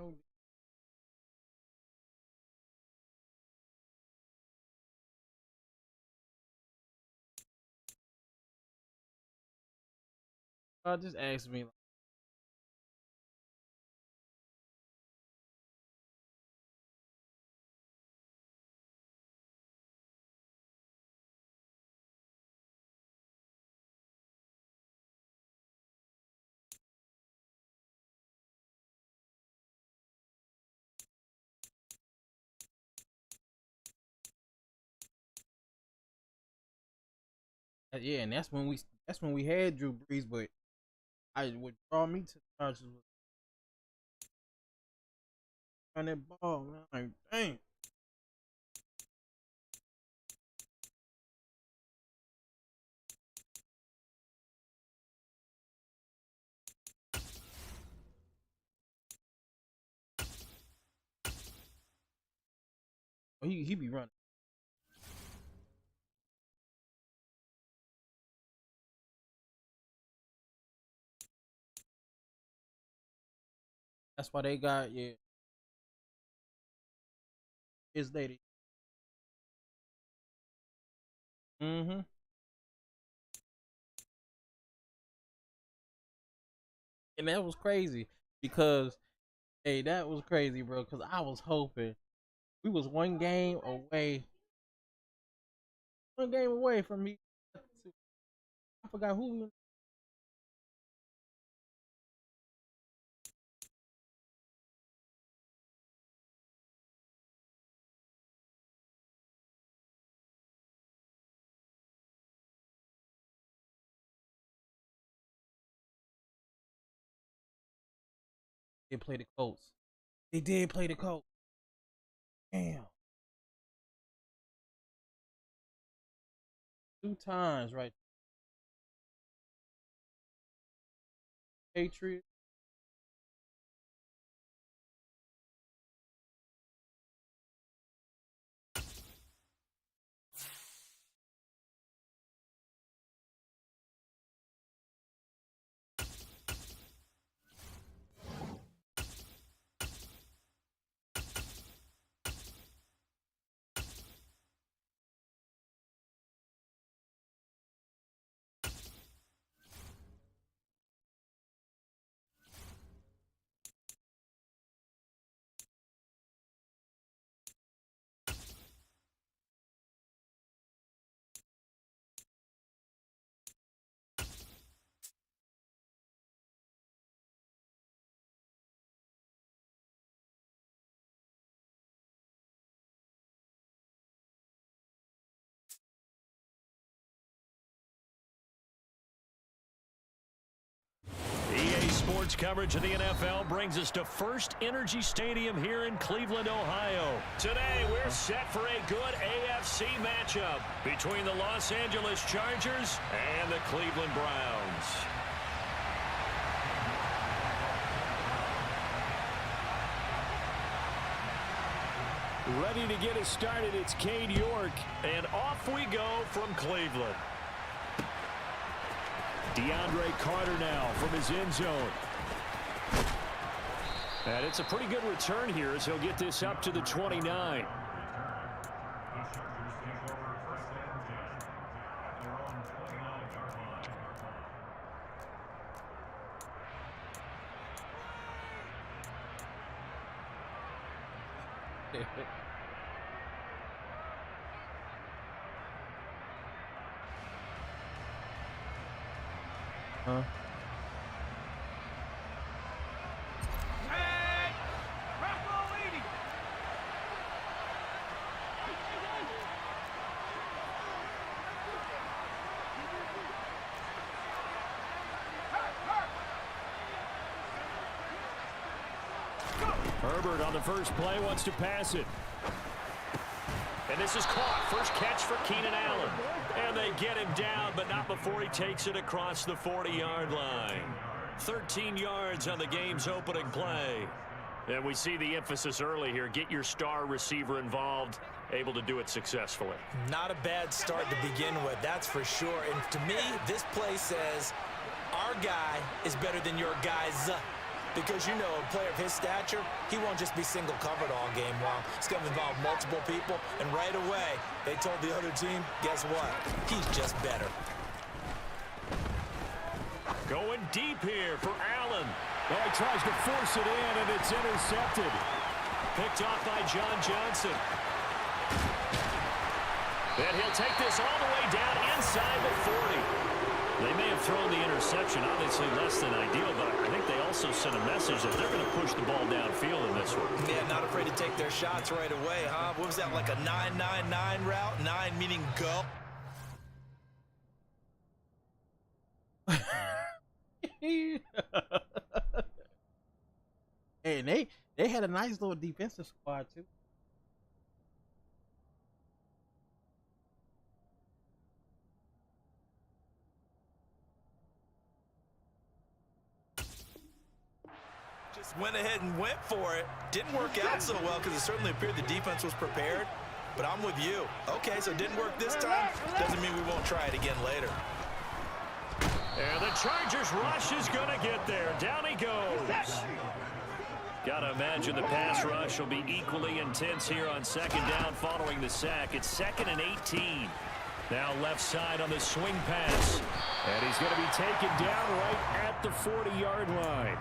no. Just ask me. Yeah, and that's when we had Drew Brees, but I would draw me to the Chargers was on that ball, man. Like, dang. Oh, he be running. That's why they got his lady. Mm-hmm. And that was crazy because hey, that was crazy, bro. Because I was hoping we was one game away from me. I forgot who did play the Colts. They did play the Colts. Damn, 2 times right. Patriots. EA Sports coverage of the NFL brings us to First Energy Stadium here in Cleveland, Ohio. Today, we're set for a good AFC matchup between the Los Angeles Chargers and the Cleveland Browns. Ready to get us started, it's Cade York. And off we go from Cleveland. DeAndre Carter now from his end zone. And it's a pretty good return here as he'll get this up to the 29. Huh? Herbert on the first play wants to pass it. And this is caught. First catch for Keenan Allen. And they get him down, but not before he takes it across the 40-yard line. 13 yards on the game's opening play. And we see the emphasis early here. Get your star receiver involved, able to do it successfully. Not a bad start to begin with, that's for sure. And to me, this play says our guy is better than your guys. Because, you know, a player of his stature, he won't just be single covered all game long. It's going to involve multiple people, and right away, they told the other team, guess what? He's just better. Going deep here for Allen. Well, he tries to force it in, and it's intercepted. Picked off by John Johnson. And he'll take this all the way down inside the 40. They may have thrown the interception, obviously less than ideal, but I think they also sent a message that they're going to push the ball downfield in this one. Yeah, not afraid to take their shots right away, huh? What was that, like a 9-9-9 route? 9 meaning go. Hey, they had a nice little defensive squad too. Just went ahead and went for it. Didn't work out so well because it certainly appeared the defense was prepared. But I'm with you. Okay, so it didn't work this time. Doesn't mean we won't try it again later. And the Chargers rush is going to get there. Down he goes. Got to imagine the pass rush will be equally intense here on second down following the sack. It's 2nd and 18. Now left side on the swing pass. And he's going to be taken down right at the 40-yard line.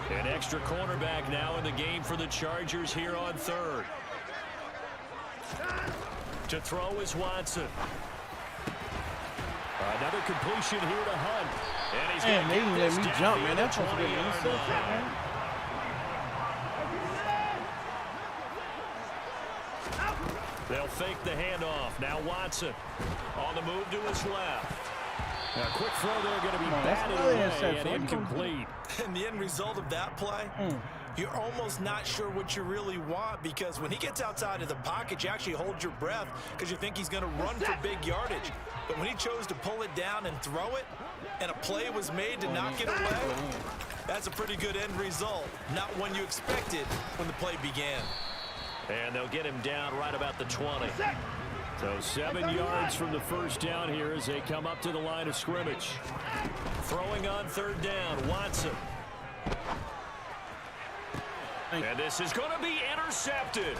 An extra cornerback now in the game for the Chargers here on third. To throw is Watson. Another completion here to Hunt. And he's Man, they going didn't let me jump, man. That's supposed to be an 20-yard interception, line. man. They'll fake the handoff. Now Watson on the move to his left. A quick throw there going to be That's batted another away interception. and incomplete. And the end result of that play, you're almost not sure what you really want because when he gets outside of the pocket, you actually hold your breath because you think he's going to run for big yardage. But when he chose to pull it down and throw it, and a play was made to knock it away, that's a pretty good end result. Not one you expected when the play began. And they'll get him down right about the 20. So 7 yards from the first down here as they come up to the line of scrimmage. Throwing on third down, Watson. And this is going to be intercepted.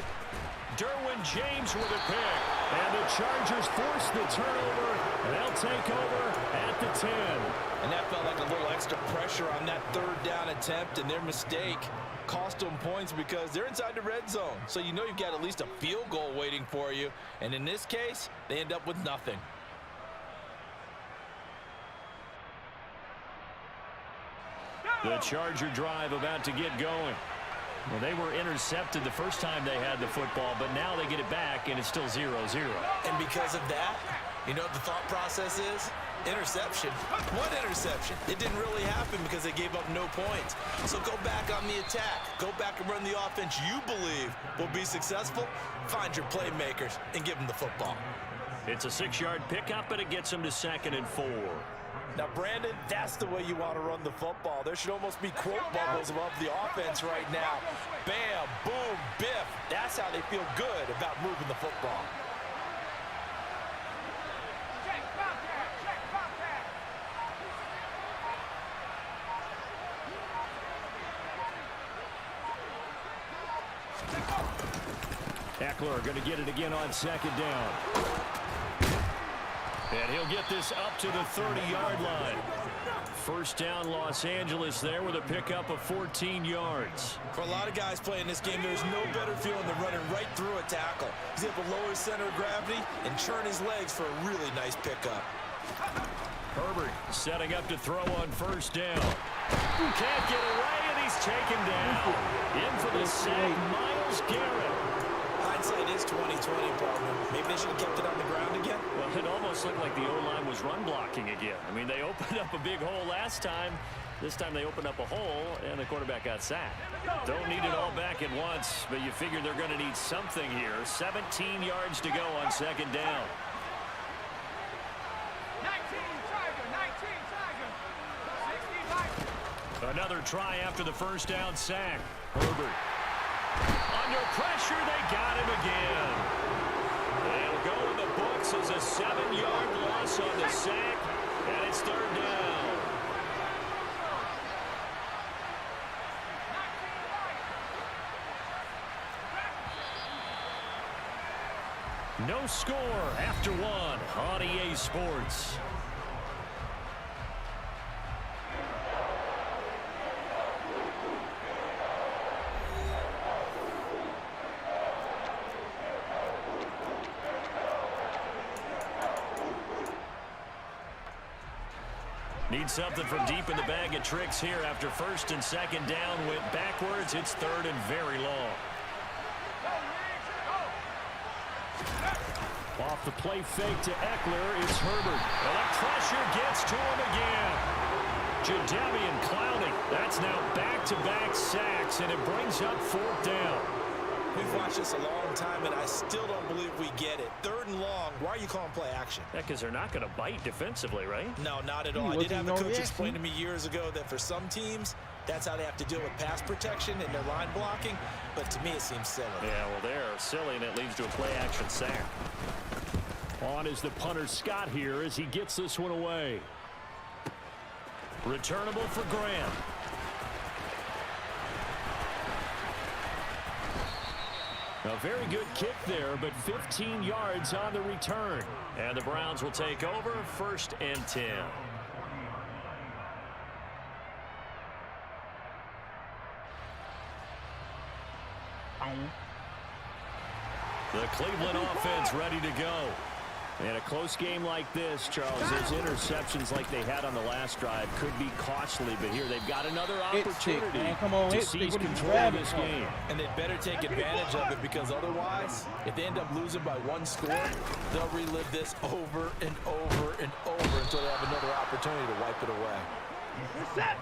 Derwin James with a pick. And the Chargers force the turnover. They'll take over at the 10. And that felt like a little extra pressure on that third down attempt, and their mistake cost them points because they're inside the red zone. So you know you've got at least a field goal waiting for you. And in this case, they end up with nothing. The Charger drive about to get going. Well, they were intercepted the first time they had the football, but now they get it back, and it's still 0-0. And because of that, you know what the thought process is? Interception. What interception? It didn't really happen because they gave up no points. So go back on the attack. Go back and run the offense you believe will be successful. Find your playmakers and give them the football. It's a 6-yard pickup, and it gets them to 2nd and 4. Now, Brandon, that's the way you want to run the football. There should almost be quote bubbles above the offense right now. Bam, boom, biff. That's how they feel good about moving the football. Eckler going to get it again on second down. And he'll get this up to the 30-yard line. First down, Los Angeles there with a pickup of 14 yards. For a lot of guys playing this game, there's no better feeling than running right through a tackle. He's able to lower his center of gravity and churn his legs for a really nice pickup. Herbert setting up to throw on first down. Can't get away, and he's taken down. In for the sack, Myles Garrett. Hindsight is 20/20, partner. Maybe they should have kept it on the ground again. Well, it almost looked like the O-line was run blocking again. I mean, they opened up a big hole last time. This time they opened up a hole, and the quarterback got sacked. Don't need it all back at once, but you figure they're going to need something here. 17 yards to go on second down. 19 Tiger. 65. Another try after the first down sack. Herbert. Under pressure, they got him again. They'll go in the books as a 7-yard loss on the sack, and it's third down. No score after one on EA Sports. Need something from deep in the bag of tricks here after first and second down went backwards. It's third and very long. Off the play fake to Eckler, it's Herbert. And that pressure gets to him again. Jadeveon Clowney. That's now back-to-back sacks, and it brings up fourth down. We've watched this a long time, and I still don't believe we get it. Third and long, why are you calling play action? Yeah, because they're not going to bite defensively, right? No, not at all. I did have a coach explain to me years ago that for some teams, that's how they have to deal with pass protection and their line blocking. But to me, it seems silly. Yeah, well, they're silly, and it leads to a play-action sack. On is the punter Scott here as he gets this one away. Returnable for Graham. A very good kick there, but 15 yards on the return. And the Browns will take over, 1st and 10. The Cleveland offense ready to go. In a close game like this, Charles, those interceptions like they had on the last drive could be costly, but here they've got another opportunity to seize control of this game. And they better take advantage of it, because otherwise, if they end up losing by one score, they'll relive this over and over and over until they have another opportunity to wipe it away.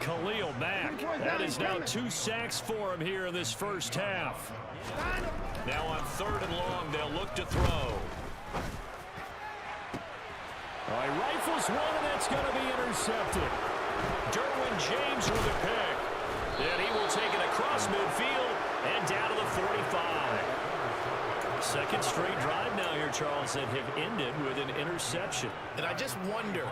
Khalil Mack. That is now 2 sacks for him here in this first half. Now on 3rd and long, they'll look to throw. All right, rifles one, and that's going to be intercepted. Derwin James with a pick. And he will take it across midfield and down to the 45. Second straight drive now here, Charles, that have ended with an interception. And I just wonder,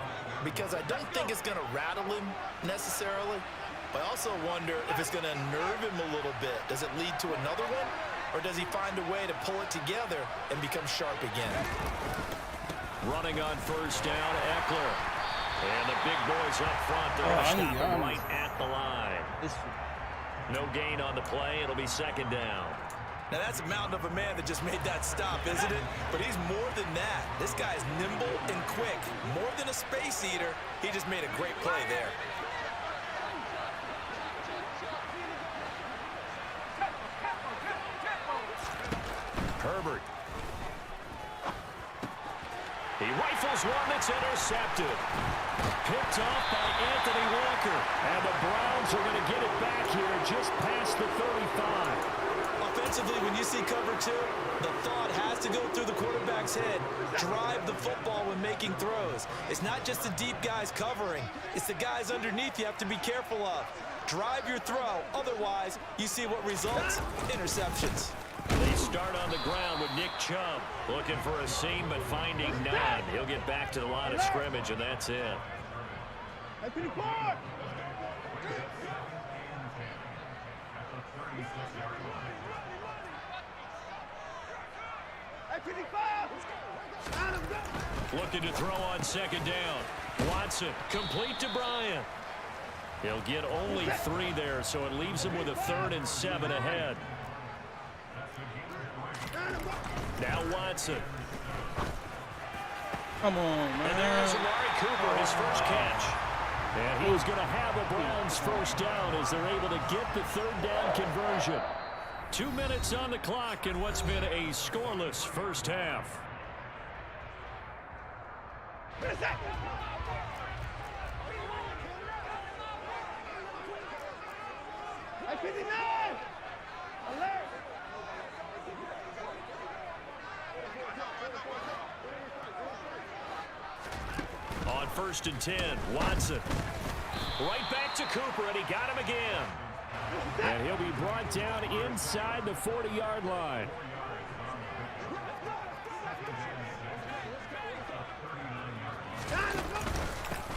because I don't think it's going to rattle him necessarily, but I also wonder if it's going to nerve him a little bit. Does it lead to another one, or does he find a way to pull it together and become sharp again? Running on first down, Eckler. And the big boys up front. They're going to stop him right at the line. No gain on the play. It'll be second down. Now, that's a mountain of a man that just made that stop, isn't it? But he's more than that. This guy is nimble and quick. More than a space eater, he just made a great play there. Herbert. He rifles one that's intercepted. Picked off by Anthony Walker. And the Browns are going to get it back here just past the 35. Offensively, when you see cover 2, the thought has to go through the quarterback's head. Drive the football when making throws. It's not just the deep guys covering. It's the guys underneath you have to be careful of. Drive your throw. Otherwise, you see what results? Interceptions. They start on the ground with Nick Chubb looking for a seam but finding none. He'll get back to the line of scrimmage, and that's it. Looking to throw on second down. Watson complete to Bryant. He'll get only 3 there, so it leaves him with a 3rd and 7 ahead. Now Watson. Come on, man. And there's Amari Cooper, his first catch. And he's going to have a Browns first down as they're able to get the 3rd down conversion. 2 minutes on the clock in what's been a scoreless first half. On 1st and 10, Watson. Right back to Cooper, and he got him again. And he'll be brought down inside the 40-yard line.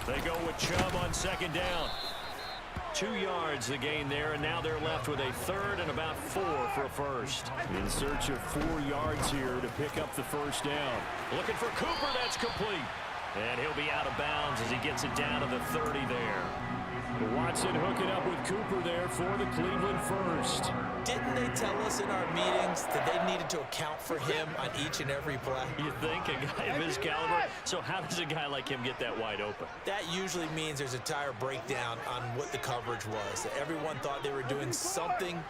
They go with Chubb on second down. 2 yards the gain there, and now they're left with a third and about 4 for a first. In search of 4 yards here to pick up the first down. Looking for Cooper. That's complete. And he'll be out of bounds as he gets it down to the 30 there. Watson hooking up with Cooper there for the Cleveland first. Didn't they tell us in our meetings that they needed to account for him on each and every play? You think? A guy of his caliber? So how does a guy like him get that wide open? That usually means there's a tire breakdown on what the coverage was. That everyone thought they were doing something,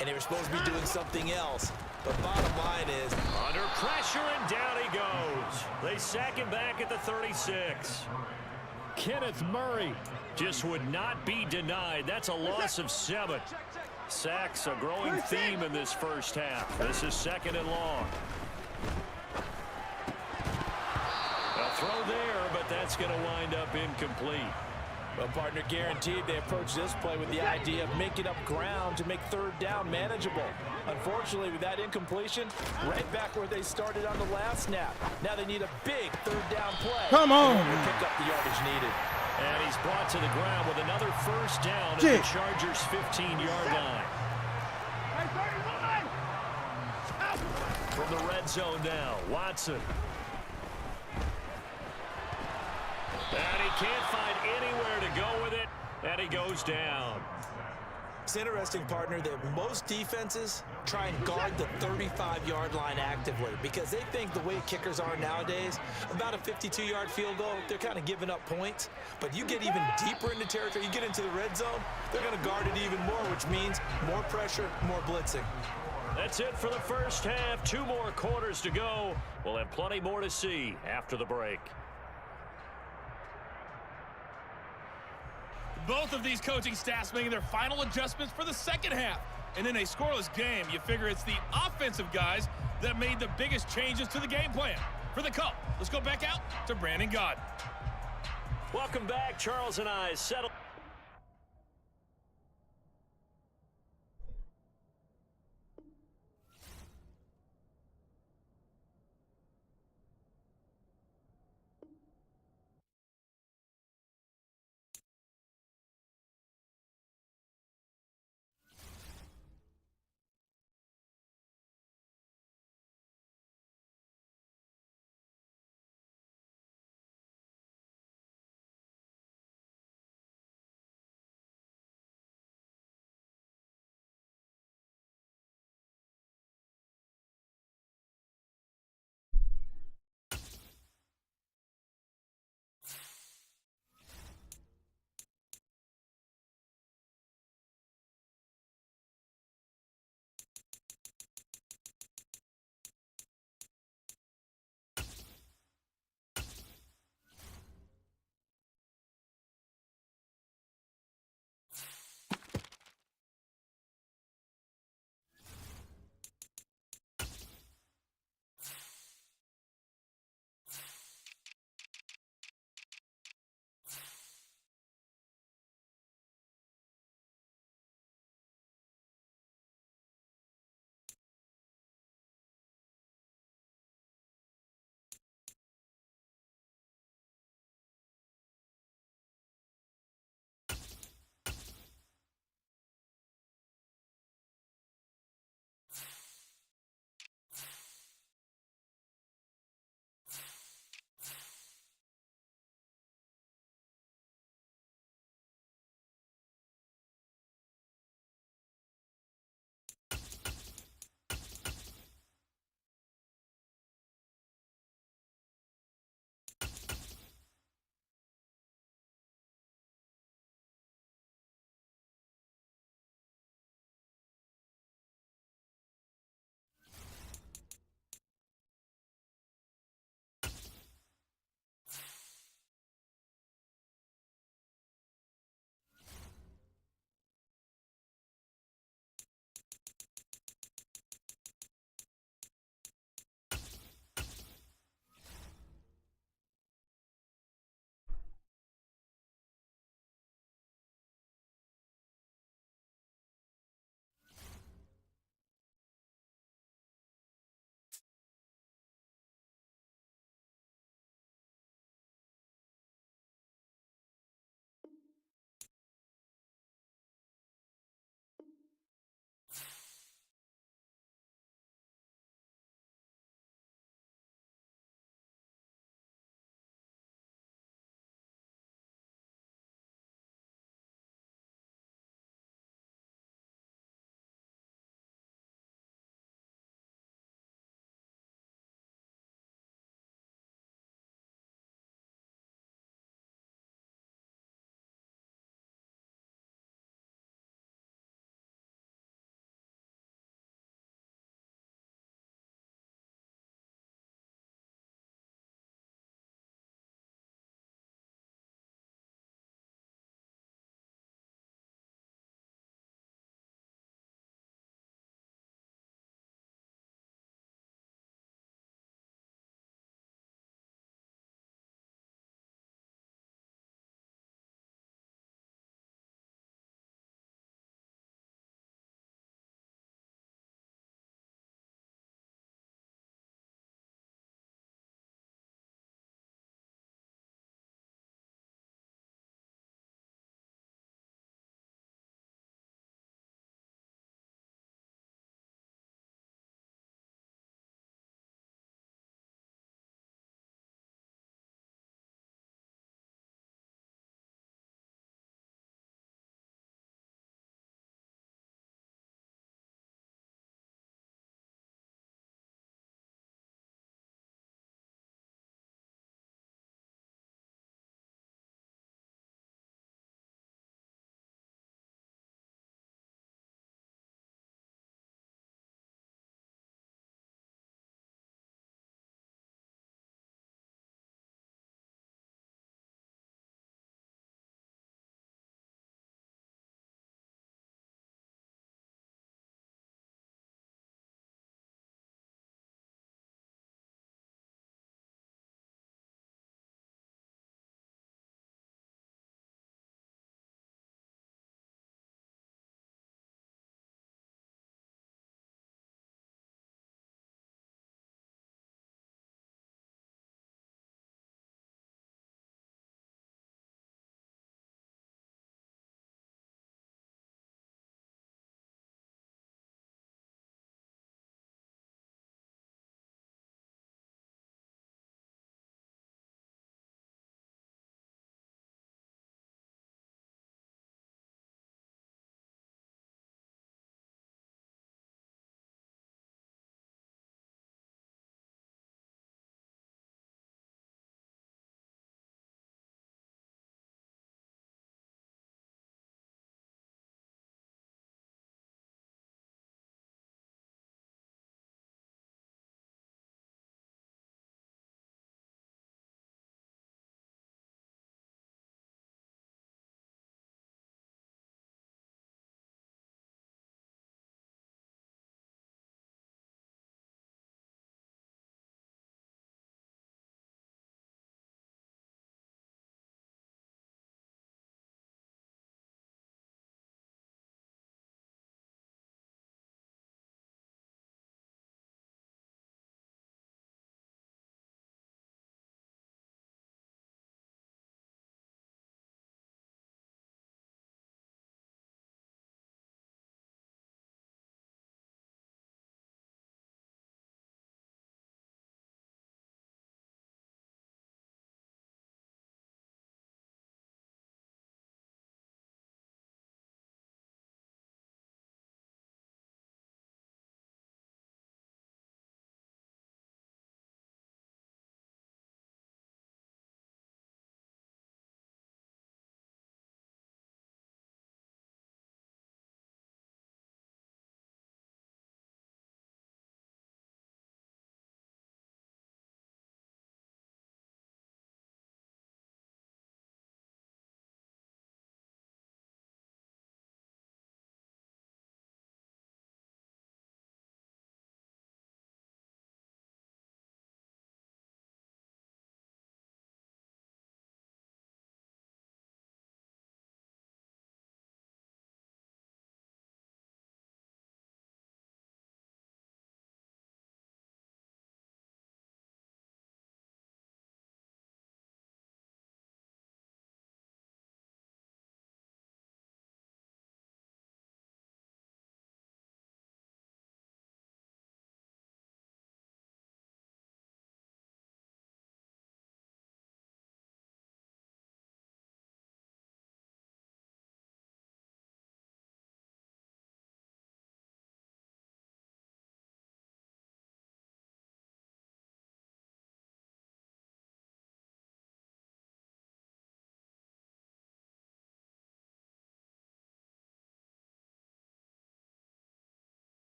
and they were supposed to be doing something else. But bottom line is, under pressure, and down he goes. They sack him back at the 36. Kenneth Murray just would not be denied. That's a loss of 7. Sacks, a growing theme in this first half. This is 2nd and long. A throw there, but that's going to wind up incomplete. well, partner, guaranteed they approach this play with the idea of making up ground to make 3rd down manageable. Unfortunately, with that incompletion, right back where they started on the last snap. Now they need a big 3rd down play. Come on. To pick up the yardage needed. And he's brought to the ground with another first down at the Chargers' 15-yard line. From the red zone now, Watson. And he can't find anywhere to go with it, and he goes down. It's interesting, partner, that most defenses try and guard the 35-yard line actively because they think the way kickers are nowadays, about a 52-yard field goal, they're kind of giving up points. But you get even deeper into territory, you get into the red zone, they're going to guard it even more, which means more pressure, more blitzing. That's it for the first half. 2 more quarters to go. We'll have plenty more to see after the break. Both of these coaching staffs making their final adjustments for the second half. And in a scoreless game, you figure it's the offensive guys that made the biggest changes to the game plan. For the call, let's go back out to Brandon Gaudin. Welcome back. Charles and I settle.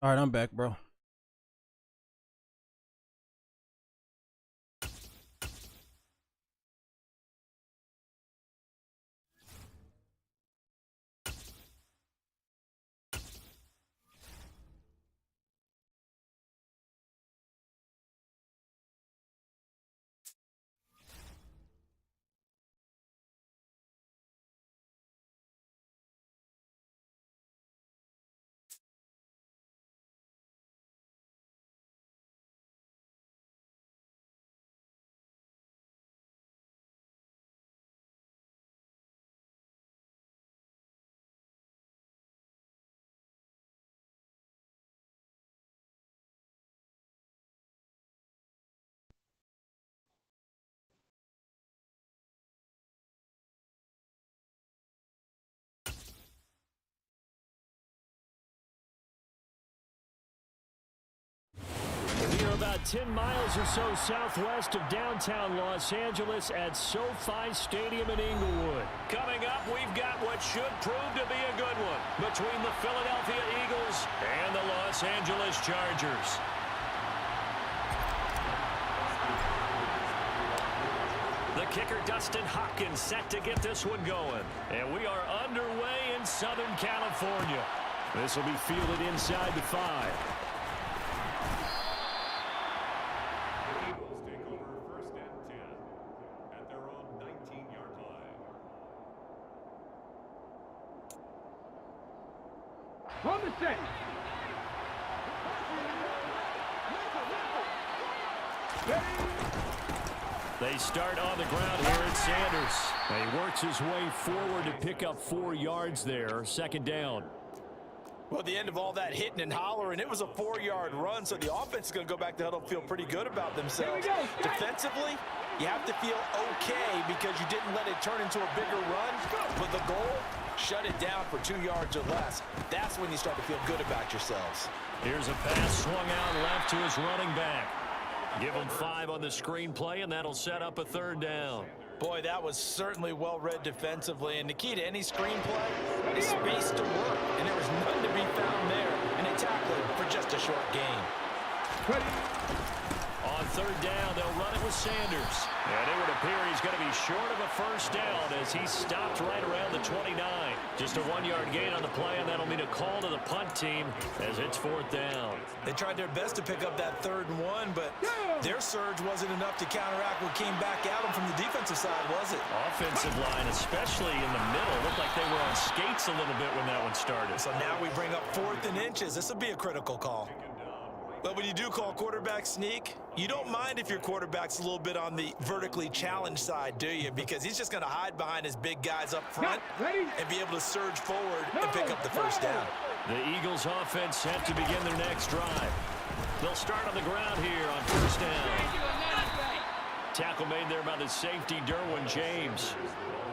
All right, I'm back, bro. We are about 10 miles or so southwest of downtown Los Angeles at SoFi Stadium in Inglewood. Coming up, we've got what should prove to be a good one between the Philadelphia Eagles and the Los Angeles Chargers. The kicker, Dustin Hopkins, set to get this one going. And we are underway in Southern California. This will be fielded inside the 5. From the set. They start on the ground here at Sanders. He works his way forward to pick up 4 yards there. Second down. Well, at the end of all that hitting and hollering, it was a 4-yard run, so the offense is going to go back to huddle, feel pretty good about themselves. Defensively, you have to feel okay because you didn't let it turn into a bigger run, but the goal, shut it down for 2 yards or less. That's when you start to feel good about yourselves. Here's a pass swung out left to his running back. Give him 5 on the screenplay, and that'll set up a third down. Boy, that was certainly well read defensively, and the key to any screenplay is space to work, and there was none to be found there, and they tackled it for just a short gain. On third down, they'll run it with Sanders. And it would appear he's going to be short of a first down as he stopped right around the 29. Just a 1-yard gain on the play, and that'll mean a call to the punt team as it's fourth down. They tried their best to pick up that 3rd and 1, but their surge wasn't enough to counteract what came back at them from the defensive side, was it? Offensive line, especially in the middle, looked like they were on skates a little bit when that one started. So now we bring up 4th and inches. This will be a critical call. But when you do call quarterback sneak, you don't mind if your quarterback's a little bit on the vertically challenged side, do you? Because he's just going to hide behind his big guys up front and be able to surge forward and pick up the first down. The Eagles offense set to begin their next drive. They'll start on the ground here on first down. Tackle made there by the safety, Derwin James.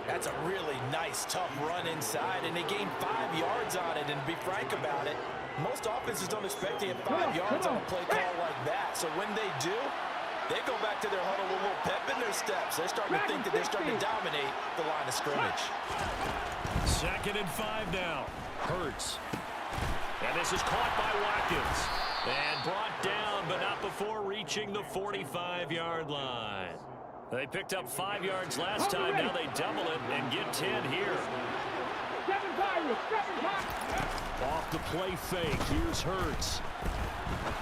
That's a really nice, tough run inside, and they gained 5 yards on it. And to be frank about it, most offenses don't expect to get 5 yards on a play call like that. So when they do, they go back to their huddle with a little pep in their steps. They're starting to think that they're starting to dominate the line of scrimmage. 2nd and 5 now. Hurts. And this is caught by Watkins. And brought down, but not before reaching the 45-yard line. They picked up 5 yards last time. Now they double it and get 10 here. Off the play fake. Here's Hurts.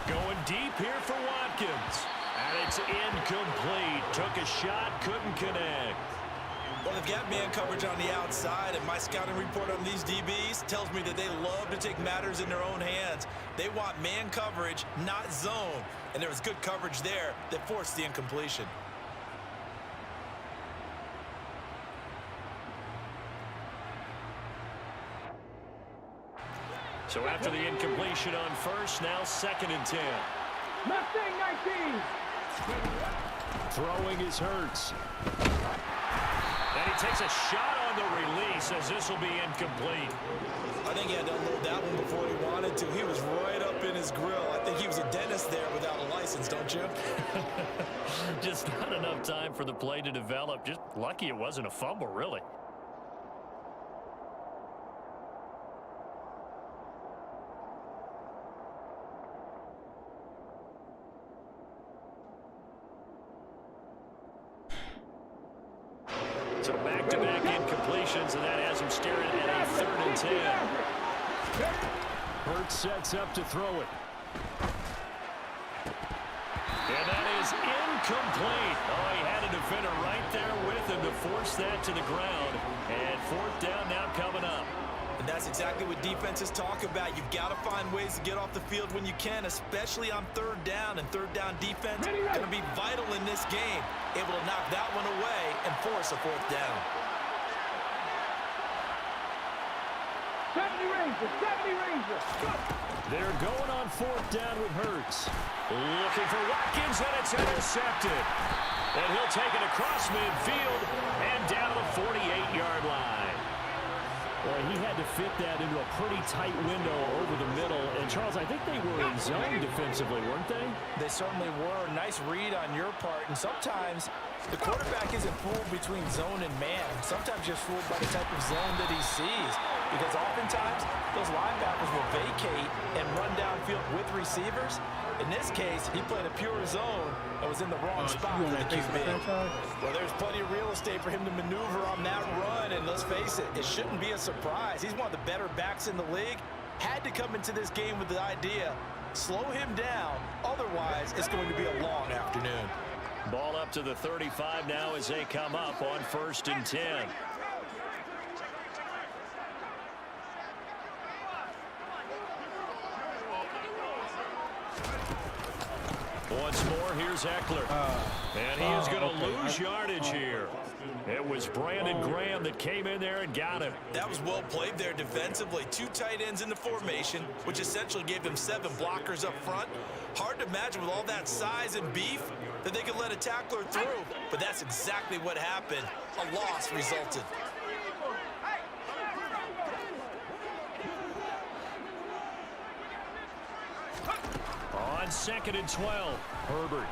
Going deep here for Watkins. And it's incomplete. Took a shot, couldn't connect. Well, they've got man coverage on the outside, and my scouting report on these DBs tells me that they love to take matters in their own hands. They want man coverage, not zone. And there was good coverage there that forced the incompletion. So after the incompletion on first, now 2nd and 10. Mustang 19. Throwing is Hurts. And he takes a shot on the release as this will be incomplete. I think he had to unload that one before he wanted to. He was right up in his grill. I think he was a dentist there without a license, don't you? Just not enough time for the play to develop. Just lucky it wasn't a fumble, really. completions, and that has him staring at a 3rd and 10. Hurts sets up to throw it. And that is incomplete. Oh, he had a defender right there with him to force that to the ground. And 4th down now coming up. And that's exactly what defenses talk about. You've got to find ways to get off the field when you can, especially on 3rd down. And 3rd down defense going to be vital in this game. Able to knock that one away and force a 4th down. 70 Rangers, 70 Rangers. They're going on 4th down with Hurts. Looking for Watkins, and it's intercepted. And he'll take it across midfield and down the 48-yard line. Well, he had to fit that into a pretty tight window over the middle. And, Charles, I think they were in zone defensively, weren't they? They certainly were. Nice read on your part. And sometimes the quarterback isn't fooled between zone and man. Sometimes you're fooled by the type of zone that he sees. Because oftentimes, those linebackers will vacate and run downfield with receivers. In this case, he played a pure zone and was in the wrong spot for the QB. Well, there's plenty of real estate for him to maneuver on that run, and let's face it, it shouldn't be a surprise. He's one of the better backs in the league. Had to come into this game with the idea, slow him down, otherwise it's going to be a long afternoon. Ball up to the 35 now as they come up on 1st and 10. Once more, here's Eckler. And he is going to lose yardage here. It was Brandon Graham that came in there and got him. That was well played there defensively. 2 tight ends in the formation, which essentially gave them 7 blockers up front. Hard to imagine with all that size and beef that they could let a tackler through. But that's exactly what happened. A loss resulted. On 2nd and 12, Herbert.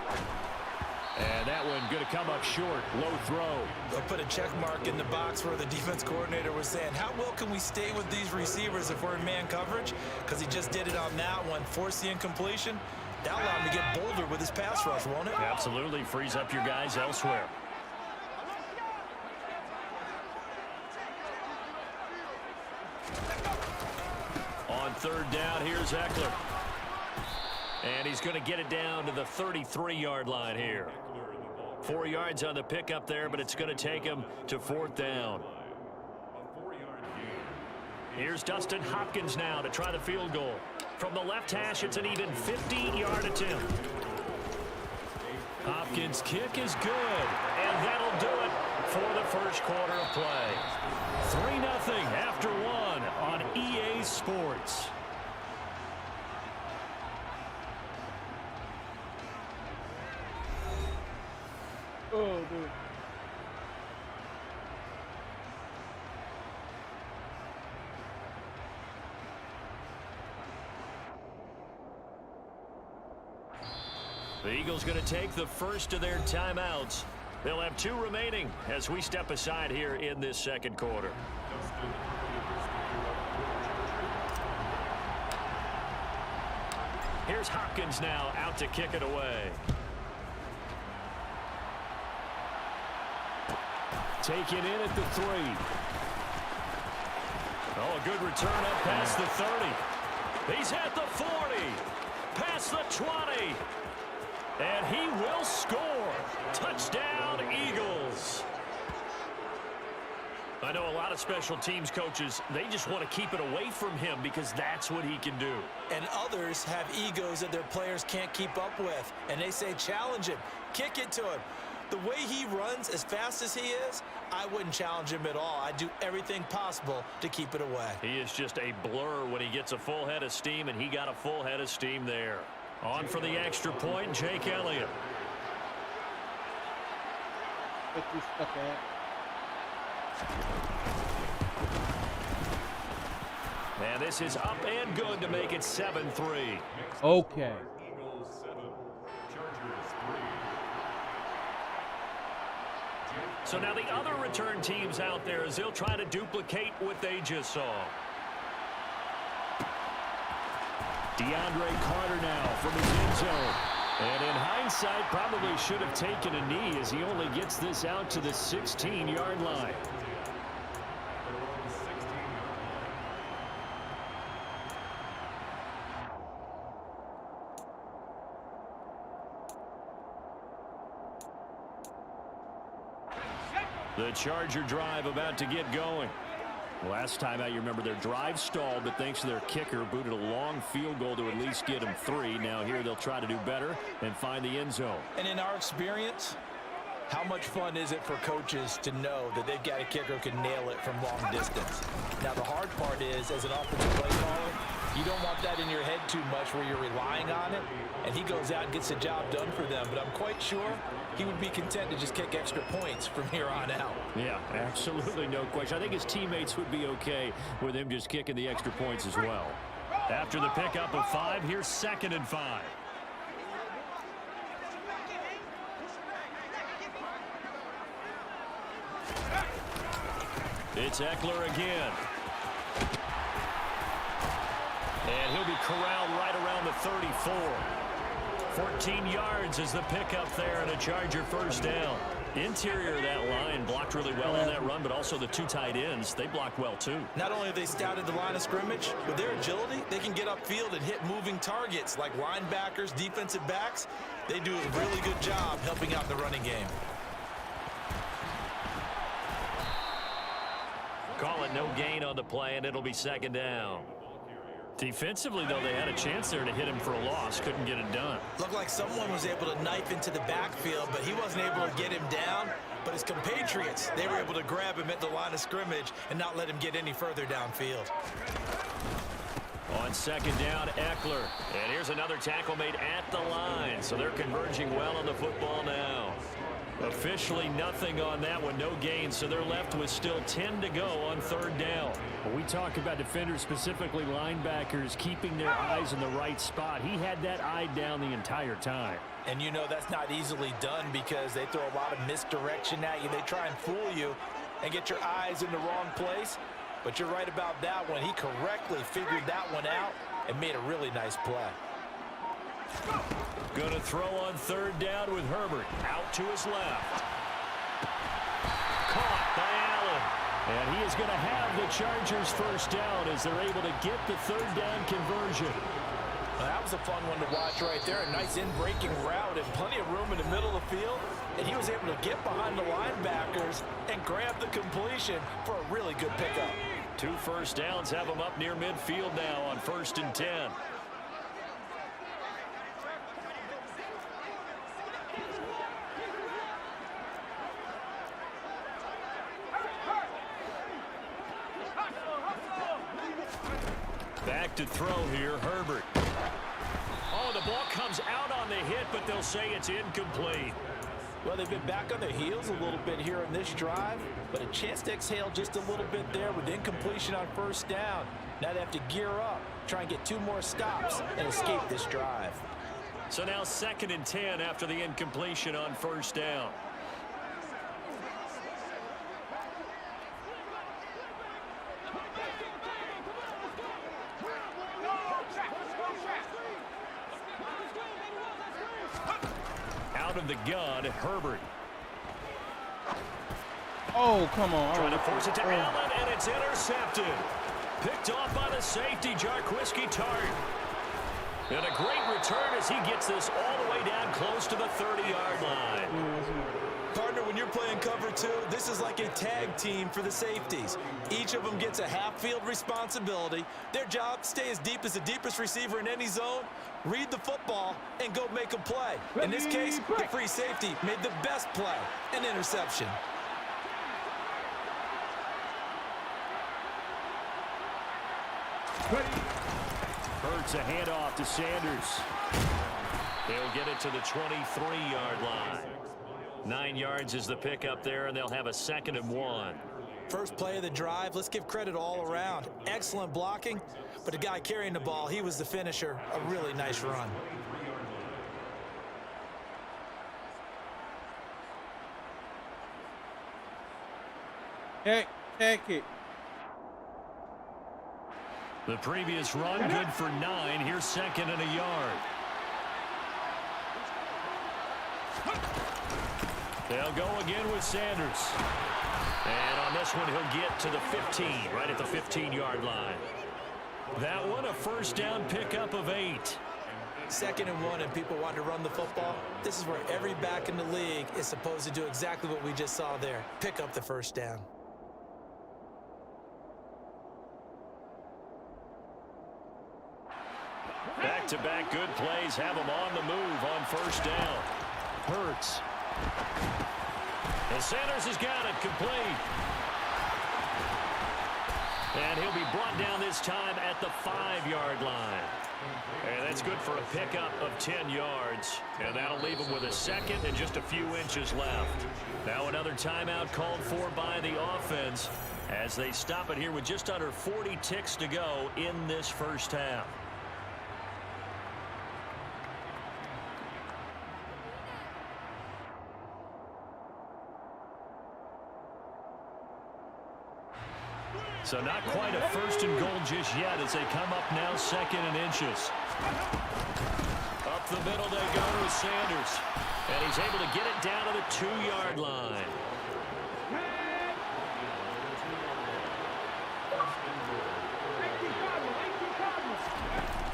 And that one going to come up short. Low throw. They'll put a check mark in the box where the defense coordinator was saying, how well can we stay with these receivers if we're in man coverage? Because he just did it on that one. Force the incompletion. That'll allow him to get bolder with his pass rush, won't it? Absolutely. Frees up your guys elsewhere. On 3rd down, here's Eckler. And he's going to get it down to the 33-yard line here. 4 yards on the pickup there, but it's going to take him to 4th down. Here's Dustin Hopkins now to try the field goal. From the left hash, it's an even 50-yard attempt. Hopkins' kick is good, and that'll do it for the first quarter of play. 3-0 after 1 on EA Sports. Oh, dude. The Eagles going to take the first of their timeouts. They'll have 2 remaining as we step aside here in this second quarter. Here's Hopkins now out to kick it away. Taken in at the 3. Oh, a good return up past the 30. He's at the 40. Past the 20. And he will score. Touchdown, Eagles. I know a lot of special teams coaches, they just want to keep it away from him because that's what he can do. And others have egos that their players can't keep up with. And they say, challenge him. Kick it to him. The way he runs, as fast as he is, I wouldn't challenge him at all. I'd do everything possible to keep it away. He is just a blur when he gets a full head of steam, and he got a full head of steam there. On for the extra point, Jake Elliott. What you stuck at? And this is up and good to make it 7-3. Okay. So now the other return teams out there as they'll try to duplicate what they just saw. DeAndre Carter now from his end zone. And in hindsight, probably should have taken a knee as he only gets this out to the 16-yard line. The Charger drive about to get going. Last time out, you remember their drive stalled, but thanks to their kicker, booted a long field goal to at least get them 3. Now here they'll try to do better and find the end zone. And in our experience, how much fun is it for coaches to know that they've got a kicker who can nail it from long distance? Now, the hard part is, as an offensive play caller, you don't want that in your head too much where you're relying on it, and he goes out and gets the job done for them. But I'm quite sure he would be content to just kick extra points from here on out. Yeah, absolutely no question. I think his teammates would be okay with him just kicking the extra points as well. After the pickup of 5, here's 2nd and 5. It's Eckler again. And he'll be corralled right around the 34. 14 yards is the pickup there and a Charger first down. Interior of that line blocked really well on that run, but also the 2 tight ends, they blocked well too. Not only have they scouted the line of scrimmage, with their agility, they can get upfield and hit moving targets like linebackers, defensive backs. They do a really good job helping out the running game. Call it no gain on the play, and it'll be 2nd down. Defensively, though, they had a chance there to hit him for a loss. Couldn't get it done. Looked like someone was able to knife into the backfield, but he wasn't able to get him down. But his compatriots, they were able to grab him at the line of scrimmage and not let him get any further downfield. On 2nd down, Eckler. And here's another tackle made at the line. So they're converging well on the football now. Officially nothing on that one, no gain, so they're left with still 10 to go on 3rd down. When we talk about defenders, specifically linebackers, keeping their eyes in the right spot. He had that eye down the entire time. And you know that's not easily done because they throw a lot of misdirection at you. They try and fool you and get your eyes in the wrong place. But you're right about that one. He correctly figured that one out and made a really nice play. Going to throw on 3rd down with Herbert. Out to his left. Caught by Allen. And he is going to have the Chargers first down as they're able to get the 3rd down conversion. Well, that was a fun one to watch right there. A nice in-breaking route and plenty of room in the middle of the field. And he was able to get behind the linebackers and grab the completion for a really good pickup. 2 first downs have him up near midfield now on 1st and 10. Back to throw here, Herbert. Oh, the ball comes out on the hit, but they'll say it's incomplete. Well, they've been back on their heels a little bit here in this drive, but a chance to exhale just a little bit there with incompletion on 1st down. Now they have to gear up, try and get 2 more stops and escape this drive. So now 2nd and 10 after the incompletion on 1st down. Out of the gun, Herbert. Oh, come on. Trying to force it to Allen, and it's intercepted. Picked off by the safety, Jarquiski Tart. And a great return as he gets this all the way down close to the 30-yard line. Partner, when you're playing cover 2, this is like a tag team for the safeties. Each of them gets a half-field responsibility. Their job, stay as deep as the deepest receiver in any zone, read the football, and go make a play. In this case, the free safety made the best play, an interception. Hurts a handoff to Sanders. They'll get it to the 23-yard line. 9 yards is the pickup there, and they'll have a 2nd and 1. First play of the drive, let's give credit all around. Excellent blocking, but the guy carrying the ball, he was the finisher. A really nice run. Check it. The previous run, good for 9. Here's 2nd and a yard. They'll go again with Sanders. And on this one, he'll get to the 15, right at the 15-yard line. That one, a first down pickup of 8. 2nd and 1 and people want to run the football, this is where every back in the league is supposed to do exactly what we just saw there. Pick up the first down. Back-to-back good plays have him on the move on first down. Hurts. And Sanders has got it complete. And he'll be brought down this time at the 5-yard line. And that's good for a pickup of 10 yards. And that'll leave him with a second and just a few inches left. Now another timeout called for by the offense as they stop it here with just under 40 ticks to go in this first half. So not quite a 1st and goal just yet as they come up now 2nd and inches. Up the middle they go to Sanders. And he's able to get it down to the 2-yard line.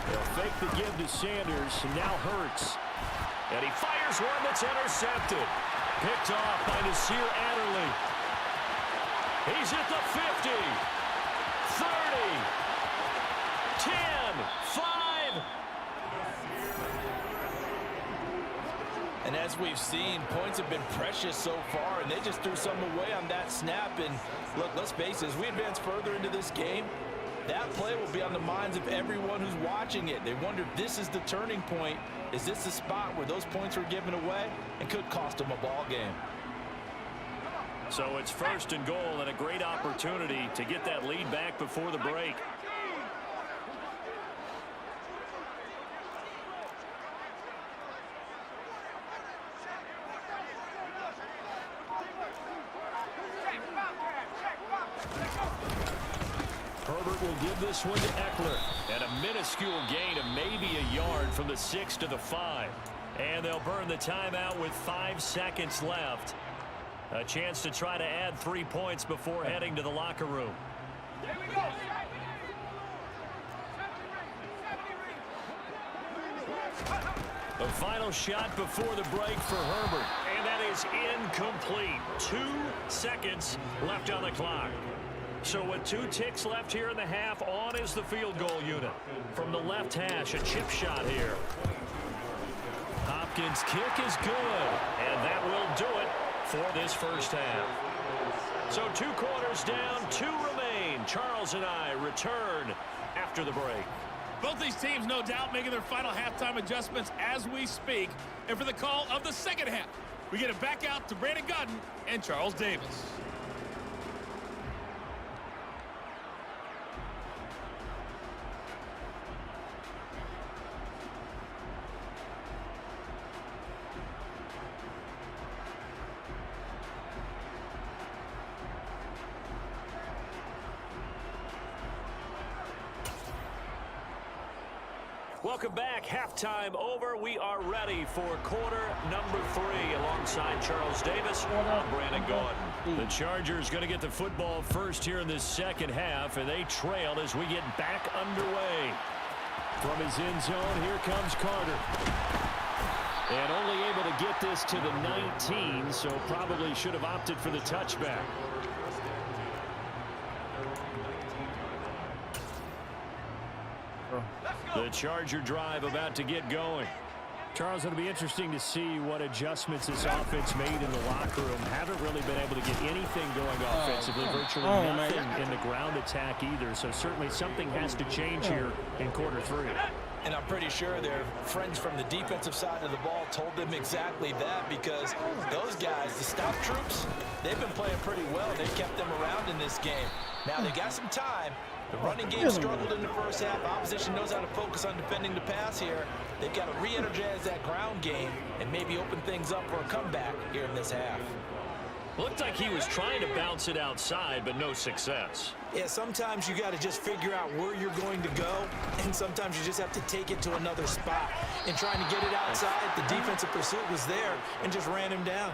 They'll fake the give to Sanders, and now Hurts. And he fires one that's intercepted. Picked off by Nasir Adderley. He's at the 50. 30, 10, 5. And as we've seen, points have been precious so far, and they just threw some away on that snap. And look, let's face it, as we advance further into this game, that play will be on the minds of everyone who's watching it. They wonder if this is the turning point. Is this the spot where those points were given away and could cost them a ball game? So it's 1st and goal and a great opportunity to get that lead back before the break. Herbert will give this one to Eckler. And a minuscule gain of maybe a yard from the 6 to the 5. And they'll burn the timeout with 5 seconds left. A chance to try to add 3 points before heading to the locker room. Here we go. The final shot before the break for Herbert. And that is incomplete. 2 seconds left on the clock. So with 2 ticks left here in the half, on is the field goal unit. From the left hash, a chip shot here. Hopkins' kick is good. And that will do it for this first half. So 2 quarters down, 2 remain. Charles and I return after the break. Both these teams, no doubt, making their final halftime adjustments as we speak. And for the call of the second half, we get it back out to Brandon Gaudin and Charles Davis. Welcome back. Halftime over. We are ready for quarter number 3 alongside Charles Davis. I'm Brandon Gaudin. The Chargers going to get the football first here in this second half, and they trail as we get back underway. From his end zone, here comes Carter. And only able to get this to the 19, so probably should have opted for the touchback. The Charger drive about to get going. Charles, it'll be interesting to see what adjustments this offense made in the locker room. Haven't really been able to get anything going offensively. Virtually nothing in the ground attack either. So certainly something has to change here in quarter 3. And I'm pretty sure their friends from the defensive side of the ball told them exactly that, because those guys, the stop troops, they've been playing pretty well. They've kept them around in this game. Now they got some time. The running game struggled in the first half. Opposition knows how to focus on defending the pass here. They've got to re-energize that ground game and maybe open things up for a comeback here in this half. Looked like he was trying to bounce it outside, but no success. Yeah, sometimes you got to just figure out where you're going to go, and sometimes you just have to take it to another spot. And trying to get it outside, the defensive pursuit was there and just ran him down.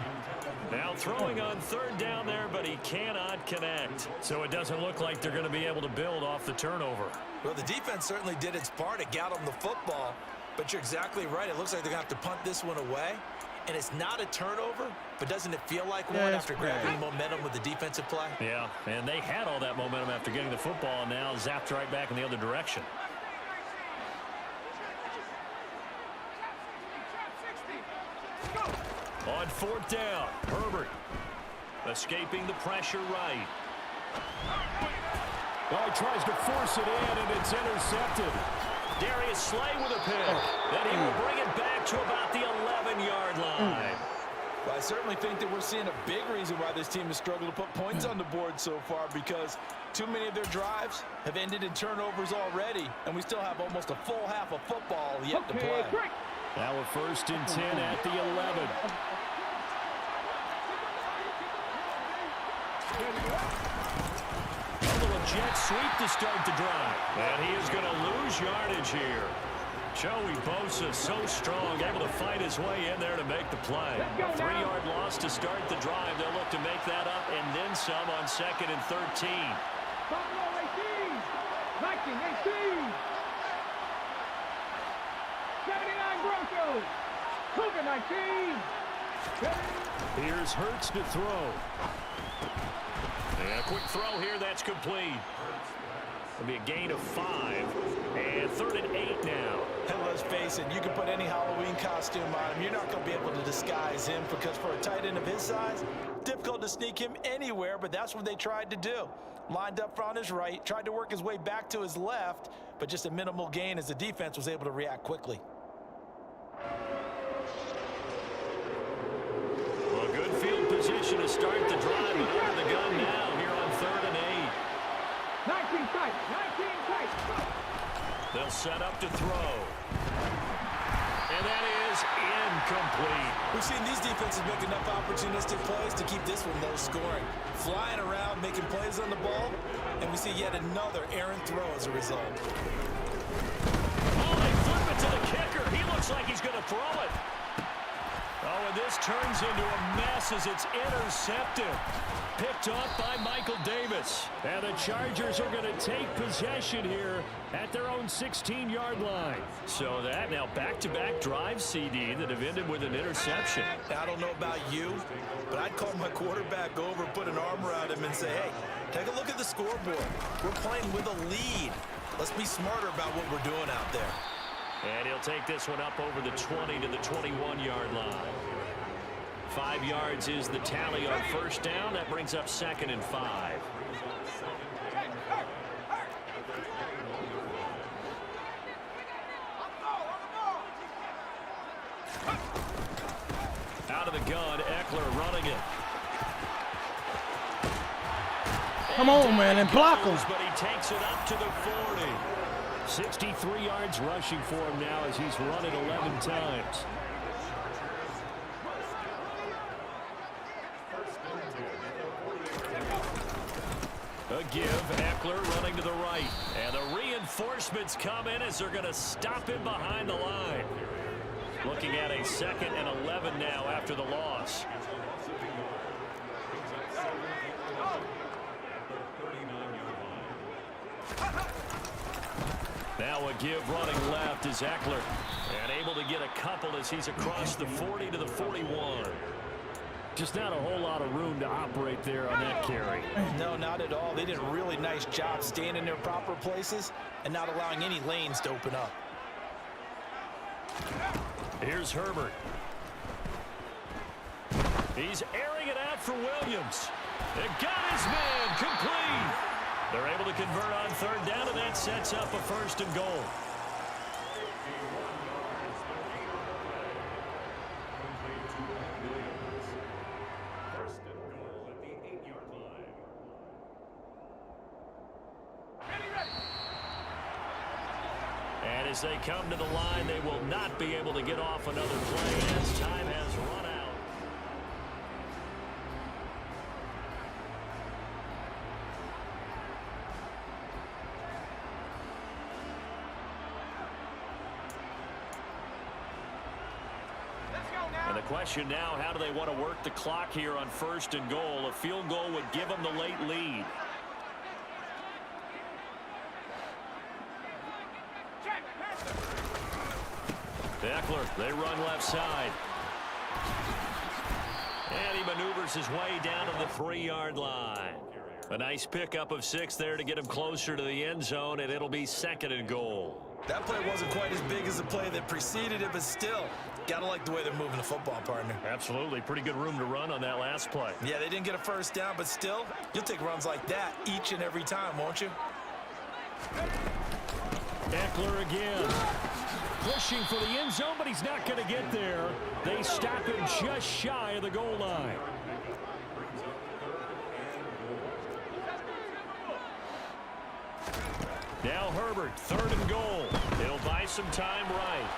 Now throwing on third down there, but he cannot connect. So it doesn't look like they're going to be able to build off the turnover. Well, the defense certainly did its part. It got him the football, But you're exactly right. It looks like they're going to have to punt this one away. And it's not a turnover, but doesn't it feel like one after grabbing momentum with the defensive play? Yeah, and they had all that momentum after getting the football, and now zapped right back in the other direction. On 4th down, Herbert escaping the pressure right. Oh, he tries to force it in, and it's intercepted. Darius Slay with a pick. Then he will bring it back to about the 11-yard line. Well, I certainly think that we're seeing a big reason why this team has struggled to put points on the board so far, because too many of their drives have ended in turnovers already, and we still have almost a full half of football yet to play. Now a 1st and 10 at the 11. A little jet sweep to start the drive. And he is going to lose yardage here. Joey Bosa so strong, able to fight his way in there to make the play. A 3-yard loss to start the drive. They'll look to make that up and then some on 2nd and 13. 19-18. 79 Broncos. Cougar 19. Here's Hurts to throw. And a quick throw here, that's complete. It'll be a gain of 5. And 3rd and 8 now. And let's face it, you can put any Halloween costume on him. You're not going to be able to disguise him, because for a tight end of his size, difficult to sneak him anywhere, but that's what they tried to do. Lined up on his right, tried to work his way back to his left, but just a minimal gain as the defense was able to react quickly. Well, good field position to start the drive, and under the gun now here on 3rd and 8. 19 tight. 19 tight. They'll set up to throw. And that is incomplete. We've seen these defenses make enough opportunistic plays to keep this one low scoring. Flying around, making plays on the ball, and we see yet another errant throw as a result. Oh, they flip it to the kicker. He looks like he's going to throw it. Oh, and this turns into a mess as it's intercepted. Picked off by Michael Davis. And the Chargers are going to take possession here at their own 16-yard line. So that now back-to-back drives, CD, that have ended with an interception. I don't know about you, but I'd call my quarterback over, put an arm around him, and say, hey, take a look at the scoreboard. We're playing with a lead. Let's be smarter about what we're doing out there. And he'll take this one up over the 20 to the 21-yard line. 5 yards is the tally on 1st down. That brings up 2nd and 5. Out of the gun, Eckler running it. Come on, man, and block him. But he takes it up to the 40. 63 yards rushing for him now as he's run it 11 times. A give, Eckler running to the right. And the reinforcements come in as they're going to stop him behind the line. Looking at a 2nd and 11 now after the loss. Now a give running left is Eckler. And able to get a couple as he's across the 40 to the 41. Just not a whole lot of room to operate there on that carry. No, not at all. They did a really nice job staying in their proper places and not allowing any lanes to open up. Here's Herbert. He's airing it out for Williams. They got his man complete. They're able to convert on 3rd down, and that sets up a 1st and goal. And as they come to the line, they will not be able to get off another play as time has run out. And the question now, how do they want to work the clock here on 1st and goal? A field goal would give them the late lead. Eckler. They run left side. And he maneuvers his way down to the 3-yard line. A nice pickup of 6 there to get him closer to the end zone, and it'll be 2nd and goal. That play wasn't quite as big as the play that preceded it, but still, gotta like the way they're moving the football, partner. Absolutely. Pretty good room to run on that last play. Yeah, they didn't get a first down, but still, you'll take runs like that each and every time, won't you? Eckler again. Pushing for the end zone, but he's not going to get there. They stop him just shy of the goal line. Now Herbert, 3rd and goal. He'll buy some time right.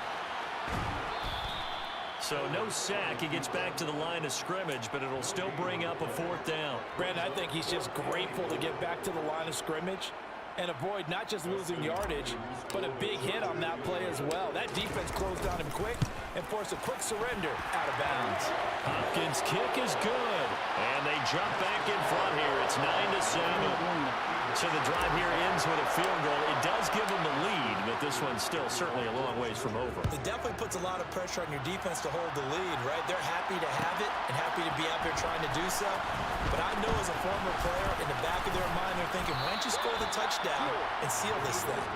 So no sack. He gets back to the line of scrimmage, but it'll still bring up a 4th down. Brandon, I think he's just grateful to get back to the line of scrimmage and avoid not just losing yardage, but a big hit on that play as well. That defense closed on him quick and forced a quick surrender out of bounds. Hopkins' kick is good, and they jump back in front here. It's 9-7. So the drive here ends with a field goal. It does give them the lead, but this one's still certainly a long ways from over. It definitely puts a lot of pressure on your defense to hold the lead, right? They're happy to have it and happy to be out there trying to do so. But I know as a former player, in the back of their mind, they're thinking, why don't you score the touchdown and seal this thing?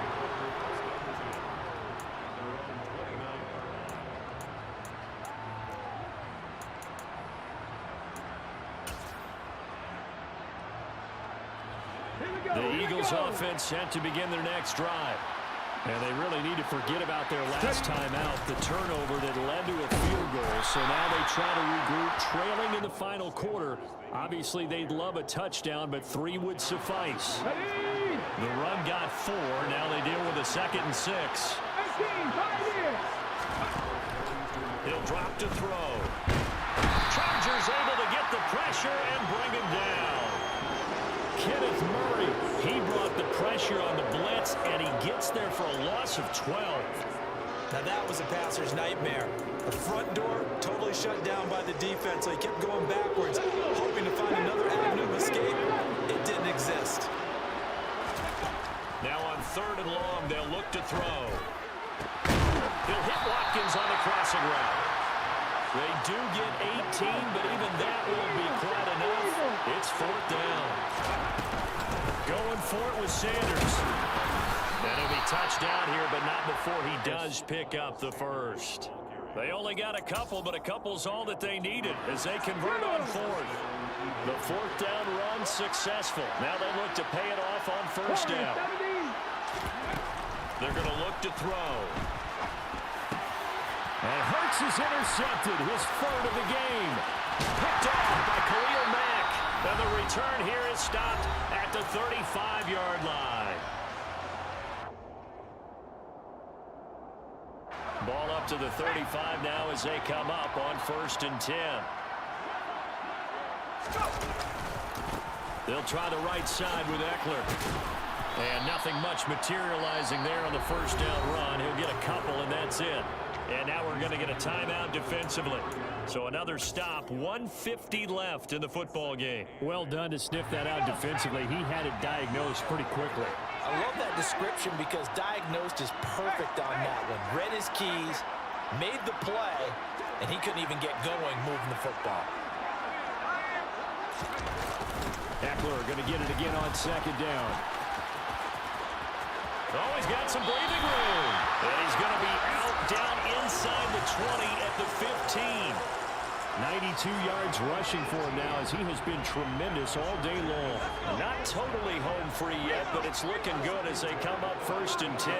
The Eagles offense set to begin their next drive. And they really need to forget about their last time out, the turnover that led to a field goal. So now they try to regroup, trailing in the final quarter. Obviously, they'd love a touchdown, but 3 would suffice. The run got 4. Now they deal with a 2nd and 6. He'll drop to throw. Chargers able to get the pressure and bring him down. Kenneth Murray, he brought the pressure on the blitz, and he gets there for a loss of 12. Now that was a passer's nightmare. The front door totally shut down by the defense, so he kept going backwards, hoping to find another avenue of escape. It didn't exist. Now on 3rd and long, they'll look to throw. He'll hit Watkins on the crossing route. They do get 18, but even that won't be quite enough. It's 4th down. Going for it with Sanders. And he'll be touched down here, but not before he does pick up the 1st. They only got a couple, but a couple's all that they needed as they convert on 4th. The 4th down run successful. Now they look to pay it off on 1st down. They're going to look to throw. And Hurts is intercepted, his 3rd of the game. Picked off by Khalil Mack. And the return here is stopped at the 35-yard line. Ball up to the 35 now as they come up on 1st and 10. They'll try the right side with Eckler. And nothing much materializing there on the 1st down run. He'll get a couple, and that's it. And now we're going to get a timeout defensively. So another stop, 1:50 left in the football game. Well done to sniff that out defensively. He had it diagnosed pretty quickly. I love that description because diagnosed is perfect on that one. Read his keys, made the play, and he couldn't even get going moving the football. Eckler going to get it again on 2nd down. Oh, he's got some breathing room. And he's going to be out down inside the 20 at the 15. 92 yards rushing for him now as he has been tremendous all day long. Not totally home free yet, but it's looking good as they come up 1st and 10.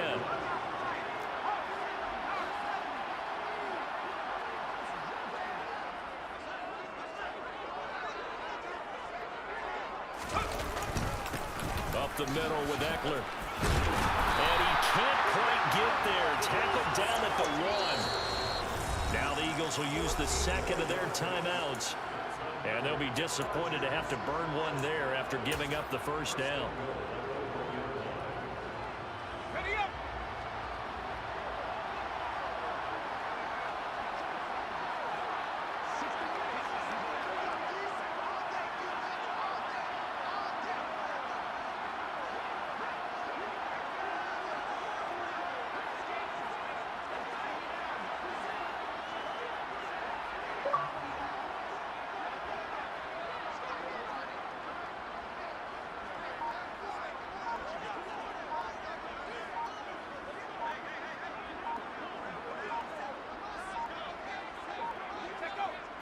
Up the middle with Eckler. And he can't quite get there. Tackled down at the 1. Now the Eagles will use the 2nd of their timeouts. And they'll be disappointed to have to burn one there after giving up the 1st down.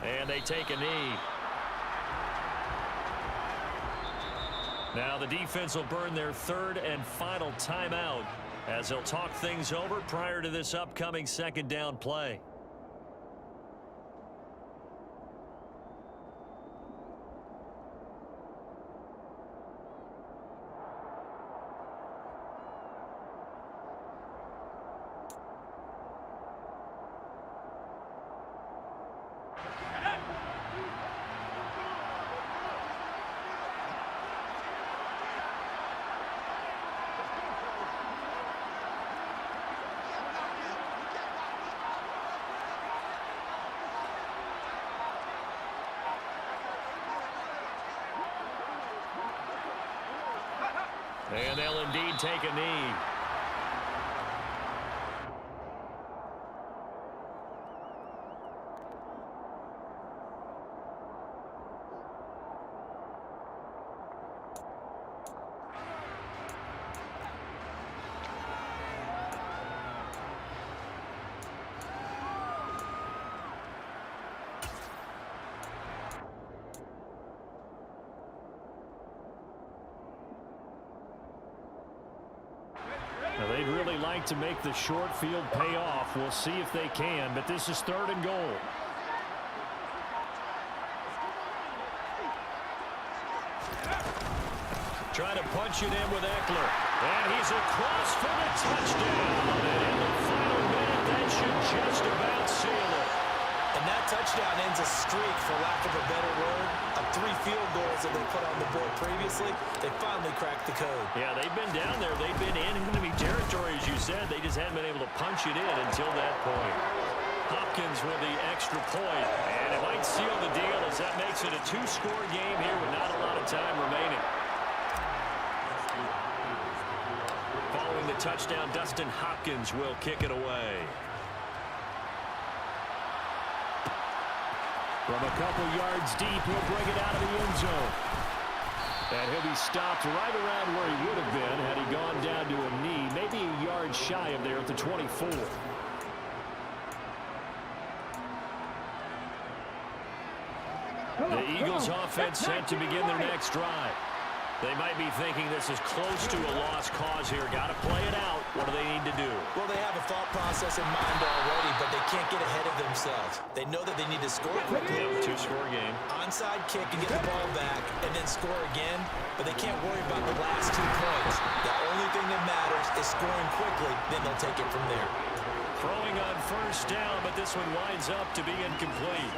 And they take a knee. Now the defense will burn their third and final timeout as they'll talk things over prior to this upcoming second down play. And they'll indeed take a knee. Now they'd really like to make the short field pay off. We'll see if they can, but this is third and goal. Trying to punch it in with Eckler. And he's across for the touchdown. And in the final minute, that should just about seal it. And that touchdown ends a streak, for lack of a better word, of 3 field goals that they put on the board previously. They finally cracked the code. Yeah, they've been down there. They've been in enemy territory, as you said. They just hadn't been able to punch it in until that point. Hopkins with the extra point, and it might seal the deal as that makes it a 2-score game here with not a lot of time remaining. Following the touchdown, Dustin Hopkins will kick it away. From a couple yards deep, he'll bring it out of the end zone. And he'll be stopped right around where he would have been had he gone down to a knee, maybe a yard shy of there at the 24. The Eagles offense set to begin their next drive. They might be thinking this is close to a lost cause here. Got to play it out. What do they need to do? Well, they have a thought process in mind already, but they can't get ahead of themselves. They know that they need to score quickly. Yeah, 2-score game. Onside kick and get the ball back and then score again, but they can't worry about the last 2 points. The only thing that matters is scoring quickly, then they'll take it from there. Throwing on first down, but this one winds up to be incomplete.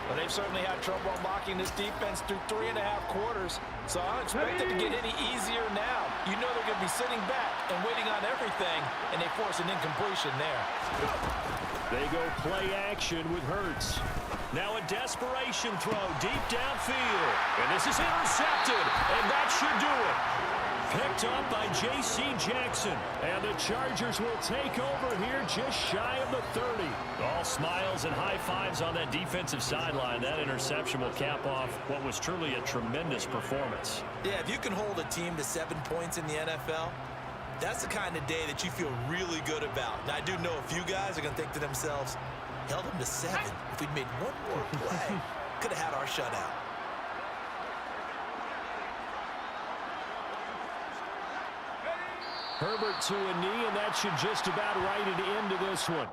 Well, they've certainly had trouble unlocking this defense through 3.5 quarters, so I don't expect it to get any easier now. You know they're going to be sitting back and waiting on everything, and they force an incompletion there. They go play action with Hurts. Now a desperation throw deep downfield, and this is intercepted, and that should do it. Picked up by J.C. Jackson, and the Chargers will take over here just shy of the 30. All smiles and high fives on that defensive sideline. That interception will cap off what was truly a tremendous performance. Yeah, if you can hold a team to 7 points in the NFL, that's the kind of day that you feel really good about. And I do know a few guys are going to think to themselves, held them to 7. If we'd made one more play, could have had our shutout. Herbert to a knee, and that should just about write it into this one.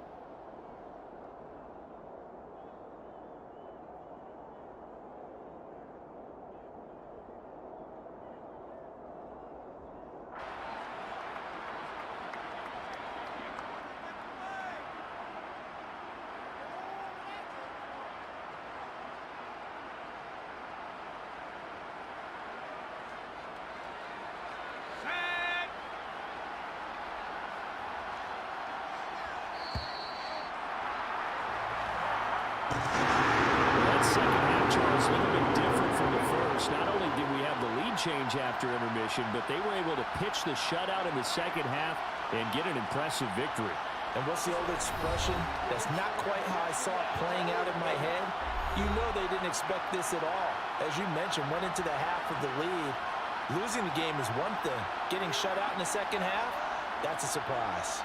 Change after intermission, but they were able to pitch the shutout in the second half and get an impressive victory. And what's the old expression? That's not quite how I saw it playing out in my head. You know they didn't expect this at all. As you mentioned, went into the half with the lead. Losing the game is one thing. Getting shut out in the second half, that's a surprise.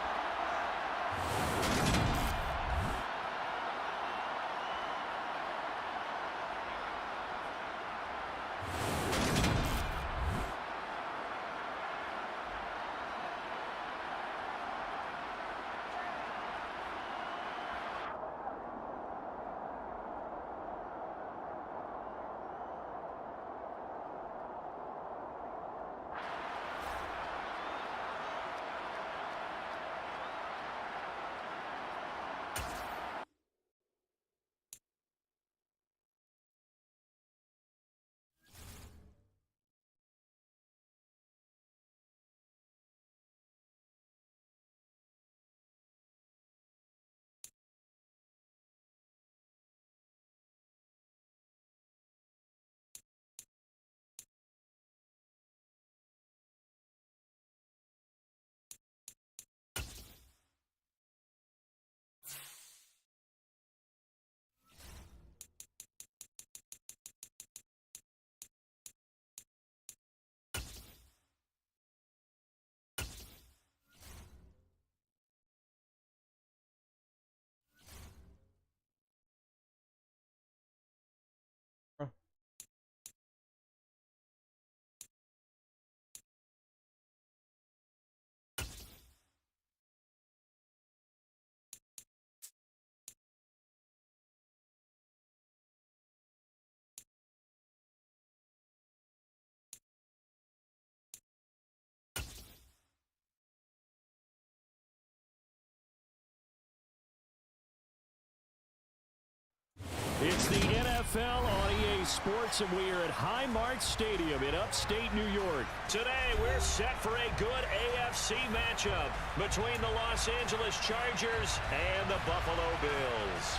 It's the NFL on EA Sports, and we are at Highmark Stadium in upstate New York. Today, we're set for a good AFC matchup between the Los Angeles Chargers and the Buffalo Bills.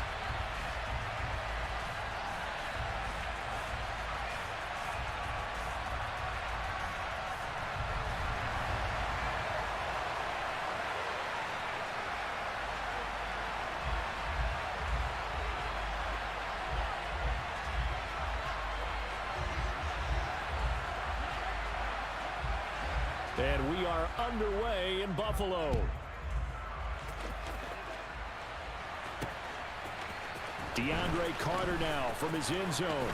And we are underway in Buffalo. DeAndre Carter now from his end zone.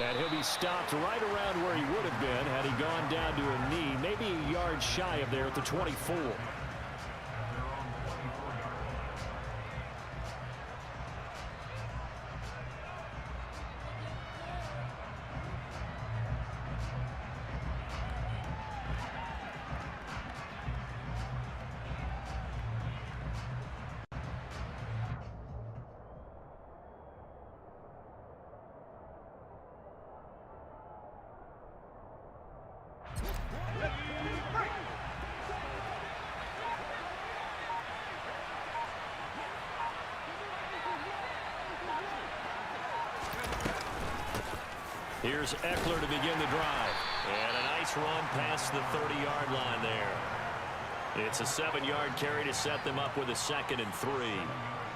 And he'll be stopped right around where he would have been had he gone down to a knee, maybe a yard shy of there at the 24. Here's Eckler to begin the drive. And a nice run past the 30-yard line there. It's a 7-yard carry to set them up with a 2nd and 3.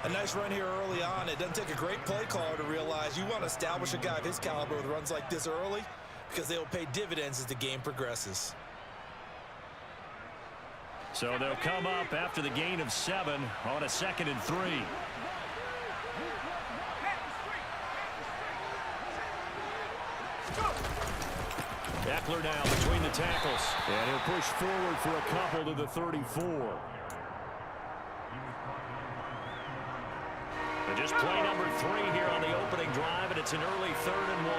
A nice run here early on. It doesn't take a great play caller to realize you want to establish a guy of his caliber with runs like this early because they will pay dividends as the game progresses. So they'll come up after the gain of 7 on a 2nd and 3. Eckler now between the tackles. And he'll push forward for a couple to the 34. And just play number 3 here on the opening drive, and it's an early 3rd and 1.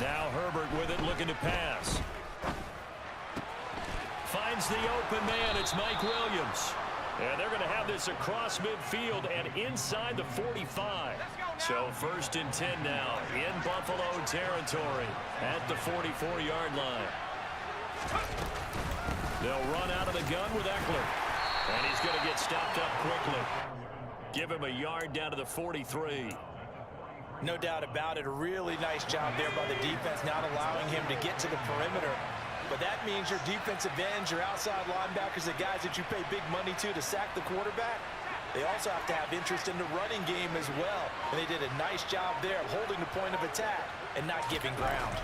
Now Herbert with it, looking to pass. Finds the open man. It's Mike Williams. And they're going to have this across midfield and inside the 45. So 1st and 10 now in Buffalo territory at the 44-yard line. They'll run out of the gun with Eckler. And he's going to get stopped up quickly. Give him a yard down to the 43. No doubt about it. A really nice job there by the defense, not allowing him to get to the perimeter. But that means your defensive ends, your outside linebackers, the guys that you pay big money to sack the quarterback, they also have to have interest in the running game as well. And they did a nice job there of holding the point of attack and not giving ground.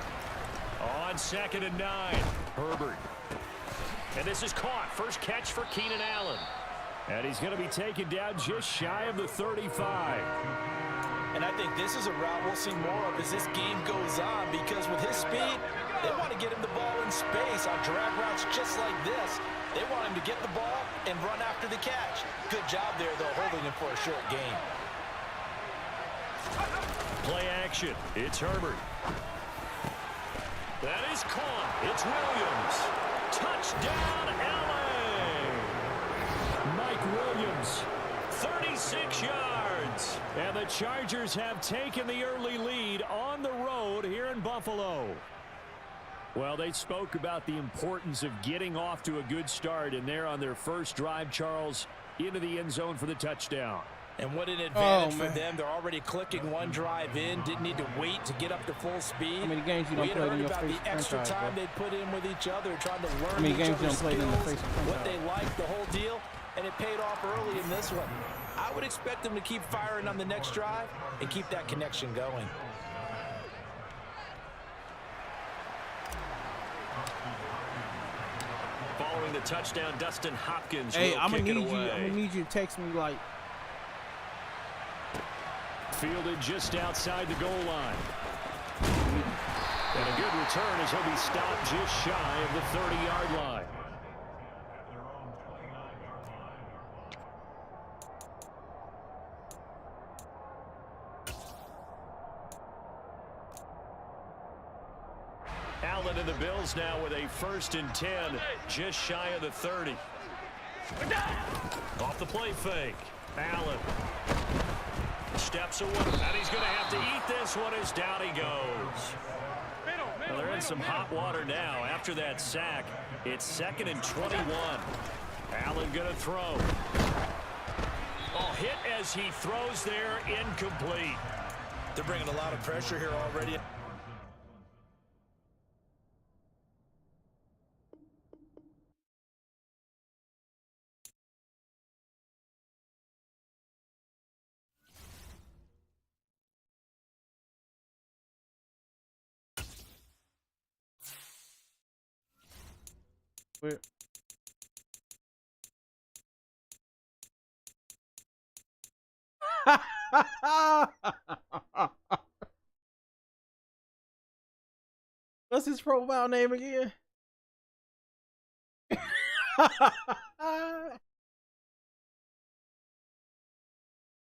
On 2nd and 9, Herbert. And this is caught. First catch for Keenan Allen. And he's going to be taken down just shy of the 35. And I think this is a route we'll see more of as this game goes on, because with his speed, they want to get him the ball in space on drag routes just like this. They want him to get the ball and run after the catch. Good job there, though, holding him for a short gain. Play action. It's Herbert. That is caught. It's Williams. Touchdown, LA. Mike Williams. 36 yards. And the Chargers have taken the early lead on the road here in Buffalo. Well, they spoke about the importance of getting off to a good start, and they're on their first drive, Charles, into the end zone for the touchdown. And what an advantage for them. They're already clicking one drive in. Didn't need to wait to get up to full speed. How many games you we don't had play in heard your about face the extra franchise, time bro? they put in with each other, trying to learn How many each games you other's don't play in the skills, face of what they franchise? like, the whole deal, and it paid off early in this one. I would expect them to keep firing on the next drive and keep that connection going. Following the touchdown, Dustin Hopkins Hey, will I'm kick gonna it need you. away. I'm gonna need you to text me like. Fielded just outside the goal line. And a good return as he'll be stopped just shy of the 30-yard line. Allen in the Bills now with a 1st and 10, just shy of the 30. Off the play fake. Allen steps away, and he's going to have to eat this one as down he goes. Well, they're in some hot water now. After that sack, it's 2nd and 21. Allen going to throw. Oh, hit as he throws there, incomplete. They're bringing a lot of pressure here already. Where? What's his profile name again?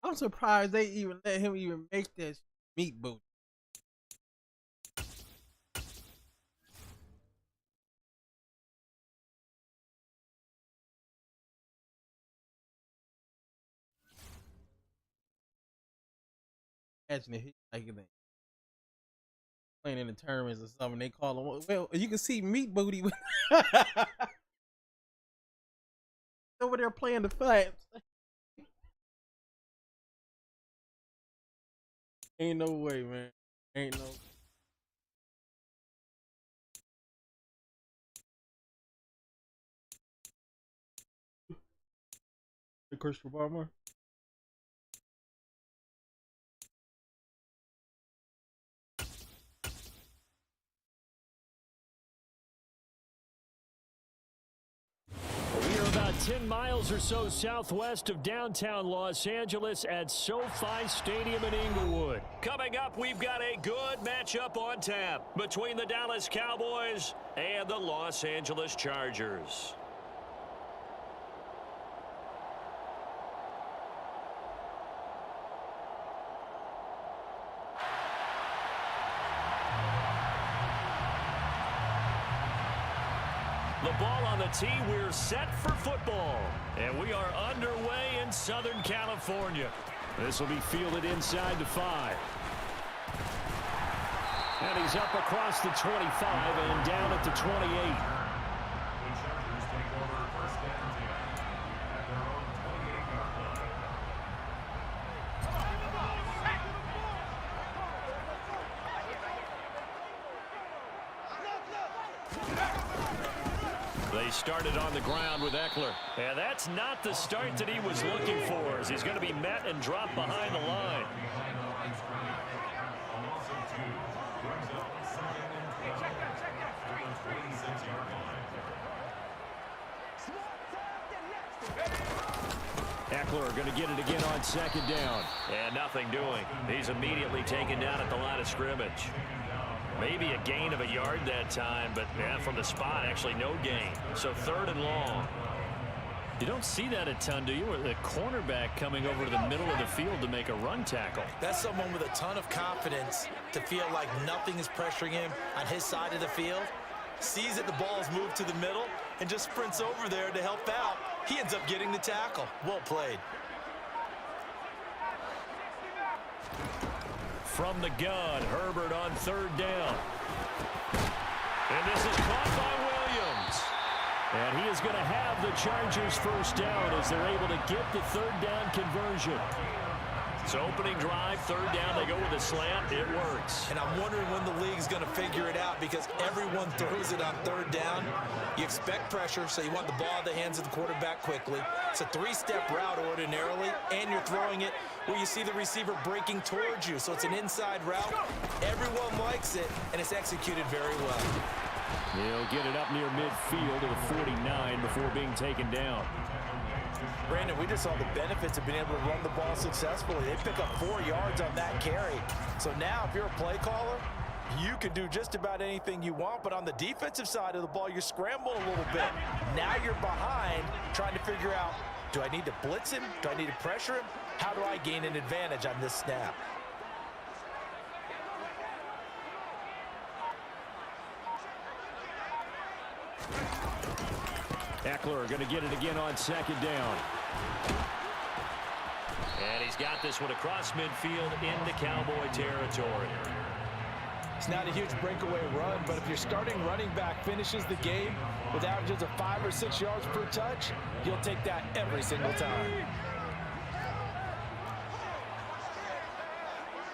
I'm surprised they even let him even make that meat boot. Imagine if he like that. Playing in the tournaments or something, they call him. Well, you can see Meat Booty over there playing the flaps. Ain't no way, man. Ain't no. The Christopher Barmore. We are about 10 miles or so southwest of downtown Los Angeles at SoFi Stadium in Inglewood. Coming up, we've got a good matchup on tap between the Dallas Cowboys and the Los Angeles Chargers. The ball on the tee, we're set for football. And we are underway in Southern California. This will be fielded inside the 5. And he's up across the 25 and down at the 28. They started on the ground with Eckler. And that's not the start that he was looking for, as he's going to be met and dropped behind the line. Eckler going to get it again on 2nd down. And nothing doing. He's immediately taken down at the line of scrimmage. Maybe a gain of a yard that time, but yeah, from the spot, actually no gain. So 3rd and long. You don't see that a ton, do you? Or the cornerback coming over to the middle of the field to make a run tackle. That's someone with a ton of confidence to feel like nothing is pressuring him on his side of the field. Sees that the ball is moved to the middle and just sprints over there to help out. He ends up getting the tackle. Well played. From the gun, Herbert on 3rd down. And this is caught by Williams. And he is going to have the Chargers 1st down as they're able to get the 3rd down conversion. So opening drive, 3rd down, they go with a slant. It works. And I'm wondering when the league's going to figure it out, because everyone throws it on 3rd down. You expect pressure, so you want the ball in the hands of the quarterback quickly. It's a 3-step route ordinarily, and you're throwing it where you see the receiver breaking towards you. So it's an inside route. Everyone likes it, and it's executed very well. He'll get it up near midfield to the 49 before being taken down. Brandon, we just saw the benefits of being able to run the ball successfully. They pick up 4 yards on that carry. So now if you're a play caller, you can do just about anything you want, but on the defensive side of the ball, you're scrambling a little bit. Now you're behind, trying to figure out, do I need to blitz him? Do I need to pressure him? How do I gain an advantage on this snap? Eckler going to get it again on second down. And he's got this one across midfield into Cowboy territory. It's not a huge breakaway run, but if your starting running back finishes the game with averages of 5 or 6 yards per touch, you'll take that every single time.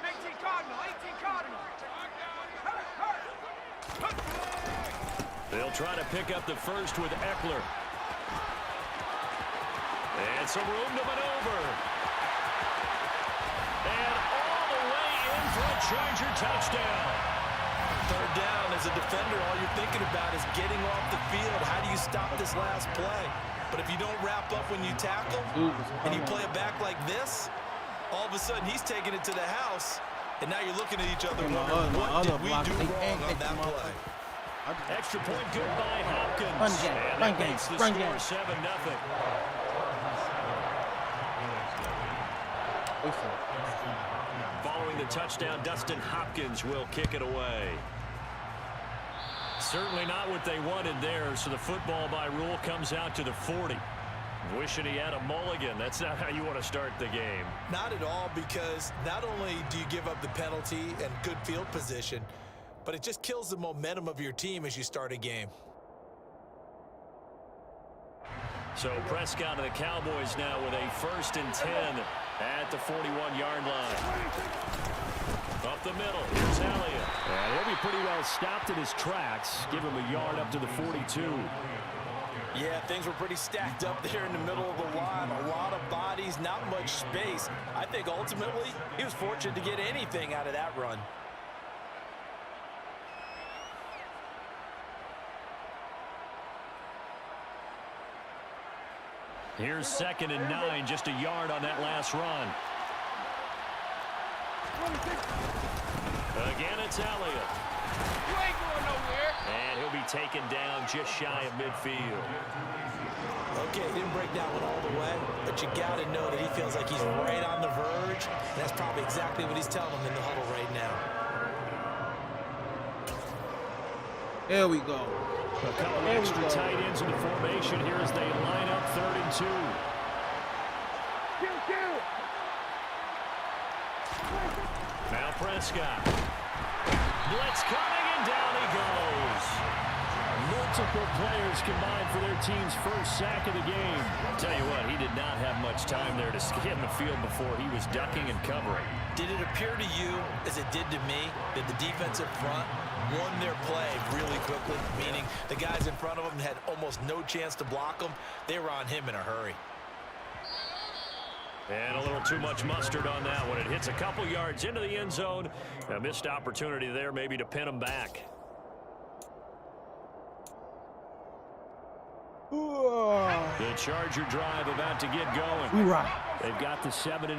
18 Cardinal, 18 Cardinal. They'll try to pick up the first with Eckler. And some room to maneuver. And all the way in for a Charger touchdown. Third down, as a defender, all you're thinking about is getting off the field. How do you stop this last play? But if you don't wrap up when you tackle and you play it back like this, all of a sudden he's taking it to the house, and now you're looking at each other wondering, what did we do wrong on that play? Extra point good by Hopkins. And that makes the score 7-0. Following the touchdown, Dustin Hopkins will kick it away. Certainly not what they wanted there, so the football by rule comes out to the 40. Wishing he had a mulligan. That's not how you want to start the game. Not at all, because not only do you give up the penalty and good field position, but it just kills the momentum of your team as you start a game. So Prescott and the Cowboys now with a 1st and 10 at the 41-yard line. Up the middle, here's Elliott. And he'll be pretty well stopped in his tracks. Give him a yard up to the 42. Yeah, things were pretty stacked up there in the middle of the line. A lot of bodies, not much space. I think ultimately he was fortunate to get anything out of that run. Here's 2nd and 9, just a yard on that last run. Again, it's Elliott. You ain't going nowhere. And he'll be taken down just shy of midfield. Okay, didn't break that one all the way, but you got to know that he feels like he's right on the verge. And that's probably exactly what he's telling them in the huddle right now. There we go. A couple extra tight ends in the formation here as they line up 3rd and 2. Now Prescott. Blitz coming, and down he goes. Multiple players combined for their team's first sack of the game. I'll tell you what, he did not have much time there to get in the field before he was ducking and covering. Did it appear to you, as it did to me, that the defensive front won their play really quickly, meaning the guys in front of them had almost no chance to block them? They were on him in a hurry. And a little too much mustard on that one. It hits a couple yards into the end zone. A missed opportunity there maybe to pin him back. The Charger drive about to get going. They've got the 7-0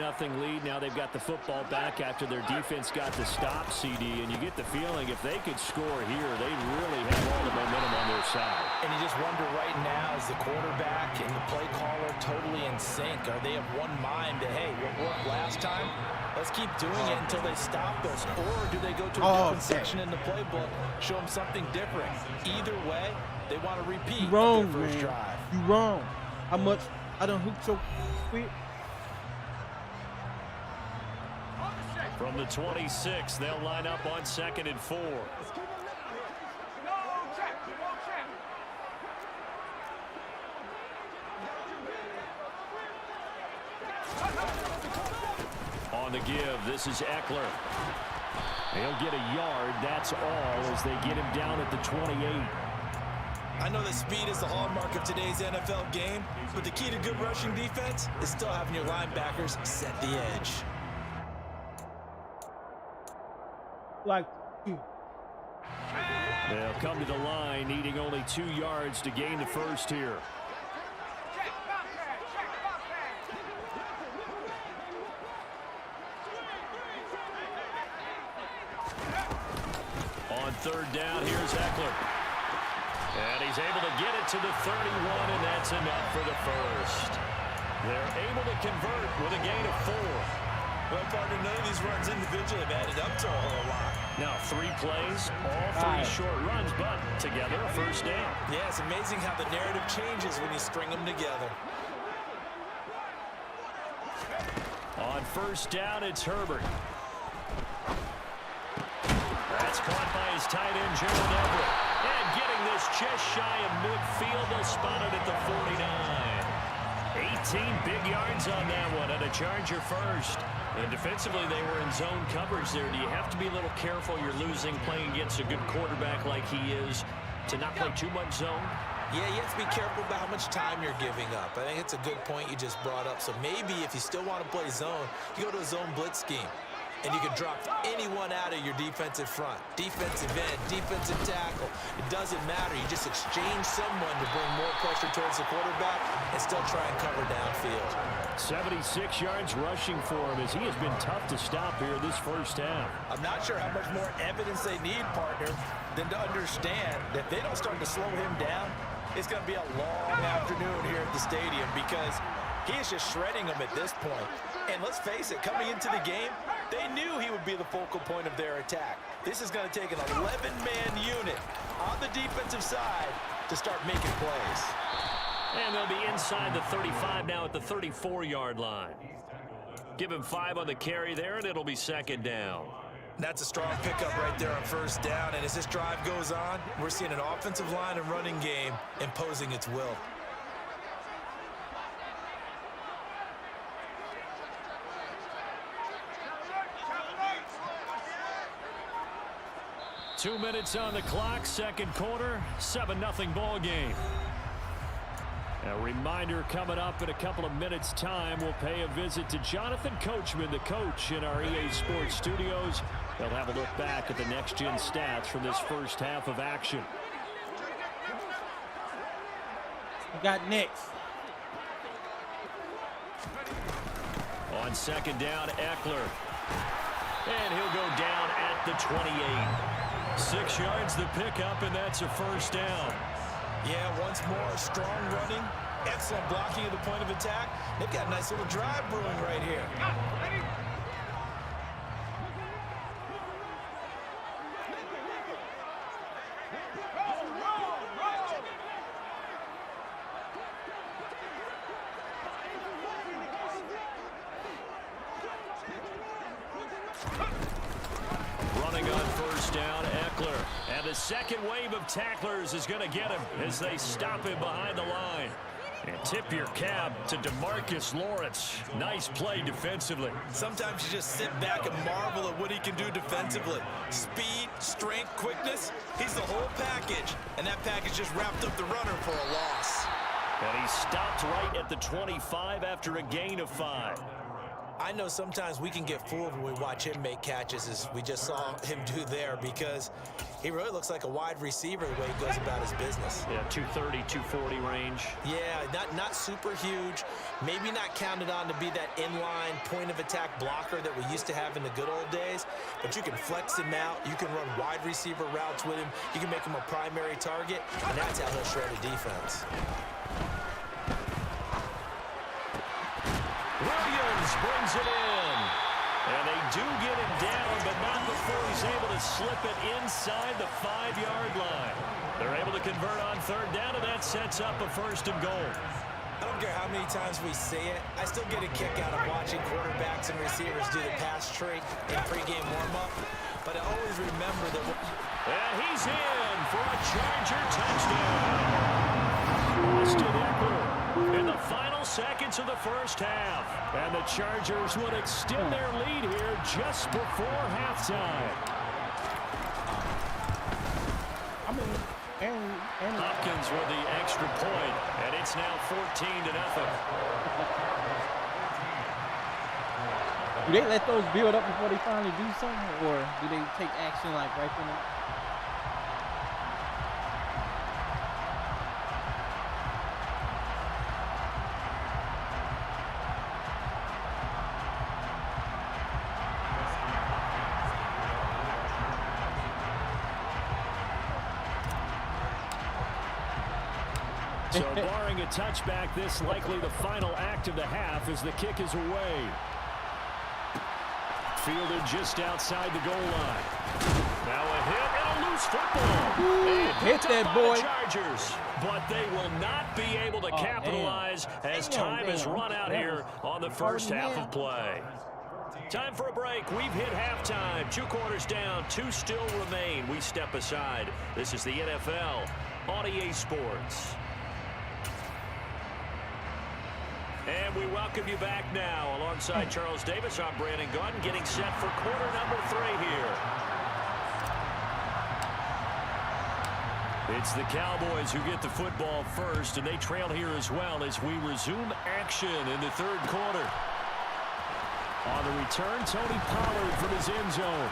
lead. Now they've got the football back after their defense got the stop, CD. And you get the feeling if they could score here, they really have all the momentum on their side. And you just wonder right now, is the quarterback and the play caller totally in sync? Are they of one mind that, hey, what worked last time? Let's keep doing it until they stop us. Or do they go to a different section in the playbook, show them something different? Either way, they want to repeat their first drive. You wrong. How much I done hooked your quick? From the 26, they'll line up on 2nd and 4. On the give, this is Eckler. He'll get a yard, that's all, as they get him down at the 28. I know that speed is the hallmark of today's NFL game, but the key to good rushing defense is still having your linebackers set the edge. They'll come to the line, needing only 2 yards to gain the first here. On 3rd down, here's Eckler. And he's able to get it to the 31, and that's enough for the first. They're able to convert with a gain of 4. Well, partner, none of these runs individually have added up to a whole lot. Now 3 plays, all 3 short runs, but together a first down. Yeah, it's amazing how the narrative changes when you string them together. On first down, it's Herbert. That's caught by his tight end, Gerald Everett. And getting this just shy of midfield, they'll spot it at the 49. 18 big yards on that one, and a Charger first. And defensively, they were in zone coverage there. Do you have to be a little careful? You're losing playing against a good quarterback like he is to not play too much zone? Yeah, you have to be careful about how much time you're giving up. I think it's a good point you just brought up. So maybe if you still want to play zone, you go to a zone blitz scheme. And you can drop anyone out of your defensive front. Defensive end, defensive tackle. It doesn't matter. You just exchange someone to bring more pressure towards the quarterback and still try and cover downfield. 76 yards rushing for him as he has been tough to stop here this first half. I'm not sure how much more evidence they need, partner, than to understand that if they don't start to slow him down, it's going to be a long afternoon here at the stadium because he is just shredding them at this point. And let's face it, coming into the game, they knew he would be the focal point of their attack. This is going to take an 11-man unit on the defensive side to start making plays. And they'll be inside the 35 now at the 34-yard line. Give him 5 on the carry there, and it'll be second down. That's a strong pickup right there on first down. And as this drive goes on, we're seeing an offensive line and running game imposing its will. Two minutes on the clock, second quarter, 7-0 ball game. A reminder coming up in a couple of minutes' time, we'll pay a visit to Jonathan Coachman, the coach in our EA Sports studios. They'll have a look back at the next-gen stats from this first half of action. We got next. On second down, Eckler. And he'll go down at the 28. 6 yards the pickup, and that's a first down. Yeah, once more, strong running, excellent blocking at the point of attack. They've got a nice little drive brewing right here. Running on first down, Eckler. And the second wave of tacklers is going to get him as they stop him behind the line. And tip your cap to DeMarcus Lawrence. Nice play defensively. Sometimes you just sit back and marvel at what he can do defensively. Speed, strength, quickness, he's the whole package. And that package just wrapped up the runner for a loss. And he stopped right at the 25 after a gain of 5. I know sometimes we can get fooled when we watch him make catches, as we just saw him do there, because he really looks like a wide receiver the way he goes about his business. Yeah, 230, 240 range. Yeah, not super huge. Maybe not counted on to be that inline point-of-attack blocker that we used to have in the good old days, but you can flex him out. You can run wide receiver routes with him. You can make him a primary target, and that's how he'll shred a defense. Williams brings it in. And they do get him down, but not before he's able to slip it inside the 5-yard line. They're able to convert on third down, and that sets up a first and goal. I don't care how many times we say it, I still get a kick out of watching quarterbacks and receivers do the pass trick in pregame warm-up. But I always remember that. And he's in for a Charger touchdown. Austin Eckler in the final seconds of the first half. And the Chargers would extend their lead here just before halftime. Hopkins with the extra point, and it's now 14-0. Do they let those build up before they finally do something, or do they take action like right then and there? So barring a touchback, this likely the final act of the half as the kick is away. fielded just outside the goal line. Now a hit and a loose football. Ooh, hit that boy. Chargers, but they will not be able to capitalize as time has run out here on the first half of play. Time for a break. We've hit halftime. 2 quarters down, 2 still remain. We step aside. This is the NFL on EA Sports. And we welcome you back now. Alongside Charles Davis, I'm Brandon Gunn, getting set for quarter number 3 here. It's the Cowboys who get the football first, and they trail here as well as we resume action in the 3rd quarter. On the return, Tony Pollard from his end zone.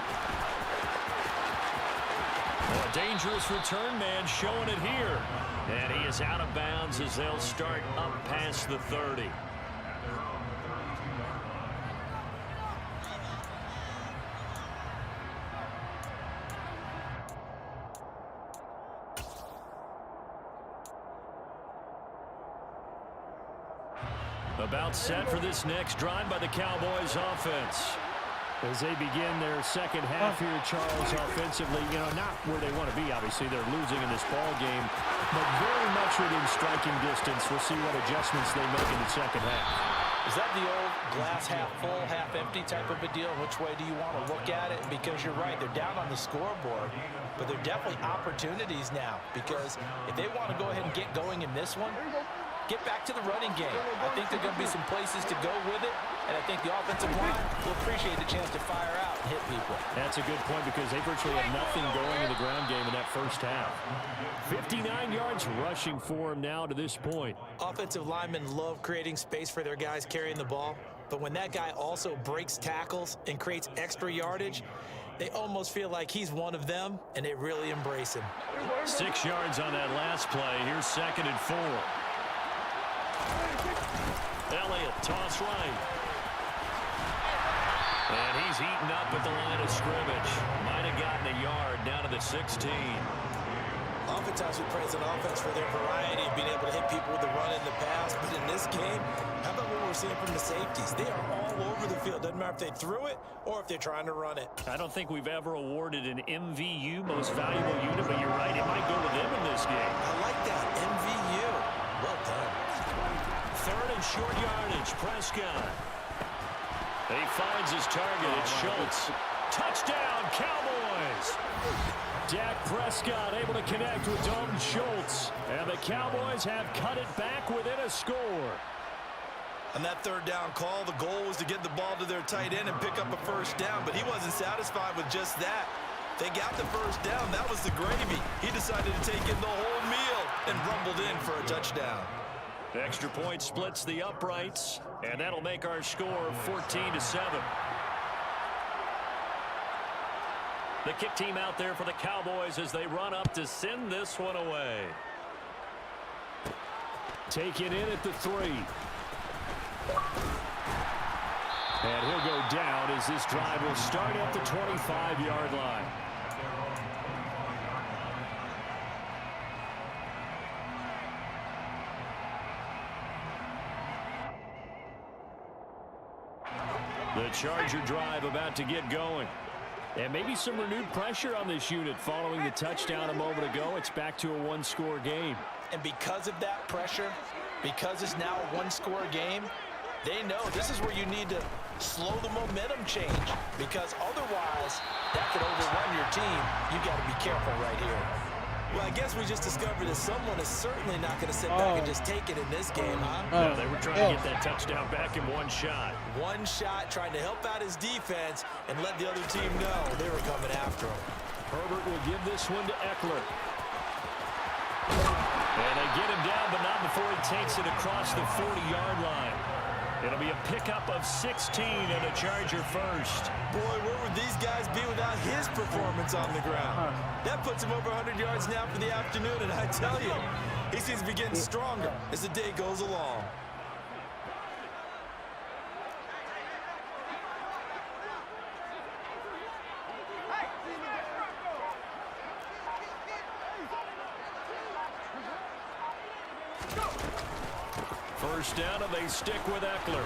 A dangerous return man showing it here. And he is out of bounds as they'll start up past the 30. About set for this next drive by the Cowboys offense. As they begin their second half here, Charles, offensively, not where they want to be. Obviously, they're losing in this ball game, but very much within striking distance. We'll see what adjustments they make in the second half. Is that the old glass half full, half empty type of a deal? Which way do you want to look at it? Because you're right, they're down on the scoreboard, but they're definitely opportunities now. Because if they want to go ahead and get going in this one, get back to the running game. I think there are going to be some places to go with it, and I think the offensive line will appreciate the chance to fire out and hit people. That's a good point because they virtually had nothing going in the ground game in that first half. 59 yards rushing for him now to this point. Offensive linemen love creating space for their guys carrying the ball, but when that guy also breaks tackles and creates extra yardage, they almost feel like he's one of them, and they really embrace him. 6 yards on that last play. Here's 2nd and 4. Elliott, toss right. And he's eaten up at the line of scrimmage. Might have gotten a yard down to the 16. Oftentimes we praise an offense for their variety of being able to hit people with the run in the pass, but in this game, how about what we're seeing from the safeties? They are all over the field. Doesn't matter if they threw it or if they're trying to run it. I don't think we've ever awarded an MVU, most valuable unit, but you're right, it might go to them in this game. I like that, MVU. Well done. 3rd and short yardage, Prescott. He finds his target, it's Schultz. Touchdown, Cowboys! Dak Prescott able to connect with Dalton Schultz. And the Cowboys have cut it back within a score. On that 3rd down call, the goal was to get the ball to their tight end and pick up a first down, but he wasn't satisfied with just that. They got the first down. That was the gravy. He decided to take in the whole meal and rumbled in for a touchdown. The extra point splits the uprights, and that'll make our score 14-7. The kick team out there for the Cowboys as they run up to send this one away. Taken in at the 3. And he'll go down as this drive will start at the 25-yard line. The Charger drive about to get going. And maybe some renewed pressure on this unit following the touchdown a moment ago. It's back to a 1-score game. And because of that pressure, because it's now a 1-score game, they know this is where you need to slow the momentum change, because otherwise that could overrun your team. You got to be careful right here. Well, I guess we just discovered that someone is certainly not going to sit back and just take it in this game, huh? No, they were trying to get that touchdown back in one shot. One shot, trying to help out his defense and let the other team know they were coming after him. Herbert will give this one to Eckler. And they get him down, but not before he takes it across the 40-yard line. It'll be a pickup of 16 and a Charger first. Boy, where would these guys be without his performance on the ground? That puts him over 100 yards now for the afternoon, and I tell you, he seems to be getting stronger as the day goes along. First down, and they stick with Eckler.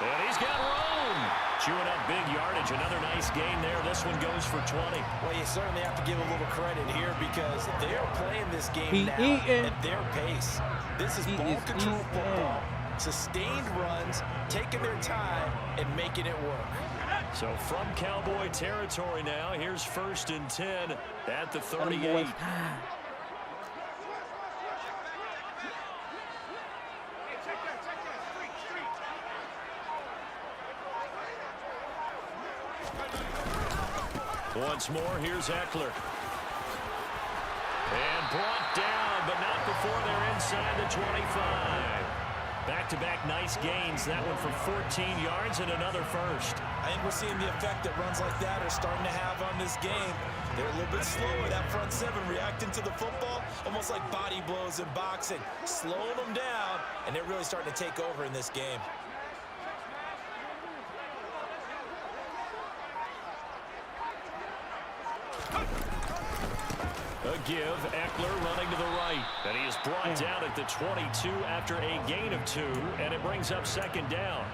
And he's got room. Chewing up big yardage. Another nice gain there. This one goes for 20. Well, you certainly have to give a little credit here because they are playing this game now at their pace. This is ball control football, sustained runs, taking their time, and making it work. So from Cowboy territory now, here's 1st and 10 at the 38. Once more, here's Eckler. And brought down, but not before they're inside the 25. Back-to-back nice gains. That one for 14 yards and another first. I think we're seeing the effect that runs like that are starting to have on this game. They're a little bit slower, that front seven, reacting to the football, almost like body blows in boxing, slowing them down, and they're really starting to take over in this game. A give, Eckler running to the right. And he is brought down at the 22 after a gain of 2, and it brings up 2nd down.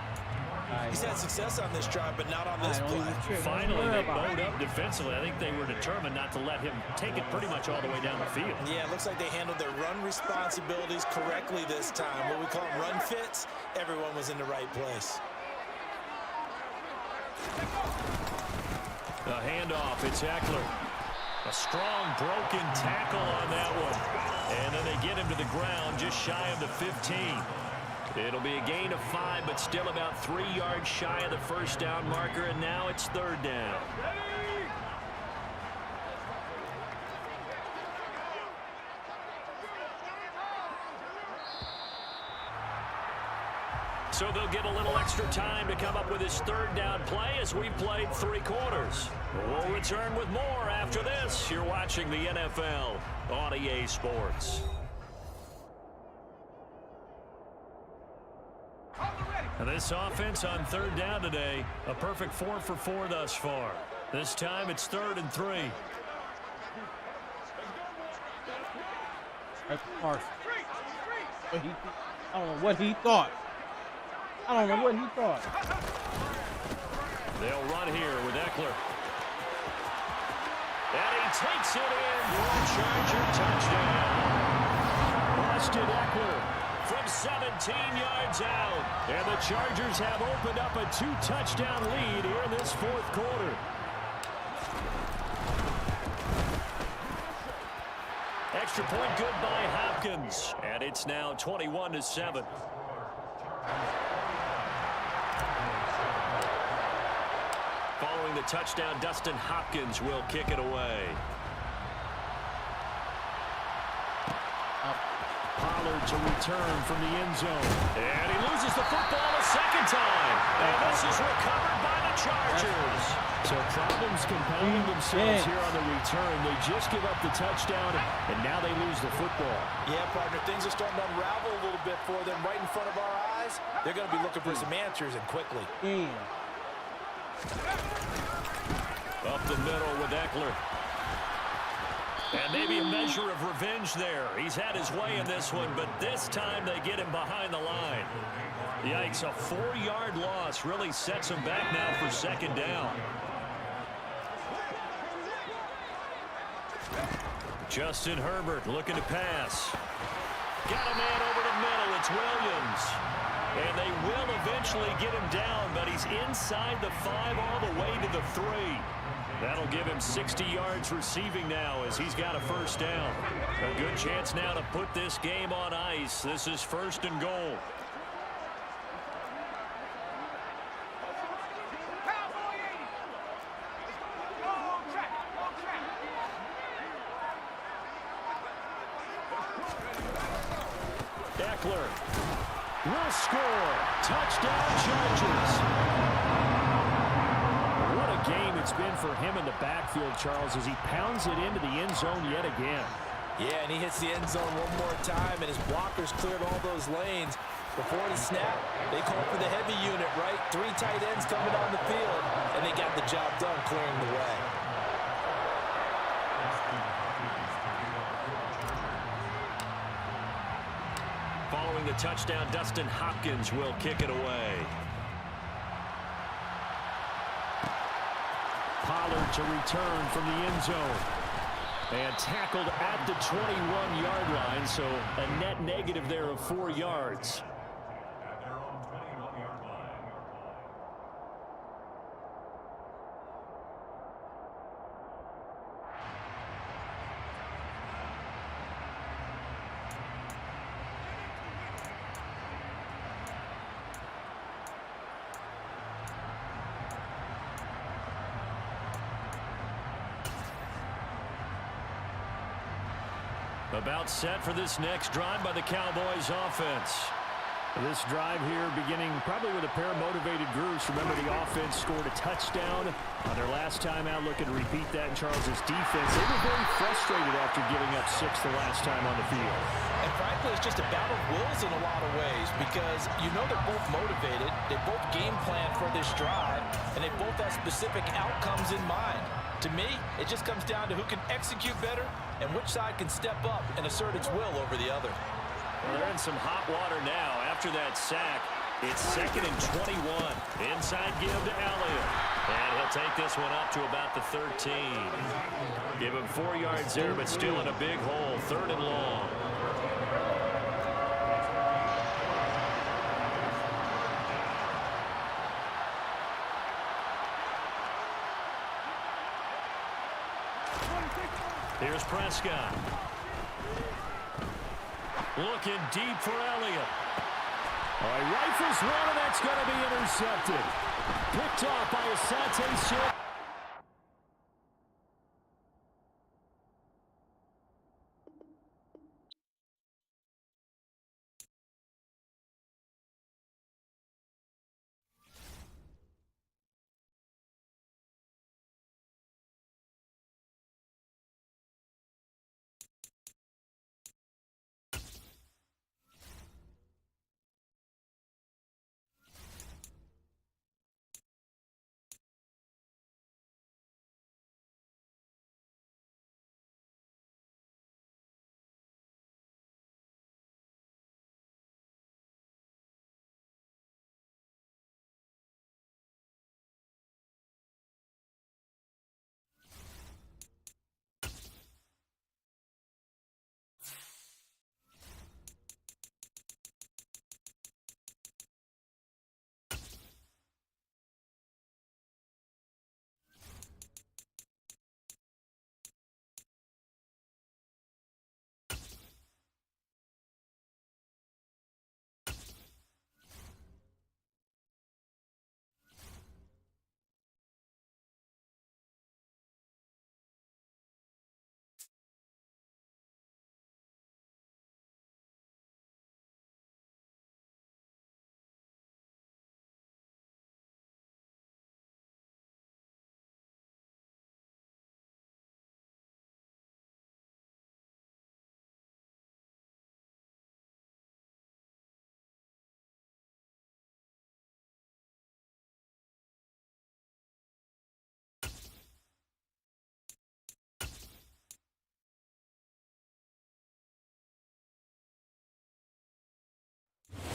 He's had success on this drive, but not on this play. Finally, they bowed up defensively. I think they were determined not to let him take it pretty much all the way down the field. Yeah, it looks like they handled their run responsibilities correctly this time. What we call them run fits, everyone was in the right place. A handoff, it's Eckler. A strong broken tackle on that one. And then they get him to the ground just shy of the 15. It'll be a gain of 5, but still about 3 yards shy of the first down marker, and now it's 3rd down. So they'll get a little extra time to come up with his 3rd down play as we've played 3 quarters. We'll return with more after this. You're watching the NFL on EA Sports. And this offense on 3rd down today, a perfect 4 for 4 thus far. This time it's 3rd and 3. That's Carson. I don't know what he thought. They'll run here with Eckler. And he takes it in for a Charger touchdown. Austin Eckler from 17 yards out. And the Chargers have opened up a 2-touchdown lead here in this 4th quarter. Extra point good by Hopkins. And it's now 21-7. Following the touchdown, Dustin Hopkins will kick it away. Pollard to return from the end zone. And he loses the football a 2nd time. And this is recovered by the Chargers. So problems compounding themselves here on the return. They just give up the touchdown, and now they lose the football. Yeah, partner, things are starting to unravel a little bit for them right in front of our eyes. They're going to be looking for some answers, and quickly. Up the middle with Eckler. And maybe a measure of revenge there. He's had his way in this one, but this time they get him behind the line. Yikes, a 4-yard loss really sets him back now for 2nd down. Justin Herbert looking to pass. Got a man over the middle. It's Williams. And they will eventually get him down, but he's inside the 5 all the way to the 3. That'll give him 60 yards receiving now as he's got a 1st down. A good chance now to put this game on ice. This is 1st and goal. Eckler will score. Touchdown, Chargers. What a game it's been for him in the backfield, Charles, as he pounds it into the end zone yet again. Yeah, and he hits the end zone one more time, and his blockers cleared all those lanes. Before the snap, they called for the heavy unit, right? 3 tight ends coming on the field, and they got the job done clearing the way. Following the touchdown, Dustin Hopkins will kick it away. Allard to return from the end zone. And tackled at the 21-yard line, so a net negative there of 4 yards. About set for this next drive by the Cowboys offense. This drive here beginning probably with a pair of motivated groups. Remember, the offense scored a touchdown on their last time out. Looking to repeat that in Charles's defense. They were very frustrated after giving up 6 the last time on the field. And frankly, it's just a battle of wills in a lot of ways because you know they're both motivated. They both game plan for this drive, and they both have specific outcomes in mind. To me, it just comes down to who can execute better and which side can step up and assert its will over the other. Well, they're in some hot water now. After that sack, it's 2nd and 21. Inside give to Elliott. And he'll take this one up to about the 13. Give him 4 yards there, but still in a big hole. 3rd and long. Here's Prescott. Looking deep for Elliott. Rifles one, and that's going to be intercepted. Picked off by Asante Samuel.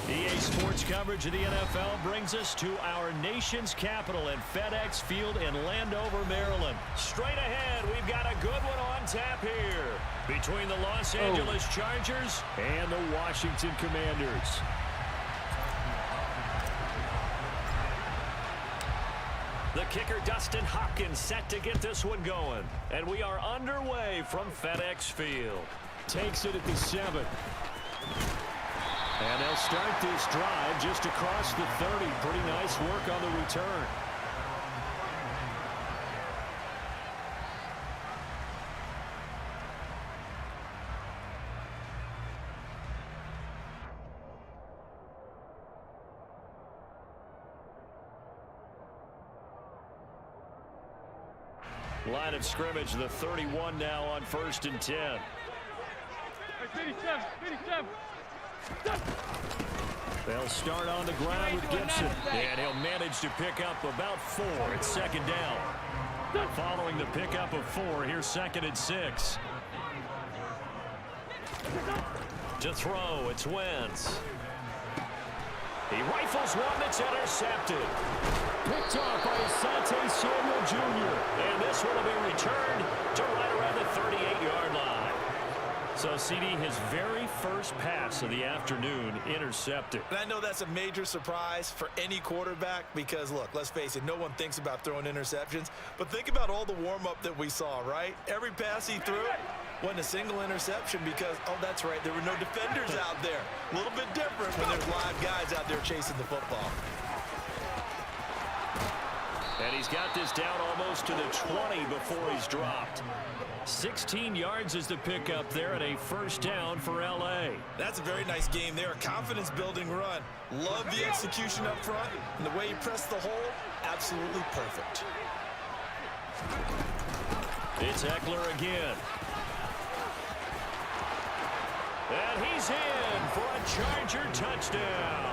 EA Sports coverage of the NFL brings us to our nation's capital at FedEx Field in Landover, Maryland. Straight ahead, we've got a good one on tap here between the Los Angeles Chargers and the Washington Commanders. The kicker, Dustin Hopkins, set to get this one going. And we are underway from FedEx Field. Takes it at the 7. And they'll start this drive just across the 30. Pretty nice work on the return. Line of scrimmage, the 31 now on 1st and 10. Hey, 57. They'll start on the ground with Gibson. And he'll manage to pick up about 4. It's 2nd down. Following the pickup of 4, here's 2nd and 6. To throw, it's Wentz. He rifles one that's intercepted. Picked off by Asante Samuel Jr. And this one will be returned to right around the 38-yard line. So, CD, his very first pass of the afternoon intercepted. And I know that's a major surprise for any quarterback because, look, let's face it, no one thinks about throwing interceptions. But think about all the warm-up that we saw, right? Every pass he threw wasn't a single interception because, oh, that's right, there were no defenders out there. A little bit different when there's live guys out there chasing the football. And he's got this down almost to the 20 before he's dropped. 16 yards is the pickup there and a first down for L.A. That's a very nice game there. A confidence-building run. Love the execution up front. And the way he pressed the hole, absolutely perfect. It's Eckler again. And he's in for a Charger touchdown.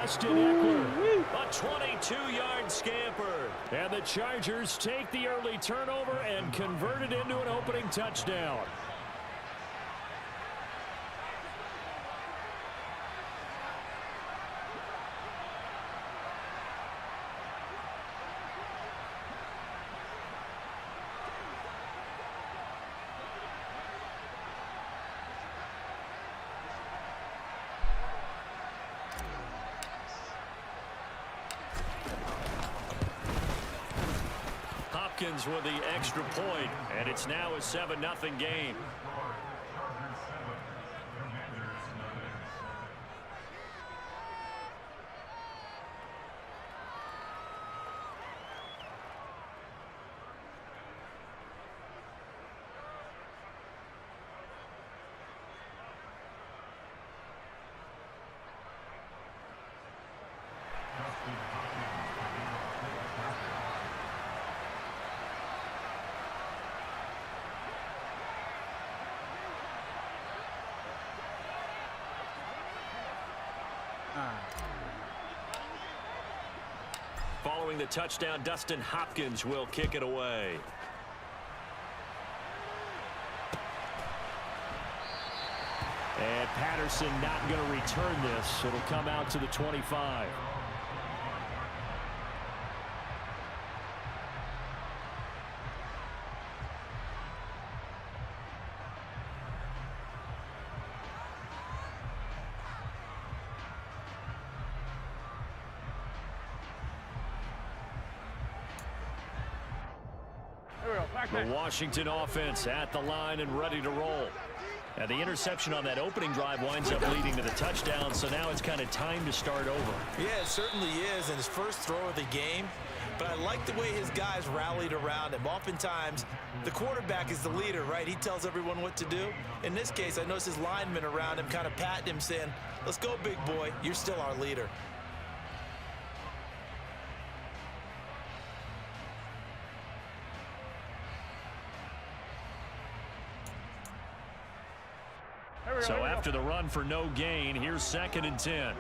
Austin Eckler, a 22-yard scamper. and the Chargers take the early turnover and convert it into an opening touchdown. Hopkins with the extra point, and it's now a 7-0 game. Following the touchdown, Dustin Hopkins will kick it away. And Patterson not going to return this. It'll come out to the 25. The Washington offense at the line and ready to roll. And the interception on that opening drive winds up leading to the touchdown, so now it's kind of time to start over. Yeah, it certainly is in his first throw of the game. But I like the way his guys rallied around him. Oftentimes, the quarterback is the leader, right? He tells everyone what to do. In this case, I noticed his linemen around him kind of patting him, saying, "Let's go, big boy. You're still our leader." So after the run for no gain, here's 2nd and 10.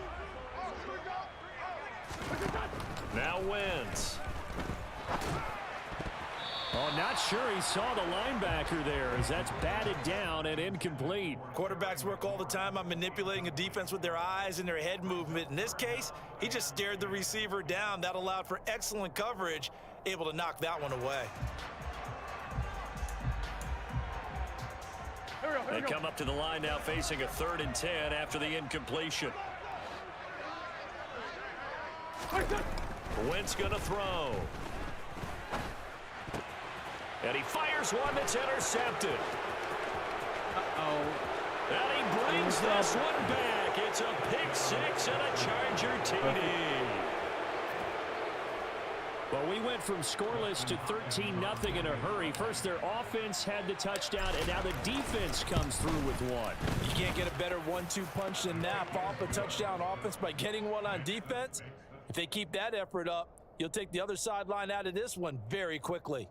Now Wentz. Oh, not sure he saw the linebacker there as that's batted down and incomplete. Quarterbacks work all the time on manipulating a defense with their eyes and their head movement. In this case, he just stared the receiver down. That allowed for excellent coverage, able to knock that one away. They come up to the line now facing a 3rd and 10 after the incompletion. Wentz going to throw. And he fires one that's intercepted. And he brings this one back. It's a pick six and a Charger TD. Well, we went from scoreless to 13-0 in a hurry. First, their offense had the touchdown, and now the defense comes through with one. You can't get a better 1-2 punch than that. Off a touchdown offense by getting one on defense. If they keep that effort up, you'll take the other sideline out of this one very quickly.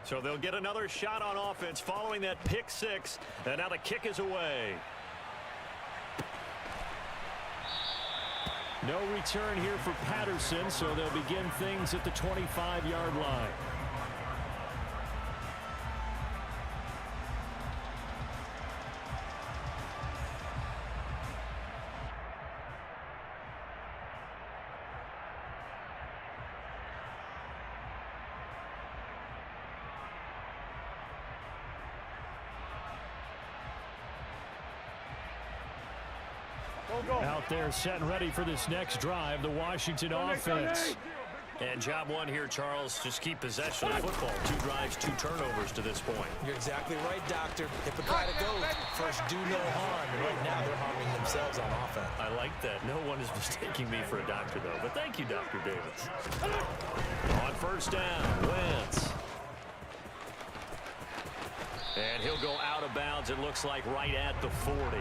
So they'll get another shot on offense following that pick six, and now the kick is away. No return here for Patterson, so they'll begin things at the 25-yard line. Out there setting ready for this next drive, the Washington offense. And job one here, Charles, just keep possession of the football. 2 drives, 2 turnovers to this point. You're exactly right, Doctor. Hippocratic oath. First, do no harm. And right now, they're harming themselves on offense. I like that. No one is mistaking me for a doctor, though. But thank you, Dr. Davis. On first down, Wentz. And he'll go out of bounds, it looks like, right at the 40.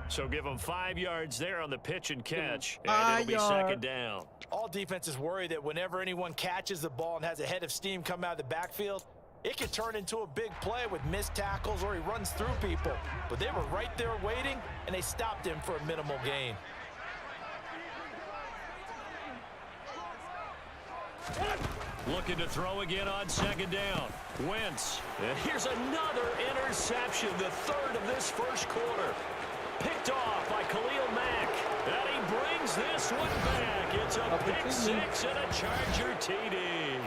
So give him 5 yards there on the pitch and catch, and it'll be second down. All defenses worry that whenever anyone catches the ball and has a head of steam come out of the backfield, it could turn into a big play with missed tackles or he runs through people. But they were right there waiting, and they stopped him for a minimal gain. Looking to throw again on second down. Wentz. And here's another interception, the 3rd of this first quarter. Picked off by Khalil Mack. And he brings this one back. It's a pick 6 and a Charger TD.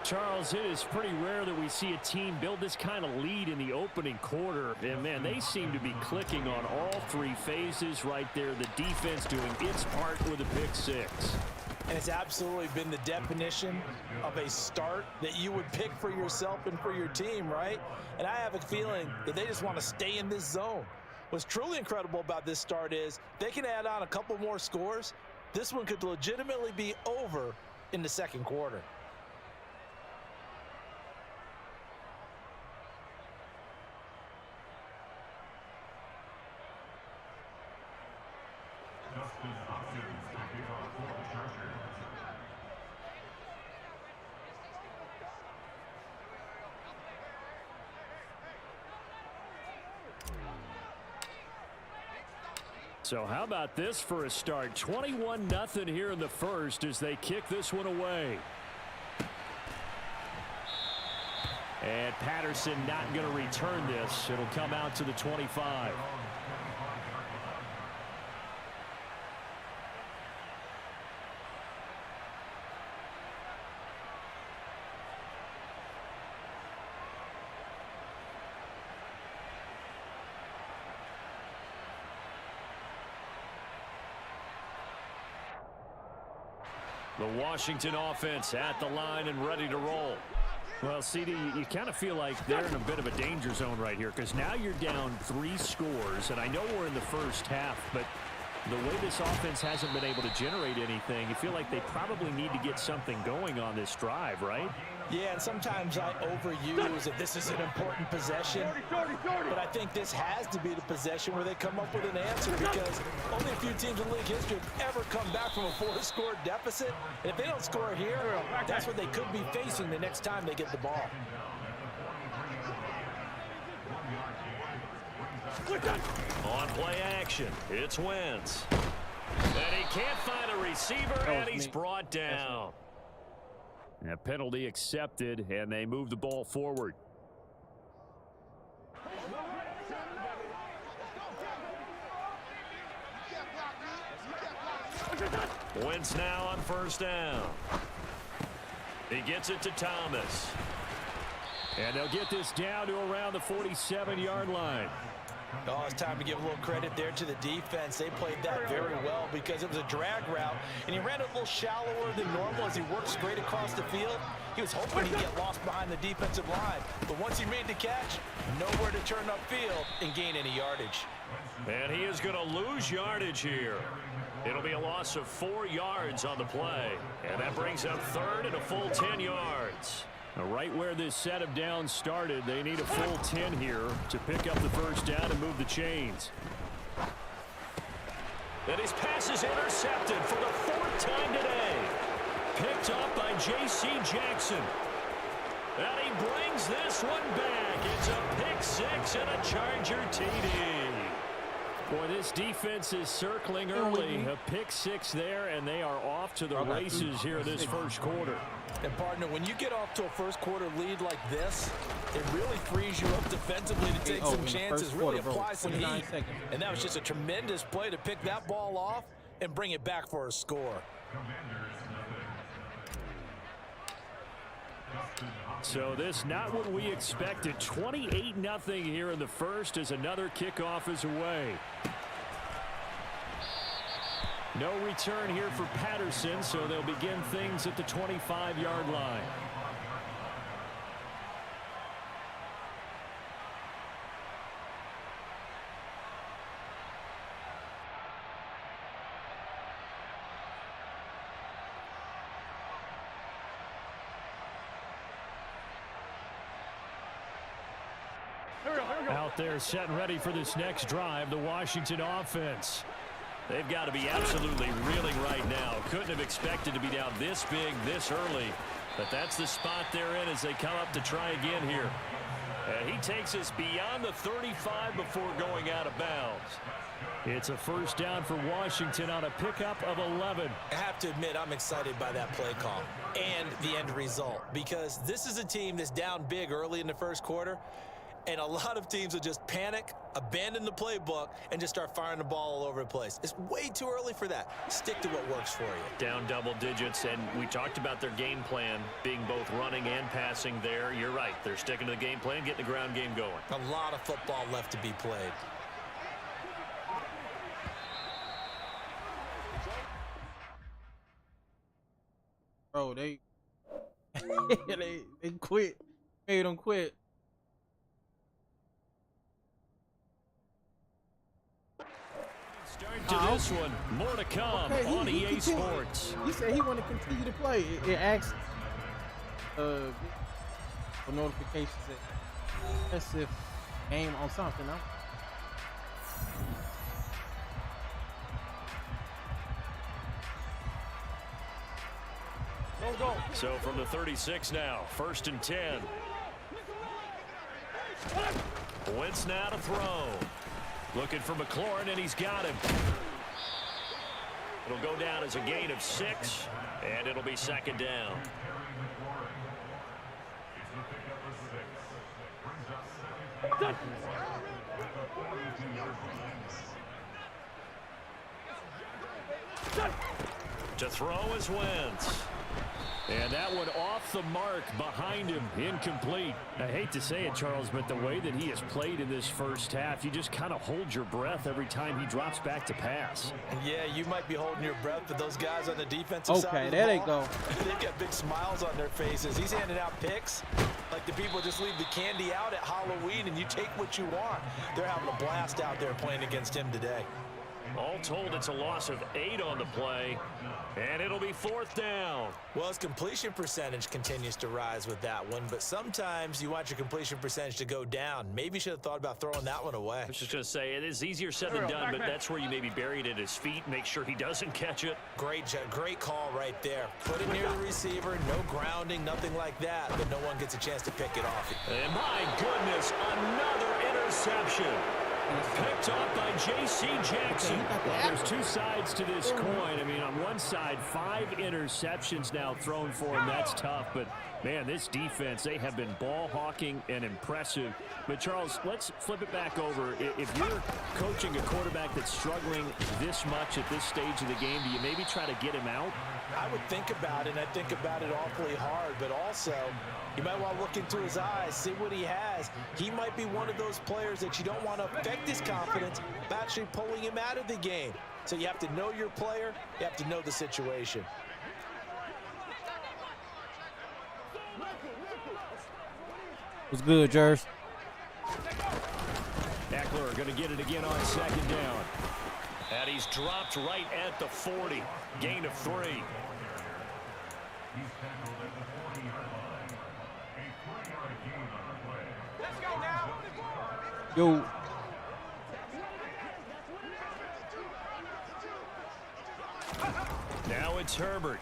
Charles, it is pretty rare that we see a team build this kind of lead in the opening quarter. And, man, they seem to be clicking on all 3 phases right there. The defense doing its part with a pick 6. And it's absolutely been the definition of a start that you would pick for yourself and for your team, right? And I have a feeling that they just want to stay in this zone. What's truly incredible about this start is they can add on a couple more scores. This one could legitimately be over in the second quarter. So how about this for a start? 21-0 here in the first as they kick this one away. And Patterson not going to return this. It'll come out to the 25. The Washington offense at the line and ready to roll. Well, CD, you kind of feel like they're in a bit of a danger zone right here because now you're down 3 scores, and I know we're in the first half, but the way this offense hasn't been able to generate anything, you feel like they probably need to get something going on this drive, right? Yeah, and sometimes I overuse that this is an important possession, but I think this has to be the possession where they come up with an answer because only a few teams in league history have ever come back from a 4-score deficit. And if they don't score here, that's what they could be facing the next time they get the ball. On play action, it's Wentz. And he can't find a receiver, and he's brought down. A penalty accepted, and they move the ball forward. Wentz now on first down. He gets it to Thomas. And they'll get this down to around the 47-yard line. Oh, it's time to give a little credit there to the defense. They played that very well because it was a drag route, and he ran it a little shallower than normal as he worked straight across the field. He was hoping he'd get lost behind the defensive line, but once he made the catch, nowhere to turn upfield and gain any yardage. And he is going to lose yardage here. It'll be a loss of 4 yards on the play, and that brings up third and a full 10 yards. Right where this set of downs started, they need a full 10 here to pick up the first down and move the chains. And his pass is intercepted for the 4th time today. Picked up by J.C. Jackson. And he brings this one back. It's a pick 6 and a Charger TD. Boy, this defense is circling early. A pick 6 there, and they are off to the races here this first quarter. And, partner, when you get off to a first-quarter lead like this, it really frees you up defensively to take some chances, really apply some heat. And that was just a tremendous play to pick that ball off and bring it back for a score. So this not what we expected. 28-0 here in the first as another kickoff is away. No return here for Patterson, so they'll begin things at the 25-yard line. Out there set and ready for this next drive, the Washington offense. They've got to be absolutely reeling right now. Couldn't have expected to be down this big, this early. But that's the spot they're in as they come up to try again here. And he takes us beyond the 35 before going out of bounds. It's a first down for Washington on a pickup of 11. I have to admit, I'm excited by that play call and the end result, because this is a team that's down big early in the first quarter. And a lot of teams will just panic, abandon the playbook, and just start firing the ball all over the place. It's way too early for that. Stick to what works for you. Down double digits, and we talked about their game plan being both running and passing there. You're right. They're sticking to the game plan, getting the ground game going. A lot of football left to be played. Bro, they quit. Made them quit. Start to this one. More to come on EA Sports. He said he want to continue to play. It asks for notifications that excessive game on something. No? Go. So from the 36 now, 1st and 10. Wentz now to throw. Looking for McLaurin, and he's got him. It'll go down as a gain of 6, and it'll be 2nd down. To throw is Wentz. And that one off the mark behind him, incomplete. I hate to say it, Charles, but the way that he has played in this first half, you just kind of hold your breath every time he drops back to pass. Yeah, you might be holding your breath, but those guys on the defensive side of the there ball, they go. they've got big smiles on their faces. He's handing out picks like the people just leave the candy out at Halloween and you take what you want. They're having a blast out there playing against him today. All told, it's a loss of 8 on the play, and it'll be 4th down. Well, his completion percentage continues to rise with that one, but sometimes you want your completion percentage to go down. Maybe you should have thought about throwing that one away. I was just going to say, it is easier said than done, but that's where you maybe bury it at his feet, make sure he doesn't catch it. Great call right there. Put it near the receiver, no grounding, nothing like that, but no one gets a chance to pick it off. And my goodness, another interception. Picked off by J.C. Jackson. Well, there's two sides to this coin. I mean, on one side, 5 interceptions now thrown for him. That's tough. But, man, this defense, they have been ball hawking and impressive. But, Charles, let's flip it back over. If you're coaching a quarterback that's struggling this much at this stage of the game, do you maybe try to get him out? I would think about it, and I think about it awfully hard. But also, you might want to look into his eyes, see what he has. He might be one of those players that you don't want to affect his confidence by actually pulling him out of the game. So you have to know your player. You have to know the situation. What's good, Jers? Eckler going to get it again on 2nd down. And he's dropped right at the 40. Gain of 3. Let's go now. Yo. Now it's Herbert.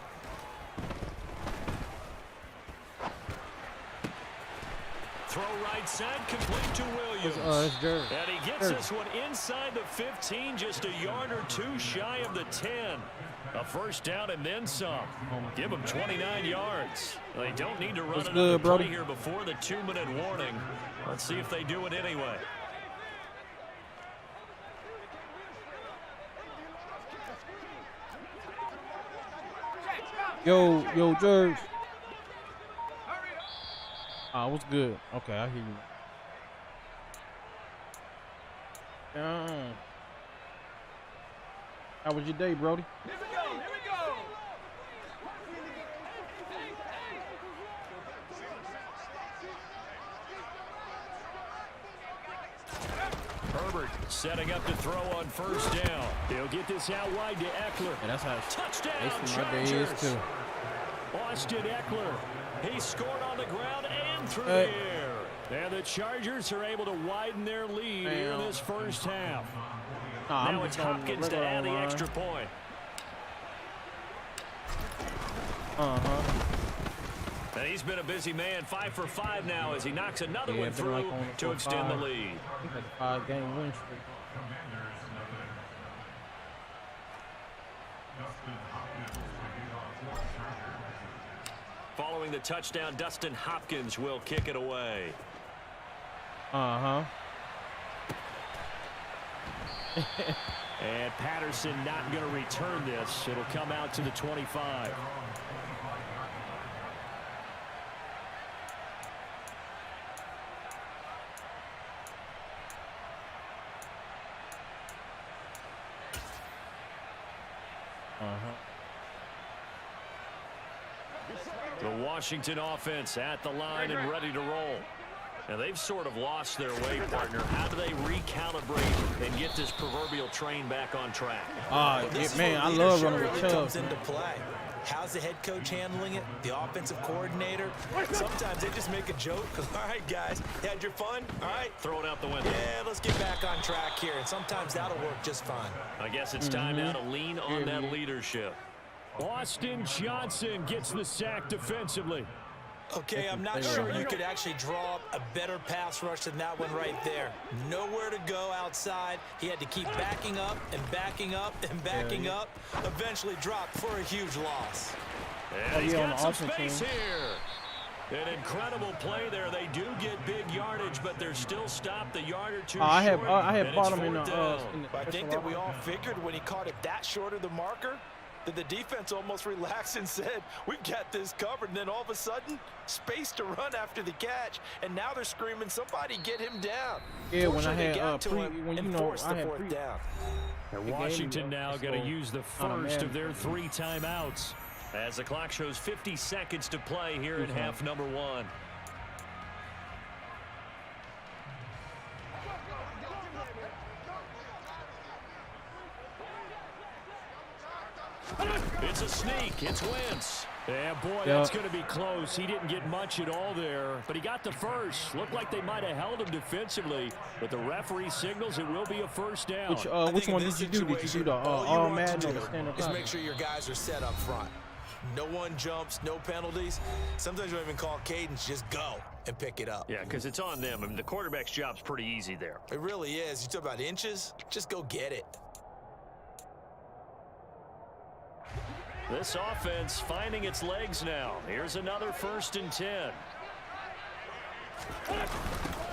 Throw right side, complete to Williams. It's Jers. And he gets this one inside the 15, just a yard or 2 shy of the 10. A first down and then some. Give them 29 yards. They don't need to run another play here before the 2-minute warning. Let's see if they do it anyway. Yo, Jers. What's good? Okay, I hear you. How was your day, Brody? Here we go. Here we go. Herbert setting up to throw on first down. He'll get this out wide to Eckler. Yeah, that's how Touchdown, basically my day is Chargers. too. Austin Eckler. He scored on the ground and through the air. And the Chargers are able to widen their lead here in this first half. Now it's Hopkins to add the extra point. And he's been a busy man, 5 for 5 now as he knocks another one through to extend the lead. I think that's a 5-game win streak. Following the touchdown, Dustin Hopkins will kick it away. And Patterson not going to return this. It'll come out to the 25. The Washington offense at the line and ready to roll. Now, they've sort of lost their way, partner. How do they recalibrate and get this proverbial train back on track? Man, I love running with Chubb. Comes into play. How's the head coach handling it? The offensive coordinator? Sometimes they just make a joke. All right, guys, you had your fun? All right. Throw it out the window. Yeah, let's get back on track here. And sometimes that'll work just fine. I guess it's time now to lean on that leadership. Austin Johnson gets the sack defensively. Okay, I'm not sure you could actually draw up a better pass rush than that one right there. Nowhere to go outside. He had to keep backing up and backing up and backing up. Eventually dropped for a huge loss. And he's got some space here. An incredible play there. They do get big yardage, but they're still stopped the yard or two short. I had bought him in the I think that we all figured when he caught it that short of the marker, that the defense almost relaxed and said, we've got this covered. And then all of a sudden, space to run after the catch. And now they're screaming, somebody get him down. Yeah, when I had fourth down. And Washington now going to use the first of their 3 timeouts. As the clock shows 50 seconds to play here in half number 1. It's a sneak. It's Wentz. Yeah, boy, that's going to be close. He didn't get much at all there, but he got the first. Looked like they might have held him defensively, but the referee signals it will be a first down. Which one did you do? Did you do the all Madden or the stand-up? Just make sure your guys are set up front. No one jumps, no penalties. Sometimes you don't even call cadence. Just go and pick it up. Yeah, because it's on them. I mean, the quarterback's job's pretty easy there. It really is. You talk about inches, just go get it. This offense finding its legs now. Here's another 1st and 10.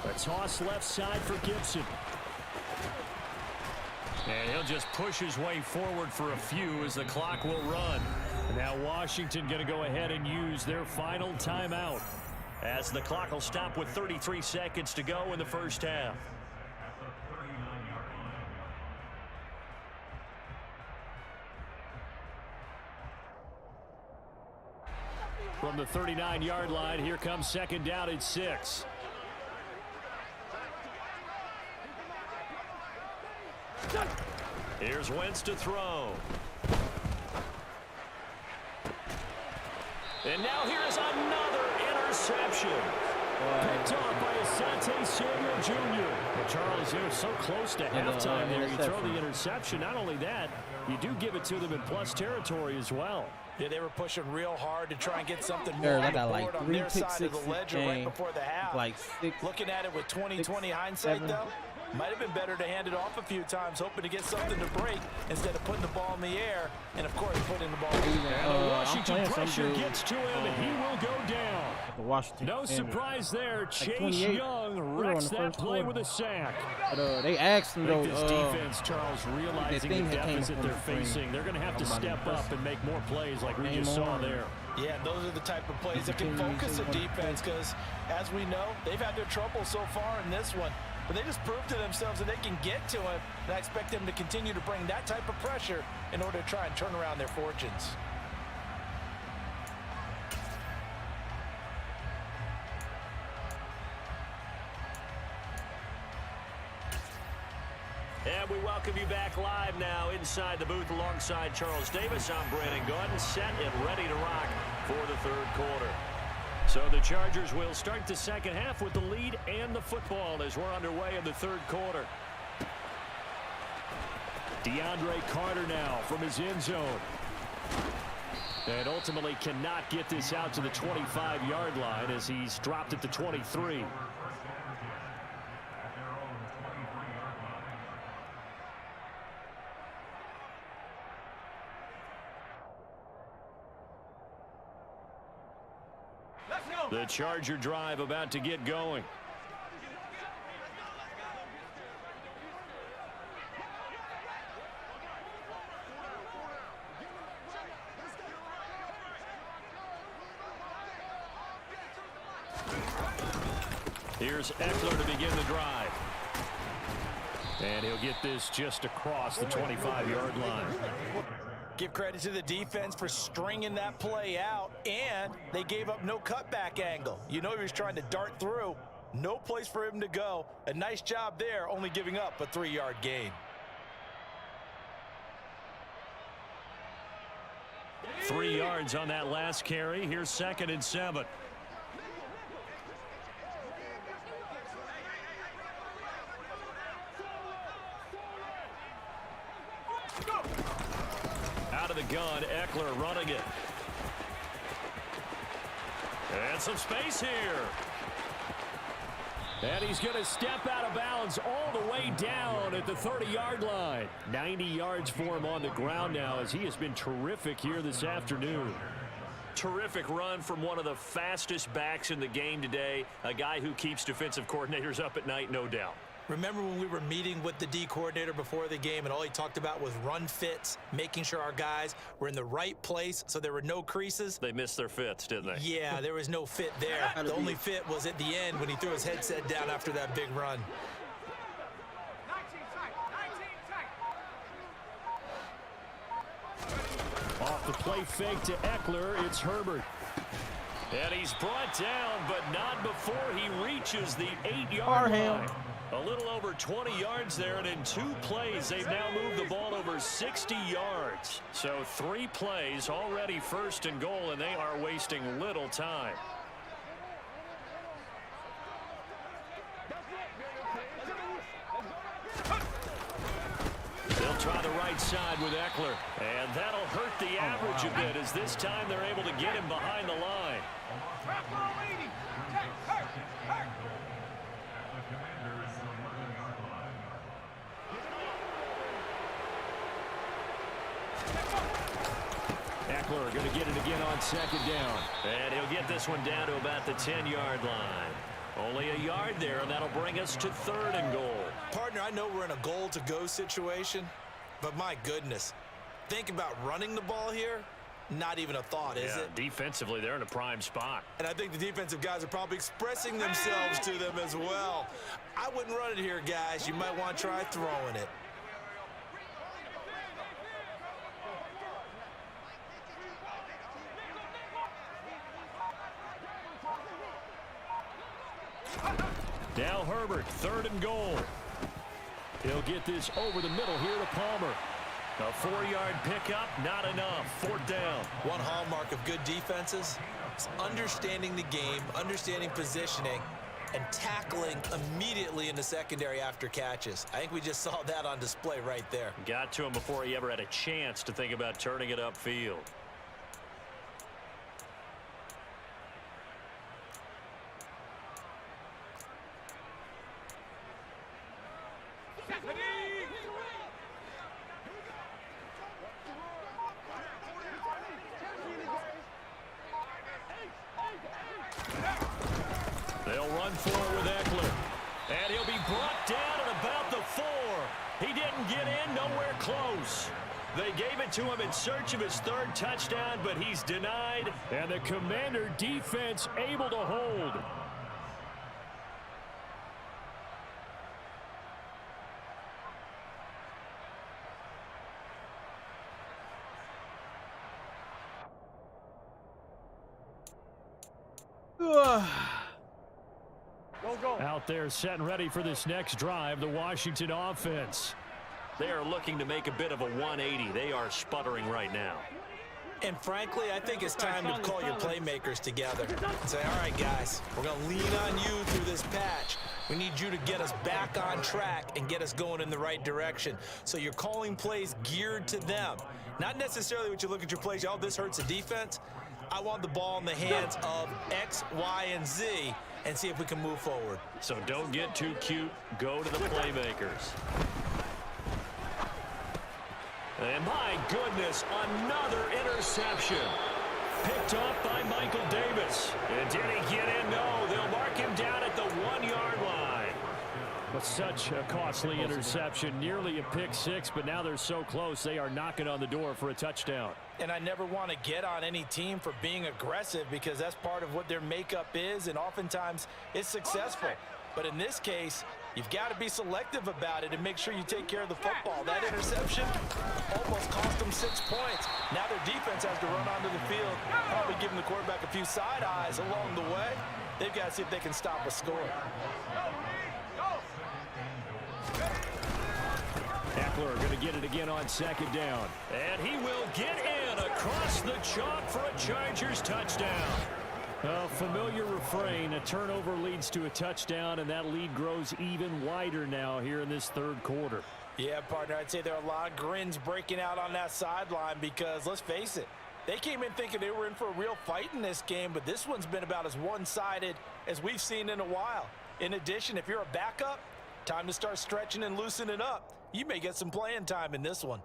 A toss left side for Gibson. And he'll just push his way forward for a few as the clock will run. Now Washington going to go ahead and use their final timeout. As the clock will stop with 33 seconds to go in the first half. From the 39-yard line, here comes 2nd down and 6. Here's Wentz to throw. And now here is another interception. Picked off by Asante Samuel Jr. Well, Charles, they're so close to halftime there. You throw the interception. Not only that, you do give it to them in plus territory as well. Yeah, they were pushing real hard to try and get something more on the board on their side of the ledger right before the half. Looking at it with 20/20 hindsight, though, might have been better to hand it off a few times, hoping to get something to break instead of putting the ball in the air and, of course, putting the ball in the air. And the Washington pressure gets to him, and he will go down. No surprise there. Chase Young wrecks that play with a sack. But they asked him, though, this defense, Charles, realizing the deficit they're facing, they're going to have to step up and make more plays like we just saw there. Yeah, those are the type of plays that can focus a defense because, as we know, they've had their trouble so far in this one. but they just proved to themselves that they can get to him, and I expect them to continue to bring that type of pressure in order to try and turn around their fortunes. And we welcome you back live now inside the booth alongside Charles Davis. I'm Brandon Gordon, set and ready to rock for the third quarter. So the Chargers will start the second half with the lead and the football as we're underway in the third quarter. DeAndre Carter now from his end zone. And ultimately cannot get this out to the 25-yard line as he's dropped at the 23. The Charger drive about to get going. Here's Eckler to begin the drive. And he'll get this just across the 25-yard line. Give credit to the defense for stringing that play out, and they gave up no cutback angle. You know he was trying to dart through. No place for him to go. A nice job there, only giving up a 3-yard gain. 3 yards on that last carry. Here's 2nd and 7. Out of the gun, Eckler running it. And some space here. And he's going to step out of bounds all the way down at the 30-yard line. 90 yards for him on the ground now as he has been terrific here this afternoon. Terrific run from one of the fastest backs in the game today. A guy who keeps defensive coordinators up at night, no doubt. Remember when we were meeting with the D coordinator before the game and all he talked about was run fits, making sure our guys were in the right place so there were no creases? They missed their fits, didn't they? Yeah, there was no fit there. The only fit was at the end when he threw his headset down after that big run. 19 tight, Off the play fake to Eckler, it's Herbert. And he's brought down, but not before he reaches the 8-yard line. A little over 20 yards there, and in 2 plays, they've now moved the ball over 60 yards. So 3 plays, already 1st and goal, and they are wasting little time. They'll try the right side with Eckler, and that'll hurt the average a bit as this time they're able to get him behind the line. Eckler going to get it again on 2nd down. And he'll get this one down to about the 10-yard line. Only a yard there, and that'll bring us to 3rd and goal. Partner, I know we're in a goal-to-go situation, but my goodness, think about running the ball here. Not even a thought, is it? Defensively, they're in a prime spot. And I think the defensive guys are probably expressing themselves to them as well. I wouldn't run it here, guys. You might want to try throwing it. Now Herbert, 3rd and goal. He'll get this over the middle here to Palmer. A 4-yard pickup, not enough. 4th down. One hallmark of good defenses is understanding the game, understanding positioning, and tackling immediately in the secondary after catches. I think we just saw that on display right there. Got to him before he ever had a chance to think about turning it upfield. They'll run forward with Eckler. And he'll be brought down at about the 4. He didn't get in, nowhere close. They gave it to him in search of his 3rd touchdown, but he's denied. And the Commander defense able to hold. Out there setting ready for this next drive, the Washington offense. They are looking to make a bit of a 180. They are sputtering right now. And frankly, I think it's time to call your playmakers together and say, all right, guys, we're going to lean on you through this patch. We need you to get us back on track and get us going in the right direction. So you're calling plays geared to them. Not necessarily what you look at your plays, oh, this hurts the defense. I want the ball in the hands of X, Y, and Z and see if we can move forward. So don't get too cute. Go to the playmakers. And my goodness, another interception. Picked off by Michael Davis. And did he get in? No, they'll mark him down at the 1-yard line. But such a costly interception, nearly a pick six, but now they're so close they are knocking on the door for a touchdown. And I never want to get on any team for being aggressive because that's part of what their makeup is, and oftentimes it's successful. But in this case, you've got to be selective about it and make sure you take care of the football. That interception almost cost them 6 points. Now their defense has to run onto the field, probably giving the quarterback a few side eyes along the way. They've got to see if they can stop a score. Eckler going to get it again on second down. And he will get in across the chalk for a Chargers touchdown. A familiar refrain, a turnover leads to a touchdown, and that lead grows even wider now here in this third quarter. Yeah, partner, I'd say there are a lot of grins breaking out on that sideline because, let's face it, they came in thinking they were in for a real fight in this game, but this one's been about as one-sided as we've seen in a while. In addition, if you're a backup, time to start stretching and loosening up. You may get some playing time in this one.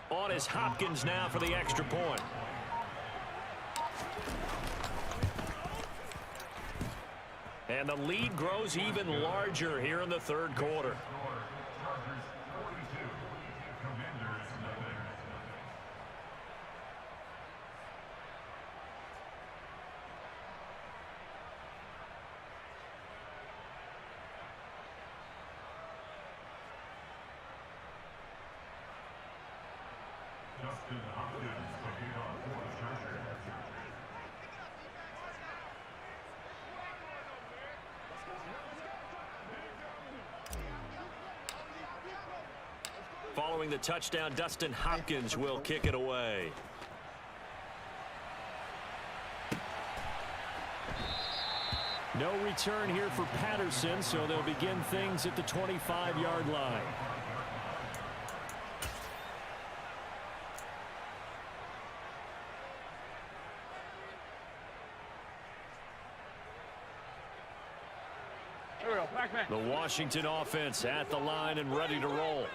On is Hopkins now for the extra point. And the lead grows even larger here in the third quarter. Following the touchdown, Dustin Hopkins will kick it away. No return here for Patterson, so they'll begin things at the 25-yard line. The Washington offense at the line and ready to roll.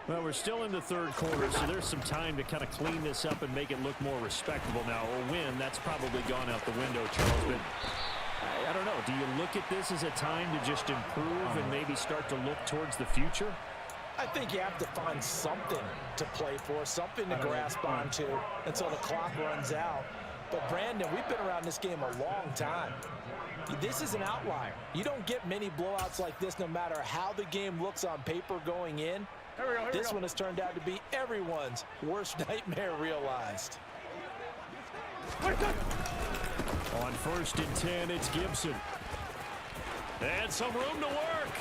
Well, we're still in the third quarter, so there's some time to kind of clean this up and make it look more respectable now. A win, that's probably gone out the window, Charles. But I don't know. Do you look at this as a time to just improve and maybe start to look towards the future? I think you have to find something to play for, something to grasp onto until the clock runs out. But, Brandon, we've been around this game a long time. This is an outlier. You don't get many blowouts like this no matter how the game looks on paper going in. This one has turned out to be everyone's worst nightmare realized. On 1st and 10, it's Gibson. And some room to work.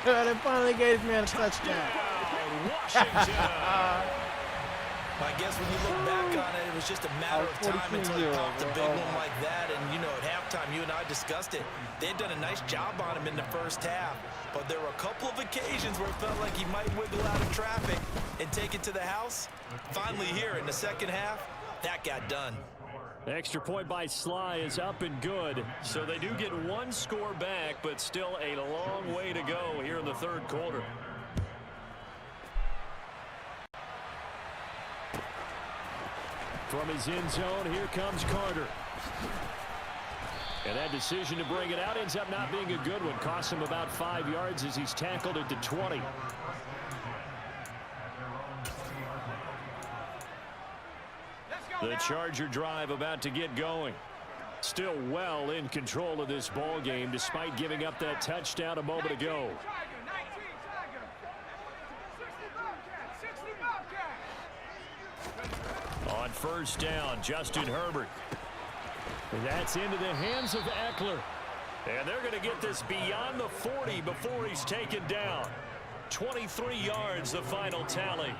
They finally gave me a touchdown. Washington. I guess when you look back on it, it was just a matter of time until he popped a big one like that. And, you know, at halftime, you and I discussed it. They had done a nice job on him in the first half. But there were a couple of occasions where it felt like he might wiggle out of traffic and take it to the house. Finally here in the second half, that got done. The extra point by Sly is up and good. So they do get one score back, but still a long way to go here in the third quarter. From his end zone, here comes Carter. And that decision to bring it out ends up not being a good one. Costs him about 5 yards as he's tackled at the 20. The Charger drive about to get going. Still well in control of this ball game despite giving up that touchdown a moment ago. On first down, Justin Herbert. And that's into the hands of Eckler. And they're going to get this beyond the 40 before he's taken down. 23 yards, the final tally.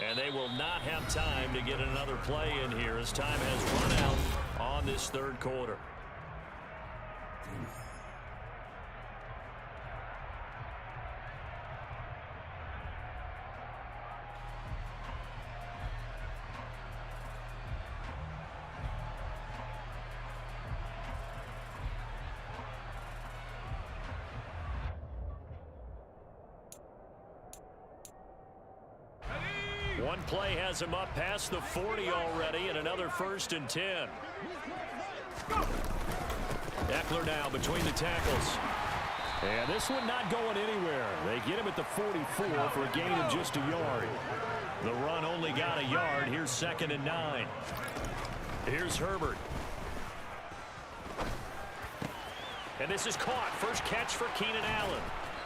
And they will not have time to get another play in here as time has run out on this third quarter. One play has him up past the 40 already, and another 1st and 10. Eckler now between the tackles. And this one not going anywhere. They get him at the 44 for a gain of just a yard. The run only got a yard. Here's 2nd and 9. Here's Herbert. And this is caught. First catch for Keenan Allen.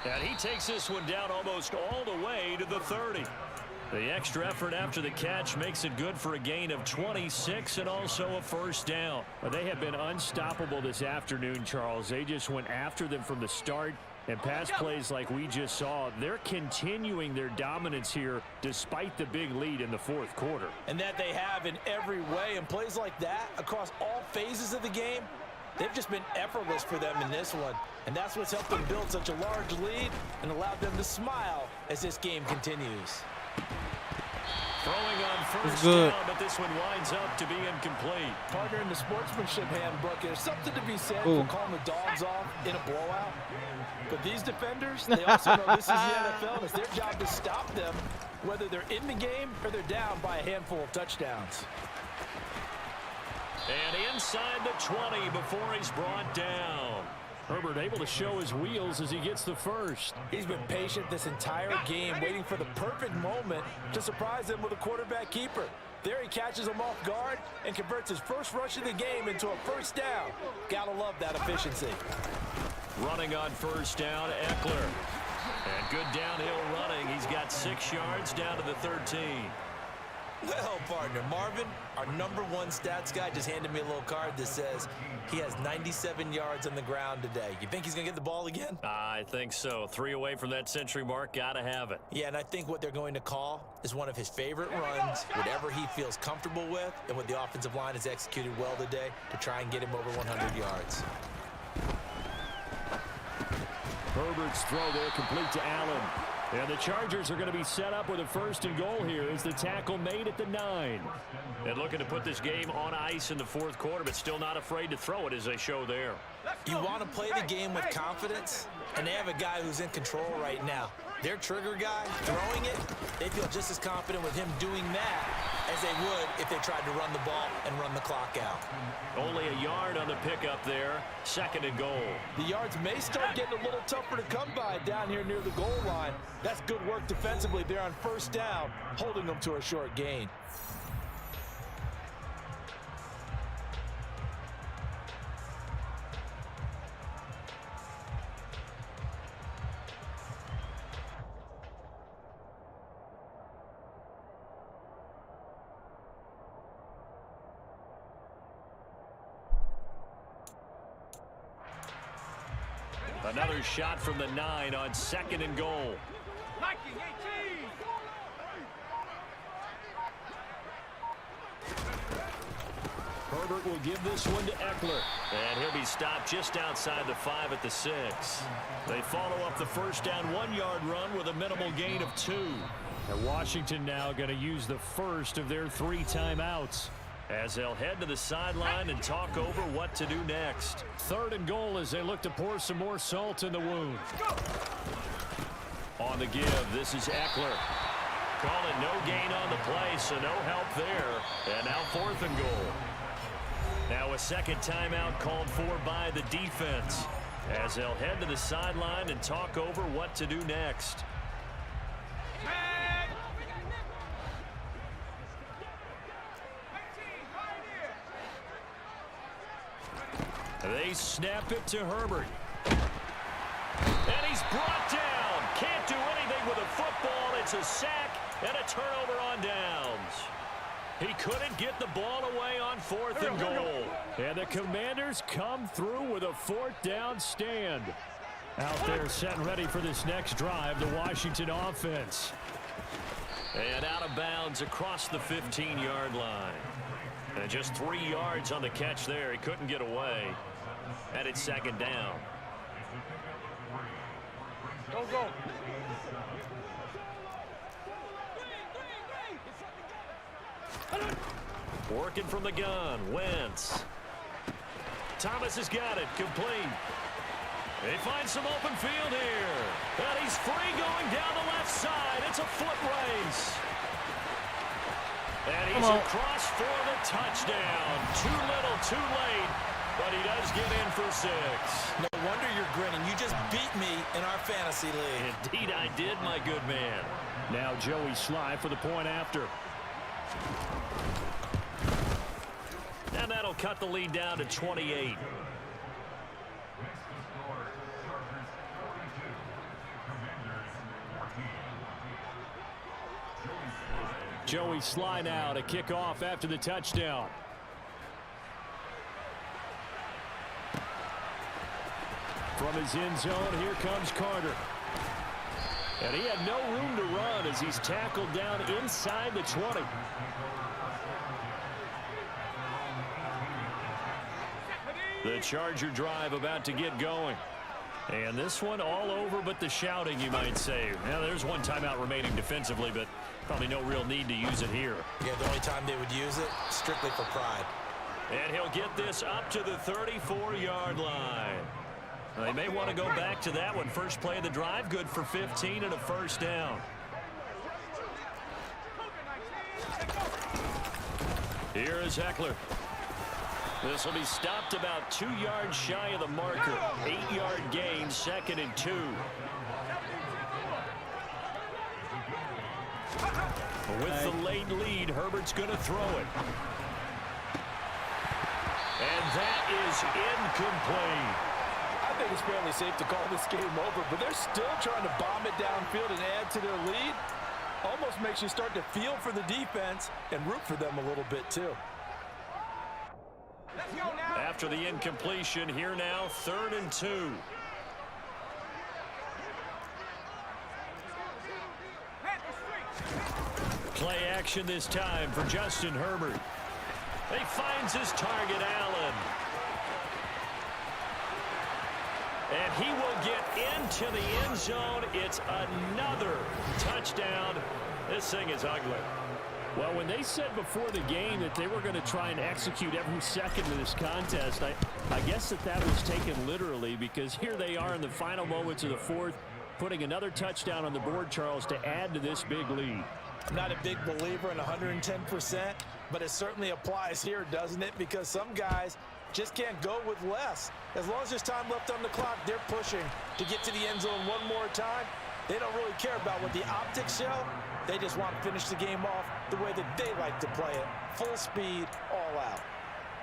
And he takes this one down almost all the way to the 30. The extra effort after the catch makes it good for a gain of 26 and also a 1st down. Well, they have been unstoppable this afternoon, Charles. They just went after them from the start, and pass plays like we just saw, they're continuing their dominance here despite the big lead in the 4th quarter. And that they have in every way, and plays like that across all phases of the game, they've just been effortless for them in this one. And that's what's helped them build such a large lead and allowed them to smile as this game continues. Throwing on first down, but this one winds up to be incomplete. Partner, in the sportsmanship handbook, there's something to be said for calling the dogs off in a blowout. But these defenders, they also know this is the NFL, and it's their job to stop them, whether they're in the game or they're down by a handful of touchdowns. And inside the 20 before he's brought down. Herbert able to show his wheels as he gets the first. He's been patient this entire game, waiting for the perfect moment to surprise them with a quarterback keeper. There he catches him off guard and converts his first rush of the game into a 1st down. Gotta love that efficiency. Running on first down, Eckler. And good downhill running. He's got 6 yards down to the 13. Well, partner, Marvin, our #1 stats guy, just handed me a little card that says he has 97 yards on the ground today. You think he's going to get the ball again? I think so. 3 away from that century mark. Got to have it. Yeah, and I think what they're going to call is one of his favorite runs, whatever he feels comfortable with, and what the offensive line has executed well today to try and get him over 100 yards. Herbert's throw there complete to Allen. And the Chargers are going to be set up with a 1st and goal here as the tackle made at the 9. And looking to put this game on ice in the 4th quarter, but still not afraid to throw it as they show there. You want to play the game with confidence, and they have a guy who's in control right now. Their trigger guy, throwing it, they feel just as confident with him doing that as they would if they tried to run the ball and run the clock out. Only a yard on the pickup there. 2nd and goal. The yards may start getting a little tougher to come by down here near the goal line. That's good work defensively there on 1st down, holding them to a short gain. Another shot from the 9 on 2nd and goal. Herbert will give this one to Eckler. And he'll be stopped just outside the 5 at the 6. They follow up the 1st down 1-yard run with a minimal gain of 2. And Washington now going to use the first of their 3 timeouts, as they'll head to the sideline and talk over what to do next. 3rd and goal as they look to pour some more salt in the wound. On the give, this is Eckler. Calling no gain on the play, so no help there. And now 4th and goal. Now a 2nd timeout called for by the defense, as they'll head to the sideline and talk over what to do next. They snap it to Herbert. And he's brought down. Can't do anything with a football. It's a sack and a turnover on downs. He couldn't get the ball away on 4th and goal. And the Commanders come through with a 4th down stand. Out there set and ready for this next drive, the Washington offense. And out of bounds across the 15-yard line. And just 3 yards on the catch there. He couldn't get away. And it's 2nd down. Go. Working from the gun, Wentz. Thomas has got it, complete. They find some open field here. And he's free going down the left side. It's a foot race. And he's across for the touchdown. Too little, too late. But he does get in for 6. No wonder you're grinning. You just beat me in our fantasy league. Indeed I did, my good man. Now Joey Sly for the point after. And that'll cut the lead down to 28. Joey Sly now to kick off after the touchdown. From his end zone, here comes Carter. And he had no room to run as he's tackled down inside the 20. The Charger drive about to get going. And this one all over but the shouting, you might say. Now, there's one timeout remaining defensively, but probably no real need to use it here. Yeah, the only time they would use it, strictly for pride. And he'll get this up to the 34-yard line. They may want to go back to that one. First play of the drive, good for 15 and a 1st down. Here is Eckler. This will be stopped about 2 yards shy of the marker. 8-yard gain, 2nd and 2. With the late lead, Herbert's going to throw it. And that is incomplete. I think it's fairly safe to call this game over, but they're still trying to bomb it downfield and add to their lead. Almost makes you start to feel for the defense and root for them a little bit too. Let's go now. After the incompletion, here now, 3rd and 2. Play action this time for Justin Herbert. He finds his target, Allen. And he will get into the end zone. It's another touchdown. This thing is ugly. Well, when they said before the game that they were going to try and execute every second of this contest, I guess that was taken literally, because here they are in the final moments of the 4th, putting another touchdown on the board, Charles, to add to this big lead. I'm not a big believer in 110%, but it certainly applies here, doesn't it? Because some guys just can't go with less. As long as there's time left on the clock, they're pushing to get to the end zone one more time. They don't really care about what the optics show. They just want to finish the game off the way that they like to play it. Full speed, all out.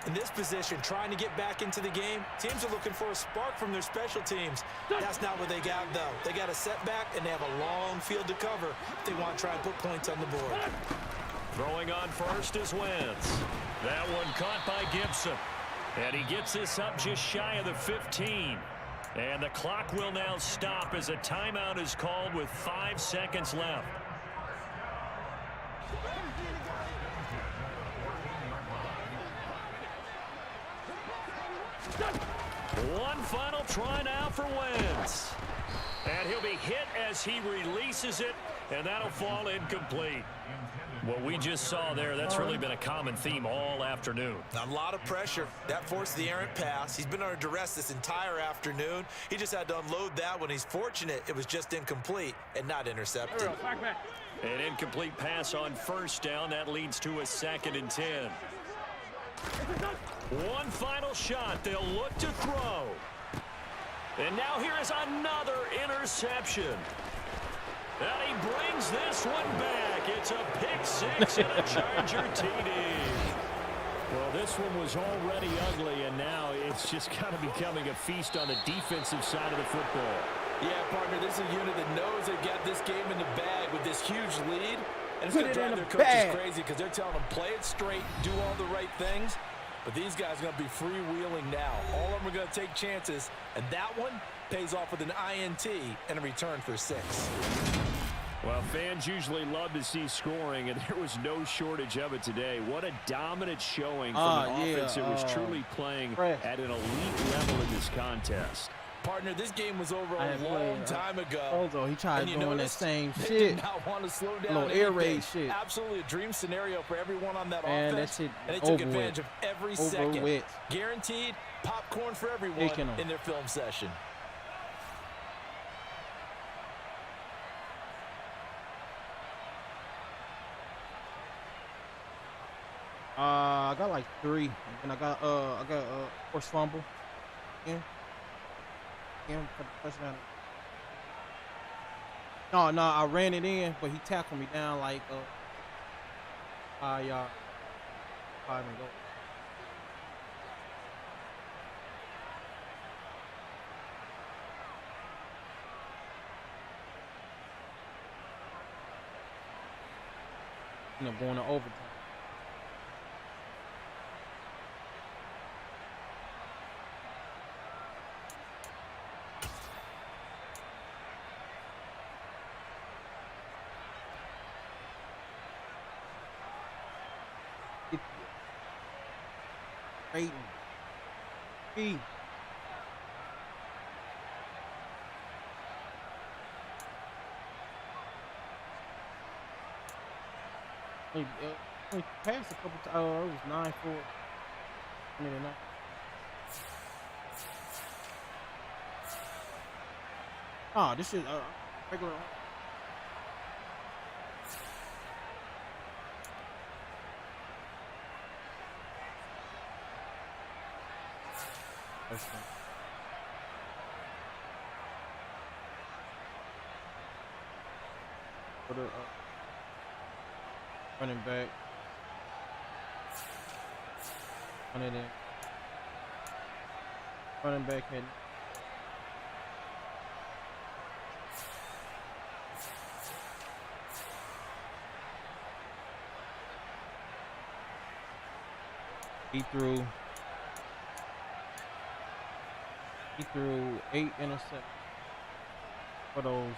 In this position, trying to get back into the game, teams are looking for a spark from their special teams. That's not what they got, though. They got a setback, and they have a long field to cover if they want to try and put points on the board. Throwing on first is Wentz. That one caught by Gibson. And he gets this up just shy of the 15. And the clock will now stop as a timeout is called with 5 seconds left. One final try now for Wentz. And he'll be hit as he releases it, and that'll fall incomplete. What we just saw there, that's really been a common theme all afternoon. A lot of pressure. That forced the errant pass. He's been under duress this entire afternoon. He just had to unload that one. He's fortunate it was just incomplete and not intercepted. An incomplete pass on first down. That leads to a 2nd and 10. One final shot. They'll look to throw. And now here is another interception. And he brings this one back. It's a pick 6 and a Charger TD. Well, this one was already ugly, and now it's just kind of becoming a feast on the defensive side of the football. Yeah, partner, this is a unit that knows they've got this game in the bag with this huge lead. And it's going to drive their coaches crazy because they're telling them play it straight, do all the right things. But these guys are going to be freewheeling now. All of them are going to take chances. And that one pays off with an INT and a return for 6. Well, fans usually love to see scoring, and there was no shortage of it today. What a dominant showing from an offense that was truly playing at an elite level in this contest. Partner, this game was over a long time ago. Although he tried doing that same they shit. Did not want to slow down. Little air raid shit. Absolutely a dream scenario for everyone on that Man, offense. that shit and they took advantage of every second. With. Guaranteed popcorn for everyone in their film session. I got like 3, and I got forced fumble. Yeah. For the touchdown. No, I ran it in, but he tackled me down like 5 yards. 5 and go. End up going to overtime. Rating. B. We passed a couple times. Oh, it was 9-4. I mean, not. Oh, this is regular. Put it up. Running back. Run it in. Running back head. He threw 8 interceptions for those.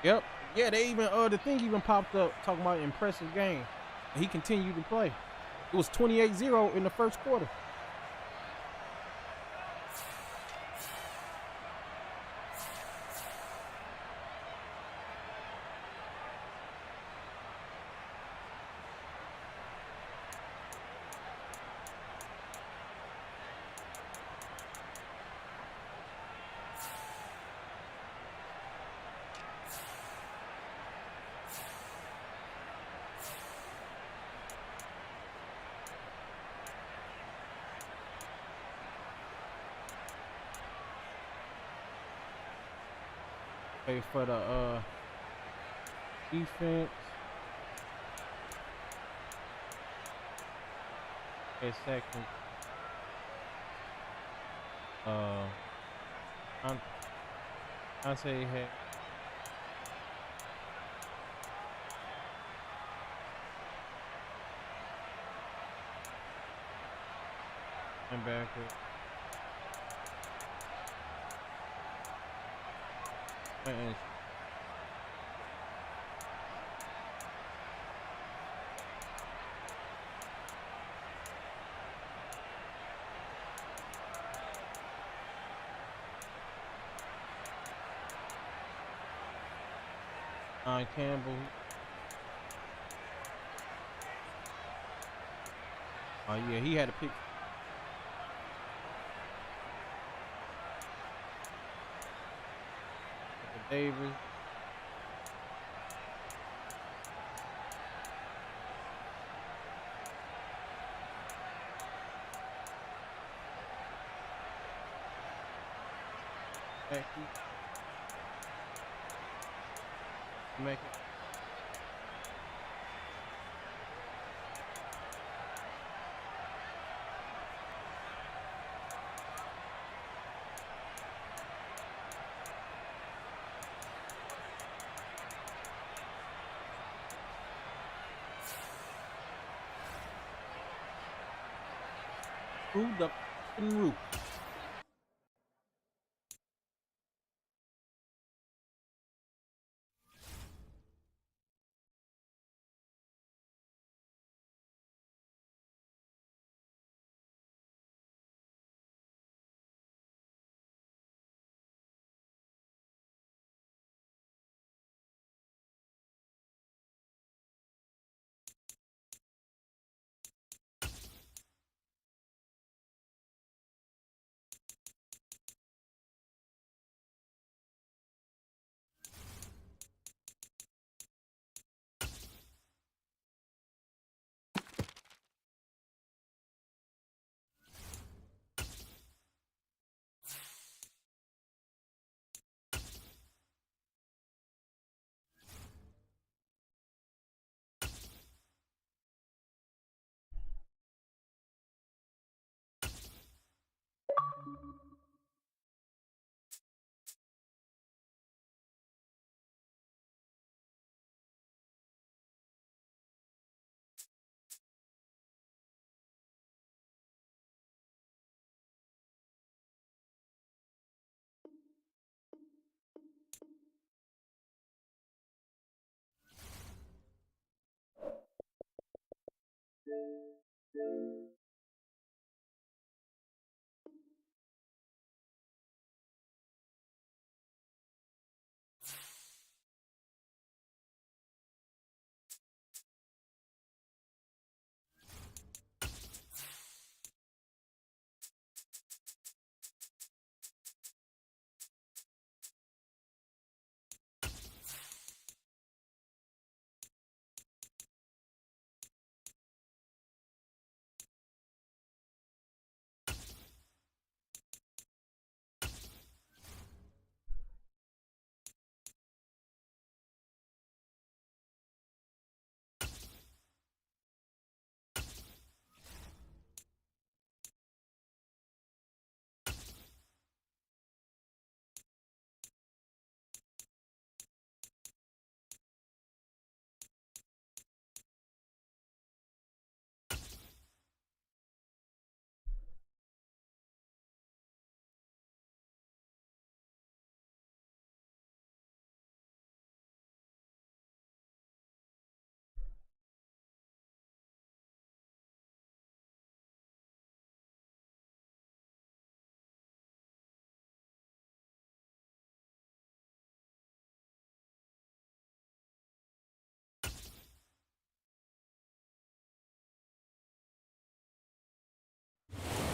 Yep. Yeah, they even the thing even popped up talking about impressive game. And he continued to play. It was 28-0 in the first quarter. Okay, for the defense. Okay, second. I say hey. And back it. Campbell. Oh yeah, he had a pick. Davis. Make it. Through the f***ing roof.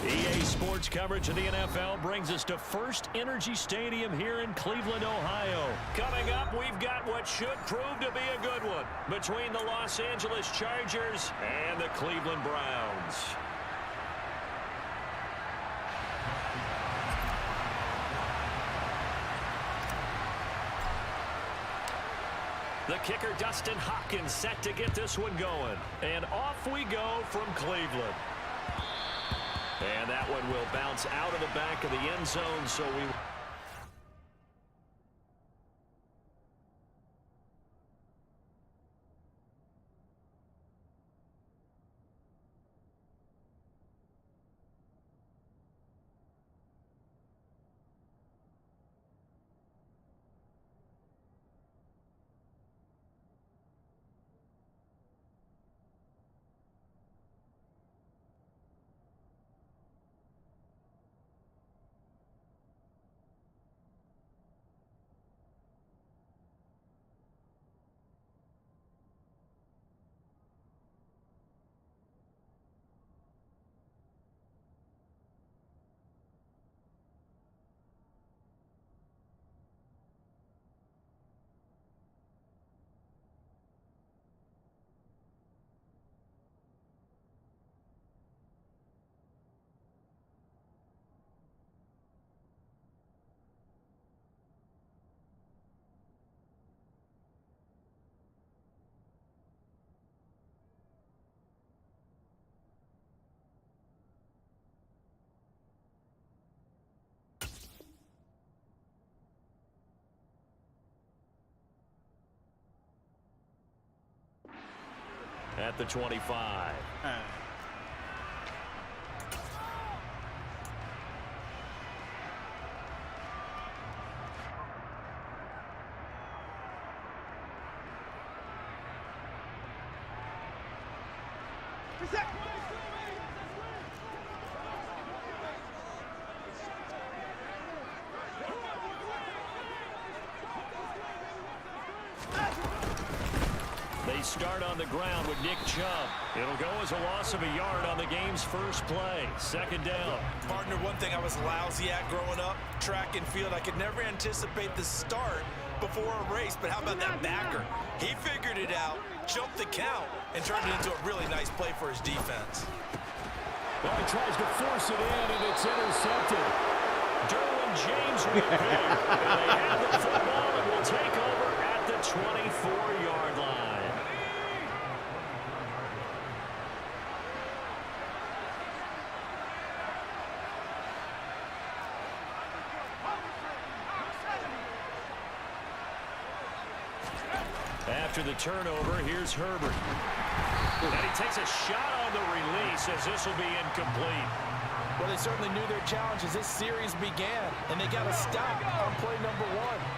EA Sports coverage of the NFL brings us to First Energy Stadium here in Cleveland, Ohio. Coming up, we've got what should prove to be a good one between the Los Angeles Chargers and the Cleveland Browns. The kicker, Dustin Hopkins, set to get this one going. And off we go from Cleveland. And that one will bounce out of the back of the end zone, so we... at the 25. They start on the ground with Nick Chubb. It'll go as a loss of a yard on the game's first play. Second down. Partner, one thing I was lousy at growing up, track and field, I could never anticipate the start before a race, but how about that backer? He figured it out, jumped the count, and turned it into a really nice play for his defense. Well, he tries to force it in, and it's intercepted. Derwin James with it. And they have the football and will take over at the 24-yard line. After the turnover, here's Herbert. And he takes a shot on the release as this will be incomplete. Well, they certainly knew their challenge as this series began, and they got to stop on play number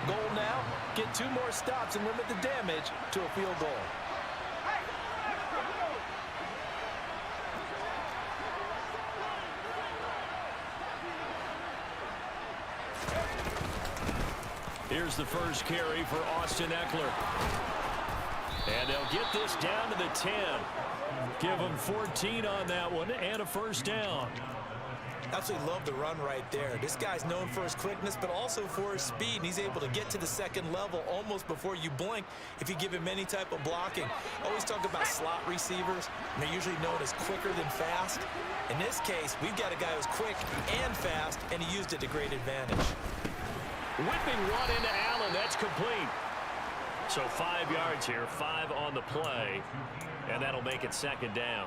1. Goal now, get 2 more stops and limit the damage to a field goal. Here's the first carry for Austin Eckler. And they'll get this down to the 10. Give them 14 on that one and a first down. Absolutely love the run right there. This guy's known for his quickness, but also for his speed, and he's able to get to the second level almost before you blink if you give him any type of blocking. Always talk about slot receivers, and they're usually known as quicker than fast. In this case, we've got a guy who's quick and fast, and he used it to great advantage. Whipping one into Allen. That's complete. So 5 yards here, 5 on the play, and that'll make it second down.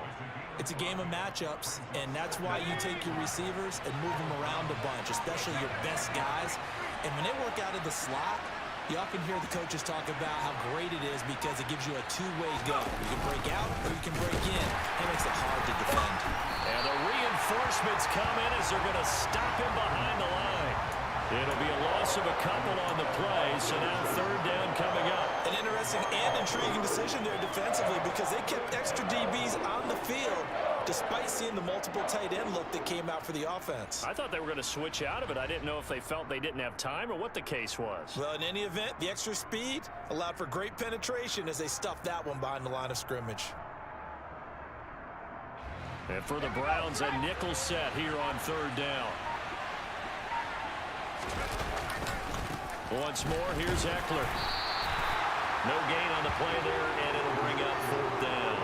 It's a game of matchups, and that's why you take your receivers and move them around a bunch, especially your best guys. And when they work out of the slot, you often hear the coaches talk about how great it is because it gives you a two-way go. You can break out or you can break in. It makes it hard to defend. And the reinforcements come in as they're going to stop him behind the line. It'll be a loss of a couple on the play, so now third down coming up. An interesting and intriguing decision there defensively because they kept extra DBs on the field despite seeing the multiple tight end look that came out for the offense. I thought they were going to switch out of it. I didn't know if they felt they didn't have time or what the case was. Well, in any event, the extra speed allowed for great penetration as they stuffed that one behind the line of scrimmage. And for the Browns, a nickel set here on third down. Once more, here's Eckler. No gain on the play there, and it'll bring up fourth down.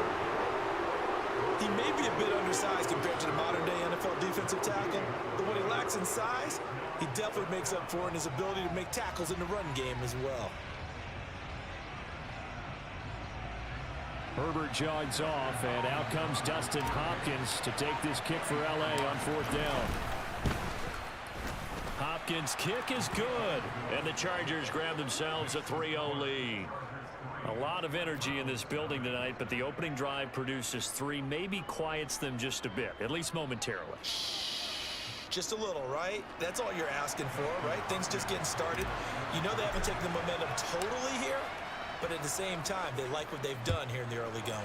He may be a bit undersized compared to the modern-day NFL defensive tackle, but what he lacks in size, he definitely makes up for in his ability to make tackles in the run game as well. Herbert jogs off, and out comes Dustin Hopkins to take this kick for L.A. on fourth down. Hopkins' kick is good, and the Chargers grab themselves a 3-0 lead. A lot of energy in this building tonight, but the opening drive produces 3, maybe quiets them just a bit, at least momentarily. Just a little, right? That's all you're asking for, right? Things just getting started. You know they haven't taken the momentum totally here, but at the same time, they like what they've done here in the early going.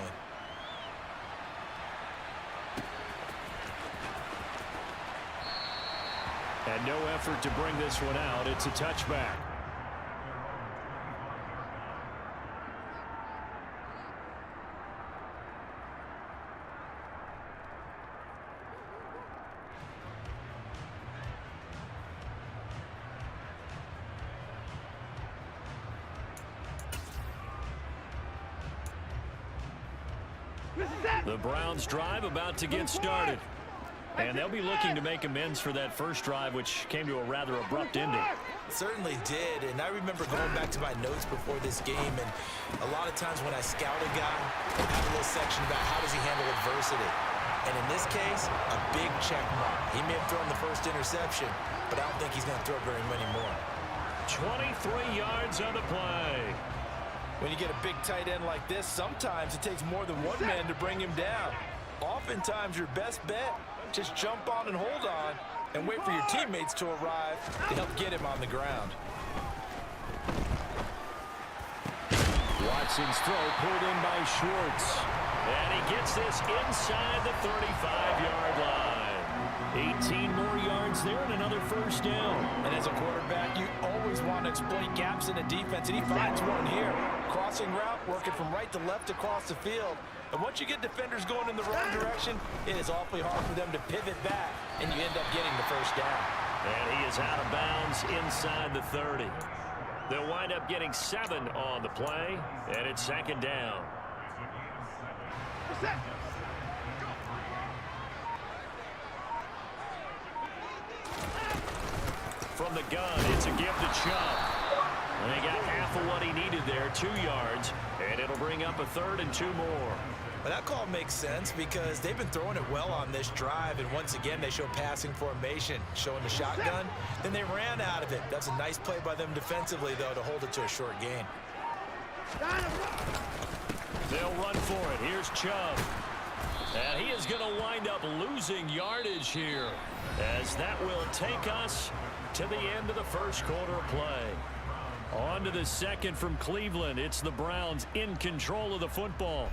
And no effort to bring this one out. It's a touchback. The Browns drive about to get started. And they'll be looking to make amends for that first drive, which came to a rather abrupt ending. Certainly did, and I remember going back to my notes before this game, and a lot of times when I scout a guy, I have a little section about how does he handle adversity. And in this case, a big check mark. He may have thrown the first interception, but I don't think he's going to throw very many more. 23 yards on the play. When you get a big tight end like this, sometimes it takes more than one man to bring him down. Oftentimes, your best bet, just jump on and hold on and wait for your teammates to arrive to help get him on the ground. Watson's throw pulled in by Schwartz. And he gets this inside the 35-yard line. 18 more yards there and another first down. And as a quarterback, you always want to exploit gaps in the defense, and he finds one here. Crossing route, working from right to left across the field. And once you get defenders going in the wrong direction, it is awfully hard for them to pivot back, and you end up getting the first down. And he is out of bounds inside the 30. They'll wind up getting 7 on the play, and it's second down. From the gun, it's a give to Chubb. And he got half of what he needed there, 2 yards, and it'll bring up a 3rd and 2 more. Well, that call makes sense because they've been throwing it well on this drive, and once again, they show passing formation, showing the shotgun. Then they ran out of it. That's a nice play by them defensively, though, to hold it to a short gain. They'll run for it. Here's Chubb. And he is going to wind up losing yardage here, as that will take us to the end of the first quarter of play. On to the second from Cleveland. It's the Browns in control of the football.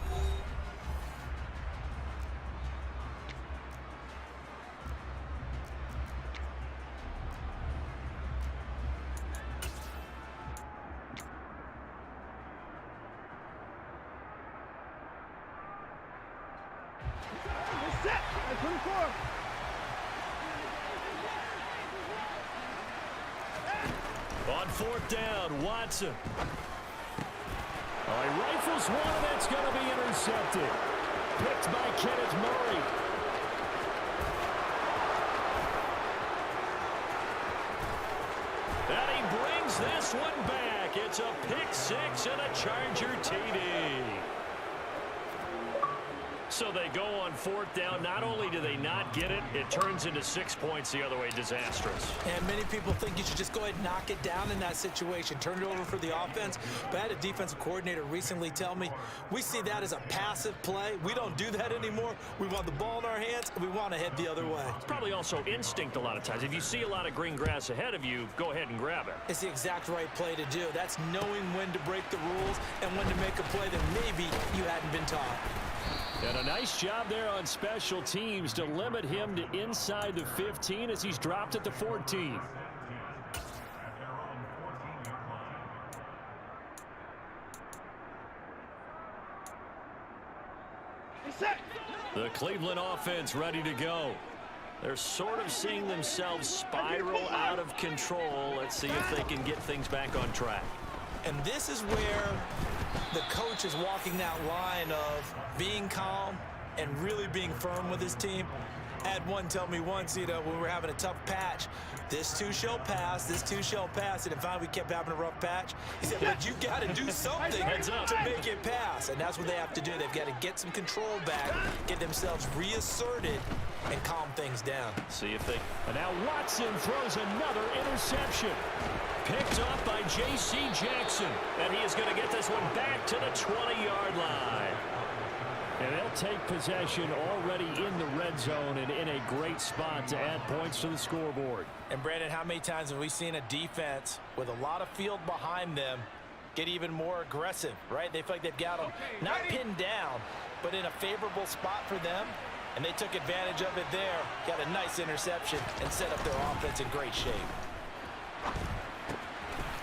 On 4th down, Watson. Oh, he rifles one that's going to be intercepted. Picked by Kenneth Murray. And he brings this one back. It's a pick 6 and a Charger TD. So they go on 4th down. Not only do they not get it, it turns into 6 points the other way. Disastrous. And many people think you should just go ahead and knock it down in that situation. Turn it over for the offense. But I had a defensive coordinator recently tell me, we see that as a passive play. We don't do that anymore. We want the ball in our hands, and we want to head the other way. It's probably also instinct a lot of times. If you see a lot of green grass ahead of you, go ahead and grab it. It's the exact right play to do. That's knowing when to break the rules and when to make a play that maybe you hadn't been taught. And a nice job there on special teams to limit him to inside the 15 as he's dropped at the 14. The Cleveland offense ready to go. They're sort of seeing themselves spiral out of control. Let's see if they can get things back on track. And this is where the coach is walking that line of being calm and really being firm with his team. I had one tell me once, when we were having a tough patch, this too shall pass, this too shall pass. And finally we kept having a rough patch. He said, but you got to do something to make it pass. And that's what they have to do. They've got to get some control back, get themselves reasserted, and calm things down. See if they... And now Watson throws another interception. Picked up by J.C. Jackson. And he is going to get this one back to the 20-yard line. And they'll take possession already in the red zone and in a great spot to add points to the scoreboard. And, Brandon, how many times have we seen a defense with a lot of field behind them get even more aggressive, right? They feel like they've got them not pinned down, but in a favorable spot for them. And they took advantage of it there, got a nice interception, and set up their offense in great shape.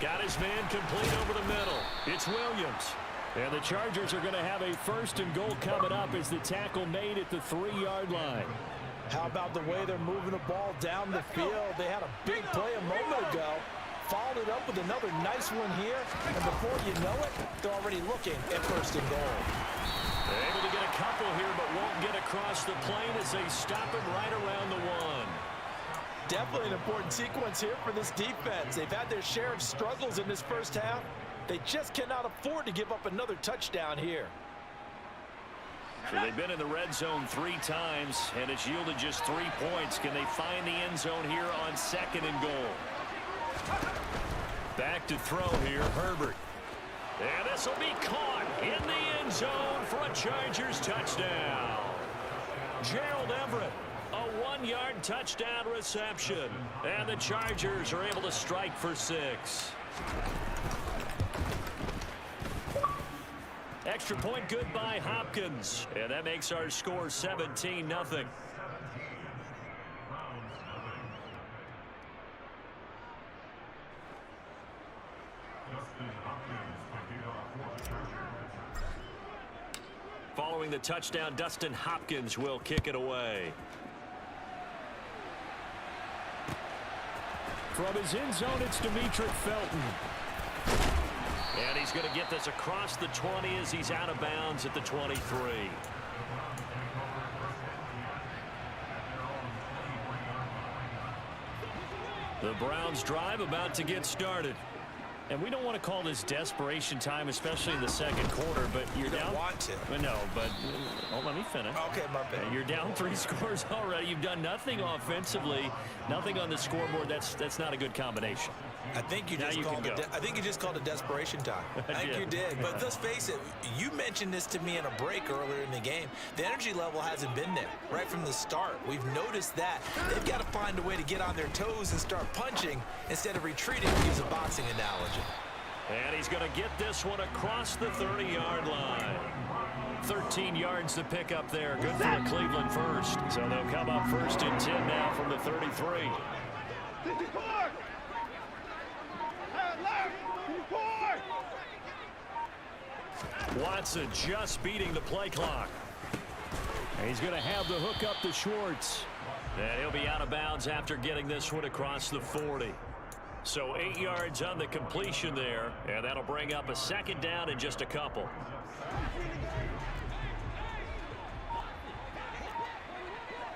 Got his man complete over the middle. It's Williams. And the Chargers are going to have a 1st and goal coming up as the tackle made at the 3-yard line. How about the way they're moving the ball down the field? They had a big play a moment ago. Followed it up with another nice one here. And before you know it, they're already looking at 1st and goal. They're able to get a couple here, but won't get across the plane as they stop him right around the 1. Definitely an important sequence here for this defense. They've had their share of struggles in this first half. They just cannot afford to give up another touchdown here. So they've been in the red zone 3 times, and it's yielded just 3 points. Can they find the end zone here on 2nd and goal? Back to throw here, Herbert. And this will be caught in the end zone for a Chargers touchdown. Gerald Everett, a 1-yard touchdown reception. And the Chargers are able to strike for 6. Extra point good by Hopkins. And that makes our score 17-0. Following the touchdown, Dustin Hopkins will kick it away. From his end zone, it's Demetric Felton. And he's going to get this across the 20 as he's out of bounds at the 23. The Browns drive about to get started. And we don't want to call this desperation time, especially in the second quarter, but you're down. Want to. No, but let me finish. Okay, my bad. You're down 3 scores already. You've done nothing offensively, nothing on the scoreboard. That's not a good combination. I think you just called it desperation time. I think you did. But let's face it, you mentioned this to me in a break earlier in the game. The energy level hasn't been there right from the start. We've noticed that. They've got to find a way to get on their toes and start punching instead of retreating, to use a boxing analogy. And he's going to get this one across the 30-yard line. 13 yards to pick up there. Good for the Cleveland first. So they'll come up 1st and 10 now from the 33. Watson just beating the play clock. And he's going to have the hook up to Schwartz. And he'll be out of bounds after getting this one across the 40. So 8 yards on the completion there, and that'll bring up a 2nd down in just a couple.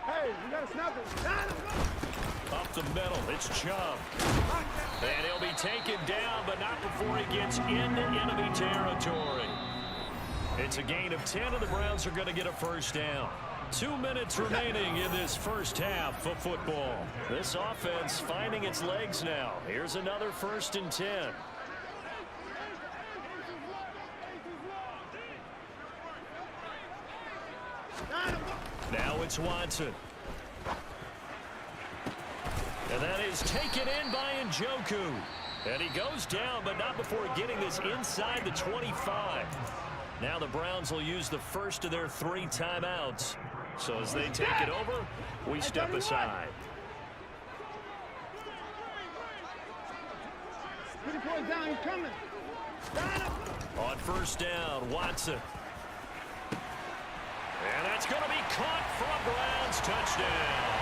Hey, you got to snap it. Up the middle, it's Chubb. And he'll be taken down, but not before he gets into enemy territory. It's a gain of 10, and the Browns are going to get a 1st down. 2 minutes remaining in this first half of football. This offense finding its legs now. Here's another 1st and 10. Now it's Watson. And that is taken in by Njoku. And he goes down, but not before getting this inside the 25. Now the Browns will use the first of their 3 timeouts. So as they take it over, we step aside. 3 points down, he's coming. On 1st down, Watson. And that's going to be caught for a Browns touchdown.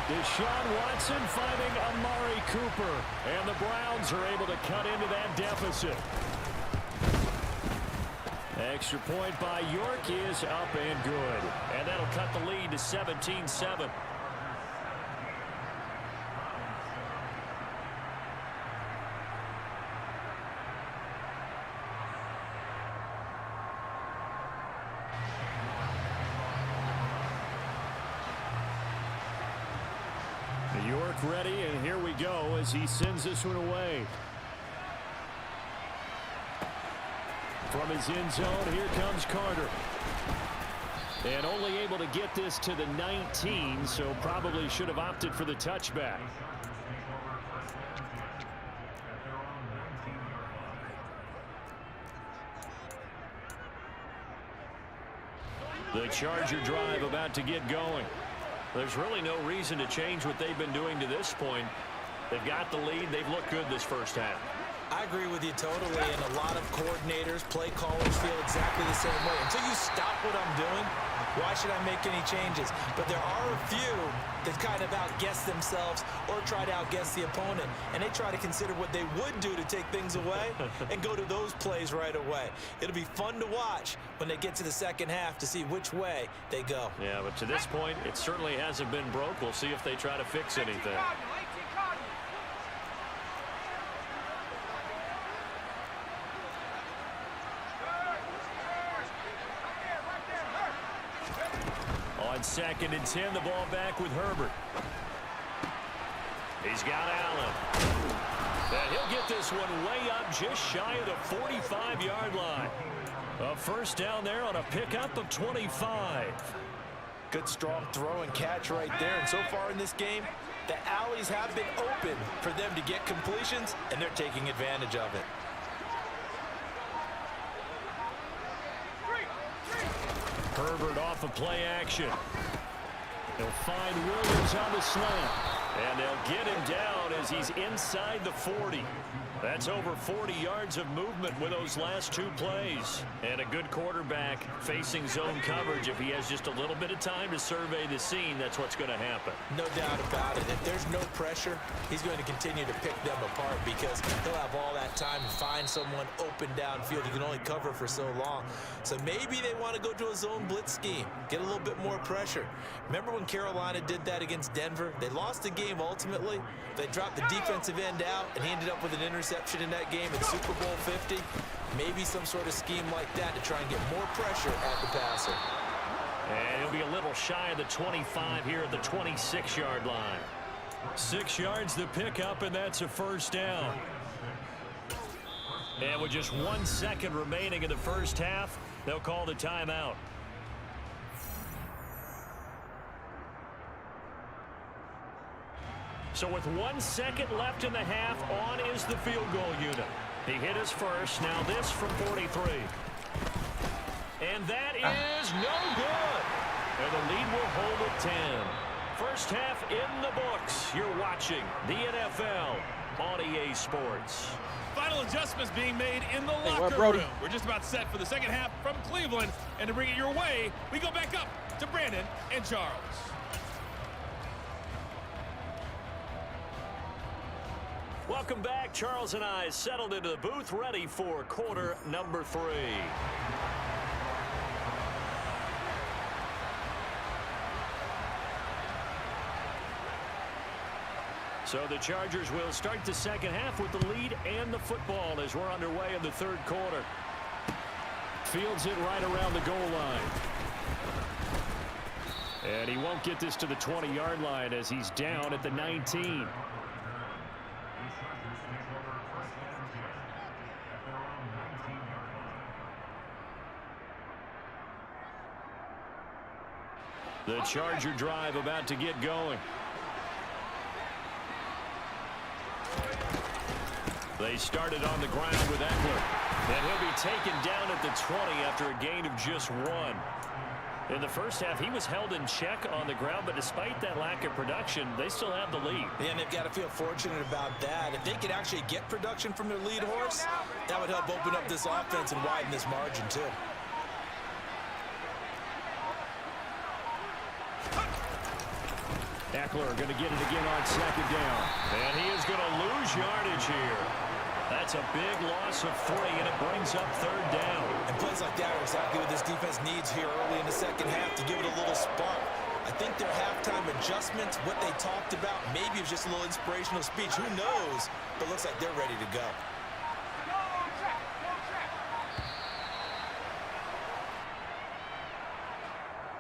Deshaun Watson finding Amari Cooper. And the Browns are able to cut into that deficit. Extra point by York is up and good. And that'll cut the lead to 17-7. York ready, and here we go as he sends this one away. From his end zone, here comes Carter. And only able to get this to the 19, so probably should have opted for the touchback. The Charger drive about to get going. There's really no reason to change what they've been doing to this point. They've got the lead. They've looked good this first half. I agree with you totally, and a lot of coordinators, play callers feel exactly the same way. Until you stop what I'm doing, why should I make any changes? But there are a few that kind of outguess themselves or try to outguess the opponent, and they try to consider what they would do to take things away and go to those plays right away. It'll be fun to watch when they get to the second half to see which way they go. Yeah, but to this point, it certainly hasn't been broke. We'll see if they try to fix anything. On 2nd and 10, the ball back with Herbert. He's got Allen. And he'll get this one way up just shy of the 45-yard line. A first down there on a pickup of 25. Good strong throw and catch right there. And so far in this game, the alleys have been open for them to get completions, and they're taking advantage of it. Herbert off of play action. He'll find Williams on the slant. And they'll get him down as he's inside the 40. That's over 40 yards of movement with those last two plays. And a good quarterback facing zone coverage. If he has just a little bit of time to survey the scene, that's what's going to happen. No doubt about it. If there's no pressure, he's going to continue to pick them apart because he'll have all that time to find someone open downfield. He can only cover for so long. So maybe they want to go to a zone blitz scheme, get a little bit more pressure. Remember when Carolina did that against Denver? They lost the game ultimately. They dropped the defensive end out, and he ended up with an interception in that game in Super Bowl 50. Maybe some sort of scheme like that to try and get more pressure at the passer. And he'll be a little shy of the 25 here at the 26-yard line. 6 yards to pick up, and that's a first down. And with just 1 second remaining in the first half, they'll call the timeout. So with 1 second left in the half, on is the field goal unit. He hit his first. Now this from 43. And that is no good. And the lead will hold at 10. First half in the books. You're watching the NFL on EA Sports. Final adjustments being made in the locker room. We're just about set for the second half from Cleveland. And to bring it your way, we go back up to Brandon and Charles. Welcome back. Charles and I settled into the booth, ready for quarter number 3. So the Chargers will start the second half with the lead and the football as we're underway in the third quarter. Fields it right around the goal line. And he won't get this to the 20-yard line as he's down at the 19. The Charger drive about to get going. They started on the ground with Eckler. And he'll be taken down at the 20 after a gain of just 1. In the first half, he was held in check on the ground, but despite that lack of production, they still have the lead. Yeah, and they've got to feel fortunate about that. If they could actually get production from their lead horse, that would help open up this offense and widen this margin, too. Eckler going to get it again on second down. And he is going to lose yardage here. That's a big loss of 3, and it brings up third down. And plays like that are exactly what this defense needs here early in the second half to give it a little spark. I think their halftime adjustments, what they talked about, maybe it was just a little inspirational speech. Who knows? But it looks like they're ready to go.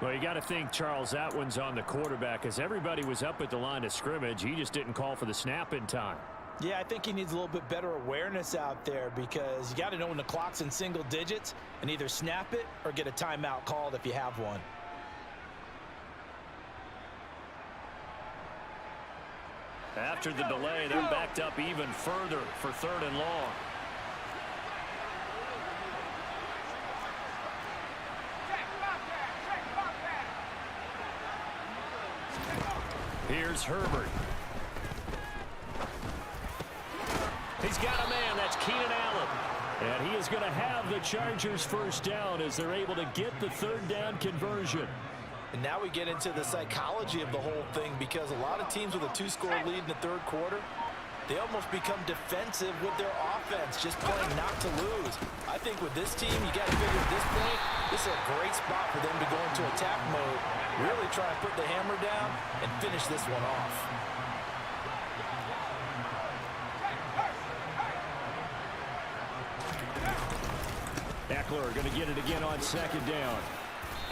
Well, you got to think, Charles, that one's on the quarterback as everybody was up at the line of scrimmage. He just didn't call for the snap in time. Yeah, I think he needs a little bit better awareness out there because you got to know when the clock's in single digits and either snap it or get a timeout called if you have one. After the delay, they're backed up even further for third and long. Here's Herbert. He's got a man. That's Keenan Allen. And he is going to have the Chargers first down as they're able to get the third down conversion. And now we get into the psychology of the whole thing because a lot of teams with a 2-score lead in the third quarter, they almost become defensive with their offense, just playing not to lose. I think with this team, you got to figure at this point, this is a great spot for them to go into attack mode, really try to put the hammer down and finish this one off. Eckler going to get it again on second down.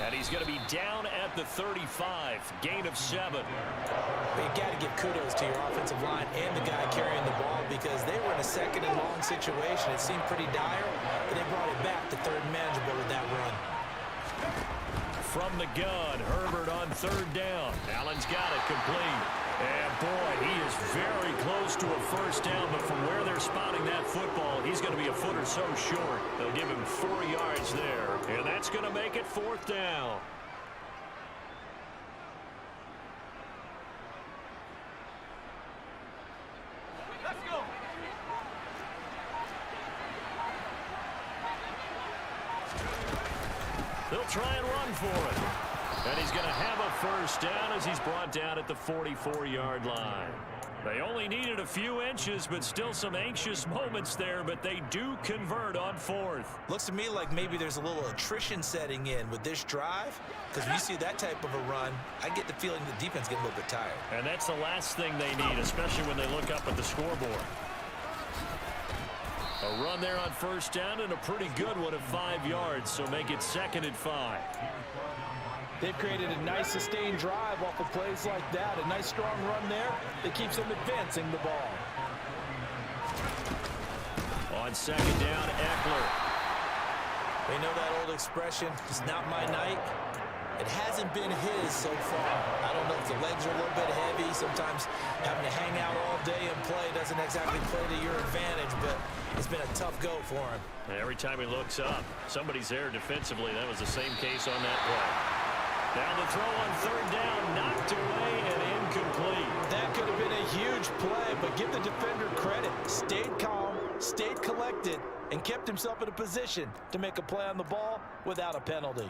And he's going to be down at the 35. Gain of 7. But you got to give kudos to your offensive line and the guy carrying the ball because they were in a second and long situation. It seemed pretty dire, but they brought it back to third and manageable with that run. From the gun, Herbert on third down. Allen's got it complete. And boy, he is very close to a first down, but from where they're spotting that football, he's going to be a foot or so short. They'll give him 4 yards there, and that's going to make it 4th down. Let's go. They'll try and run for it. And he's going to have a first down as he's brought down at the 44-yard line. They only needed a few inches, but still some anxious moments there, but they do convert on 4th. Looks to me like maybe there's a little attrition setting in with this drive, because when you see that type of a run, I get the feeling the defense getting a little bit tired. And that's the last thing they need, especially when they look up at the scoreboard. A run there on first down and a pretty good one at 5 yards, so make it 2nd and 5. They've created a nice sustained drive off of plays like that. A nice strong run there that keeps them advancing the ball. On 2nd down, Eckler. They know that old expression, it's not my night. It hasn't been his so far. I don't know if the legs are a little bit heavy. Sometimes having to hang out all day and play doesn't exactly play to your advantage, but it's been a tough go for him. And every time he looks up, somebody's there defensively. That was the same case on that play. Down the throw on 3rd down, knocked away and incomplete. That could have been a huge play, but give the defender credit. Stayed calm, stayed collected, and kept himself in a position to make a play on the ball without a penalty.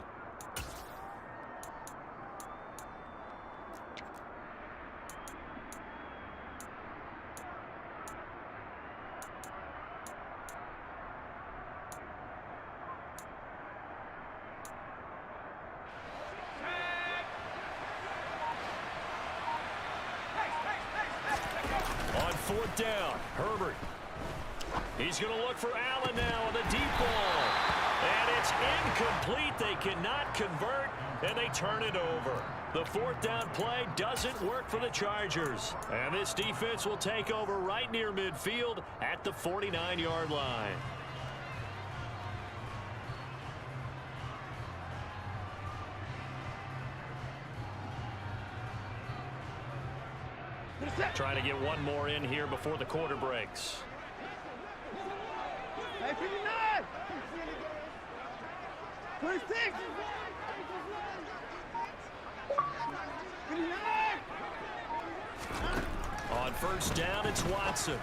On 4th down, Herbert. He's going to look for Allen now on the deep ball. And it's incomplete. They cannot convert, and they turn it over. The 4th down play doesn't work for the Chargers. And this defense will take over right near midfield at the 49-yard line. Trying to get one more in here before the quarter breaks. Hey, 59! 26! 59! On 1st down, it's Watson.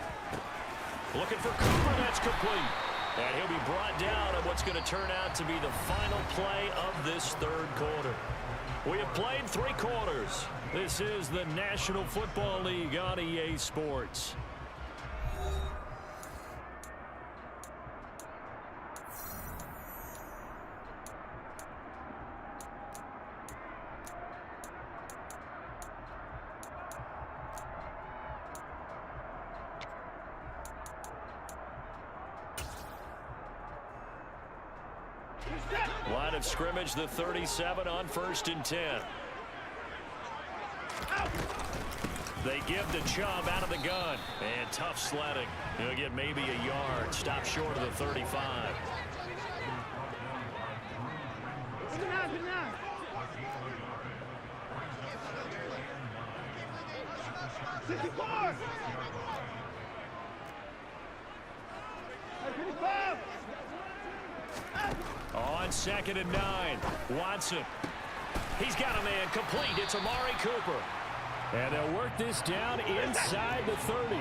Looking for Cooper, that's complete. And he'll be brought down at what's going to turn out to be the final play of this 3rd quarter. We have played 3 quarters. This is the National Football League on EA Sports. Line of scrimmage, the 37 on 1st and 10. They give to Chubb out of the gun. And tough sledding. He'll get maybe a yard. Stop short of the 35. 59, 59. 64! 55! On 2nd and 9, Watson. He's got a man complete. It's Amari Cooper. And they'll work this down inside the 30.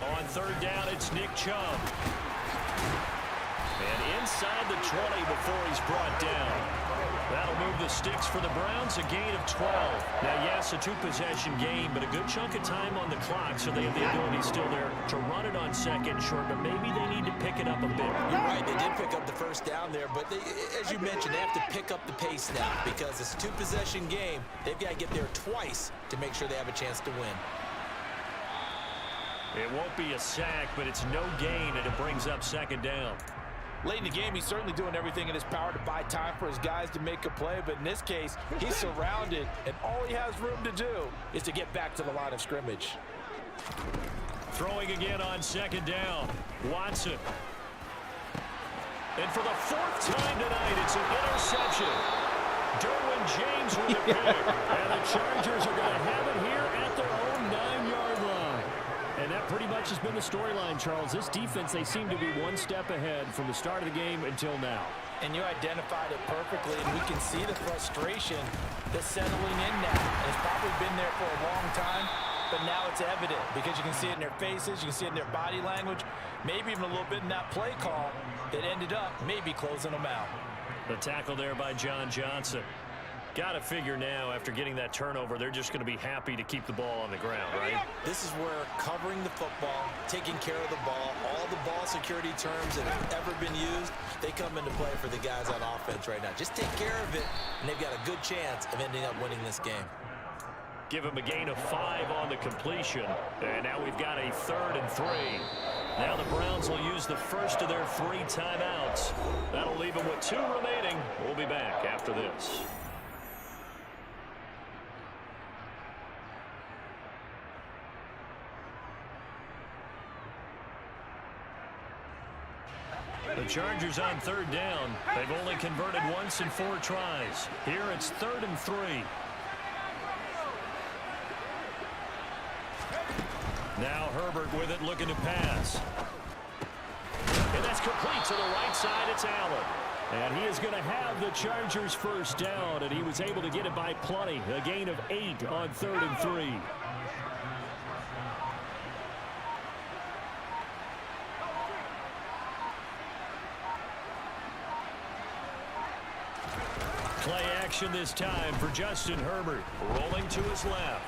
On 3rd down, it's Nick Chubb. And inside the 20 before he's brought down. That'll move the sticks for the Browns, a gain of 12. Now, yes, a 2-possession game, but a good chunk of time on the clock, so they have the ability still there to run it on 2nd and short, but maybe they need to pick it up a bit. You're right, they did pick up the 1st down there, but they, as you mentioned, they have to pick up the pace now because it's a 2-possession game. They've got to get there twice to make sure they have a chance to win. It won't be a sack, but it's no gain, and it brings up 2nd down. Late in the game, he's certainly doing everything in his power to buy time for his guys to make a play, but in this case, he's surrounded, and all he has room to do is to get back to the line of scrimmage. Throwing again on second down. Watson. And for the 4th time tonight, it's an interception. Derwin James with a pick. And the Chargers are going to have it here at their own 9-yard line. And that pretty much has been the storyline, Charles. This defense, they seem to be one step ahead from the start of the game until now. And you identified it perfectly, and we can see the frustration that's settling in now. And it's probably been there for a long time, but now it's evident because you can see it in their faces, you can see it in their body language, maybe even a little bit in that play call that ended up maybe closing them out. The tackle there by John Johnson. Got to figure now, after getting that turnover, they're just going to be happy to keep the ball on the ground, right? This is where covering the football, taking care of the ball, all the ball security terms that have ever been used, they come into play for the guys on offense right now. Just take care of it, and they've got a good chance of ending up winning this game. Give him a gain of 5 on the completion. And now we've got a 3rd and 3. Now the Browns will use the first of their 3 timeouts. That'll leave them with 2 remaining. We'll be back after this. The Chargers on 3rd down. They've only converted once in 4 tries. Here it's 3rd and 3. Now Herbert with it, looking to pass. And that's complete to the right side. It's Allen. And he is going to have the Chargers first down, and he was able to get it by plenty. A gain of 8 on 3rd and 3. Play action this time for Justin Herbert. Rolling to his left.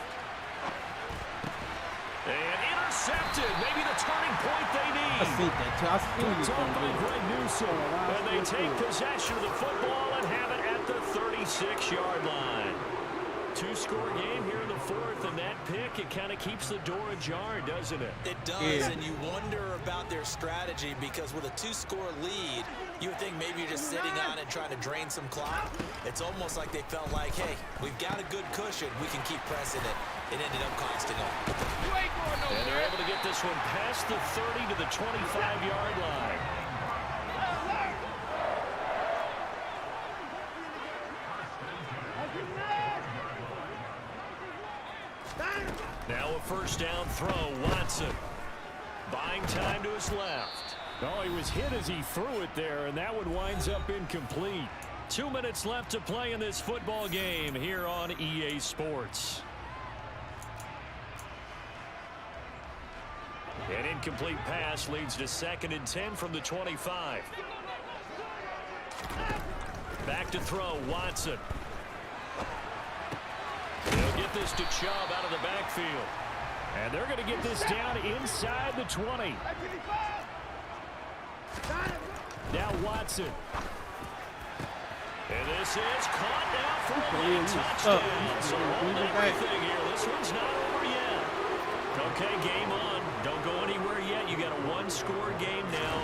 And intercepted. Maybe the turning point they need. I see that too. I see It's you on by gonna do. Greg Newsome. And they take possession of the football and have it at the 36-yard line. 2-score game here in the 4th, and that pick, it kind of keeps the door ajar, doesn't it? It does, Yeah. and you wonder about their strategy because with a 2-score lead, you would think maybe you're just sitting on it trying to drain some clock. It's almost like they felt like, hey, we've got a good cushion. We can keep pressing it. It ended up costing them. And they're able to get this one past the 30 to the 25-yard line. Now a first down throw. Watson buying time to his left. Oh, he was hit as he threw it there, and that one winds up incomplete. 2 minutes left to play in this football game here on EA Sports. An incomplete pass leads to 2nd and 10 from the 25. Back to throw, Watson. They'll get this to Chubb out of the backfield. And they're going to get this down inside the 20. Now Watson. And this is caught now for a late touchdown. So hold everything here. This one's not over yet. Okay, game on. Don't go anywhere yet. You got a 1-score game now.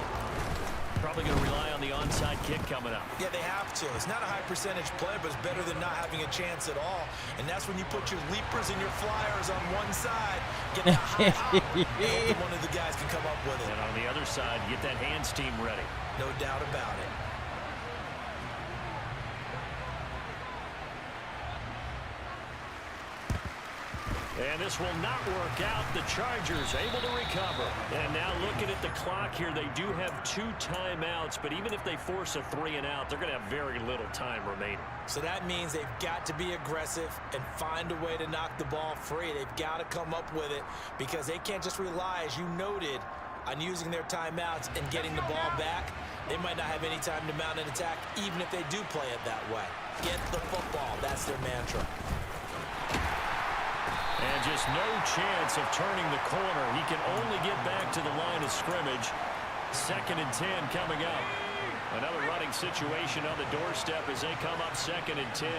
Probably going to rely on the onside kick coming up. Yeah, they have to. It's not a high percentage play, but it's better than not having a chance at all. And that's when you put your leapers and your flyers on one side, get that high hop, and hope one of the guys can come up with it. And on the other side, get that hands team ready. No doubt about it. And this will not work out. The Chargers able to recover. And now looking at the clock here, they do have 2 timeouts, but even if they force a 3-and-out, they're going to have very little time remaining. So that means they've got to be aggressive and find a way to knock the ball free. They've got to come up with it because they can't just rely, as you noted, on using their timeouts and getting the ball back. They might not have any time to mount an attack, even if they do play it that way. Get the football. That's their mantra. And just no chance of turning the corner. He can only get back to the line of scrimmage. 2nd and 10 coming up. Another running situation on the doorstep as they come up 2nd and 10.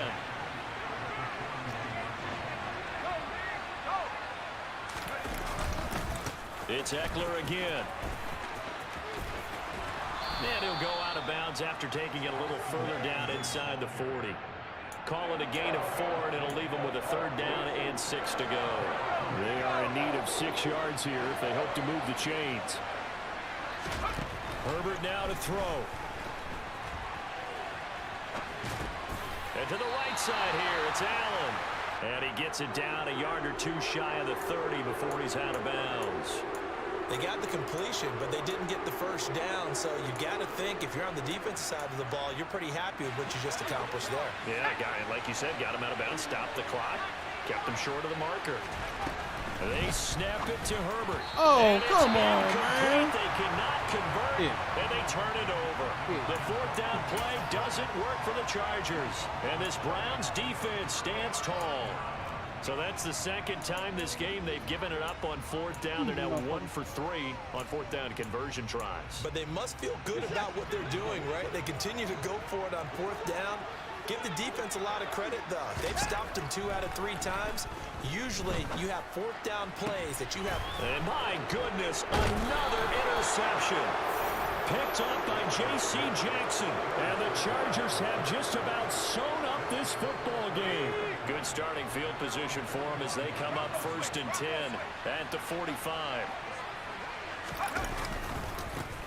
It's Eckler again. And he'll go out of bounds after taking it a little further down inside the 40. Call it a gain of 4, and it'll leave them with a 3rd down and 6 to go. They are in need of 6 yards here if they hope to move the chains. Herbert now to throw. And to the right side here, it's Allen. And he gets it down a yard or 2 shy of the 30 before he's out of bounds. They got the completion, but they didn't get the 1st down, so you got to think if you're on the defensive side of the ball, you're pretty happy with what you just accomplished there. Yeah, like you said, got him out of bounds, stopped the clock, kept him short of the marker. They snap it to Herbert. Oh, come on, man. They cannot convert, and they turn it over. The 4th down play doesn't work for the Chargers, and this Browns defense stands tall. So that's the 2nd time this game they've given it up on 4th down. They're now 1 for 3 on 4th down conversion tries. But they must feel good about what they're doing, right? They continue to go for it on 4th down. Give the defense a lot of credit, though. They've stopped them 2 out of 3 times. Usually, you have 4th down plays that you have. And my goodness, another interception. Picked up by J.C. Jackson. And the Chargers have just about sewn up this football game. Good starting field position for them as they come up 1st and 10 at the 45.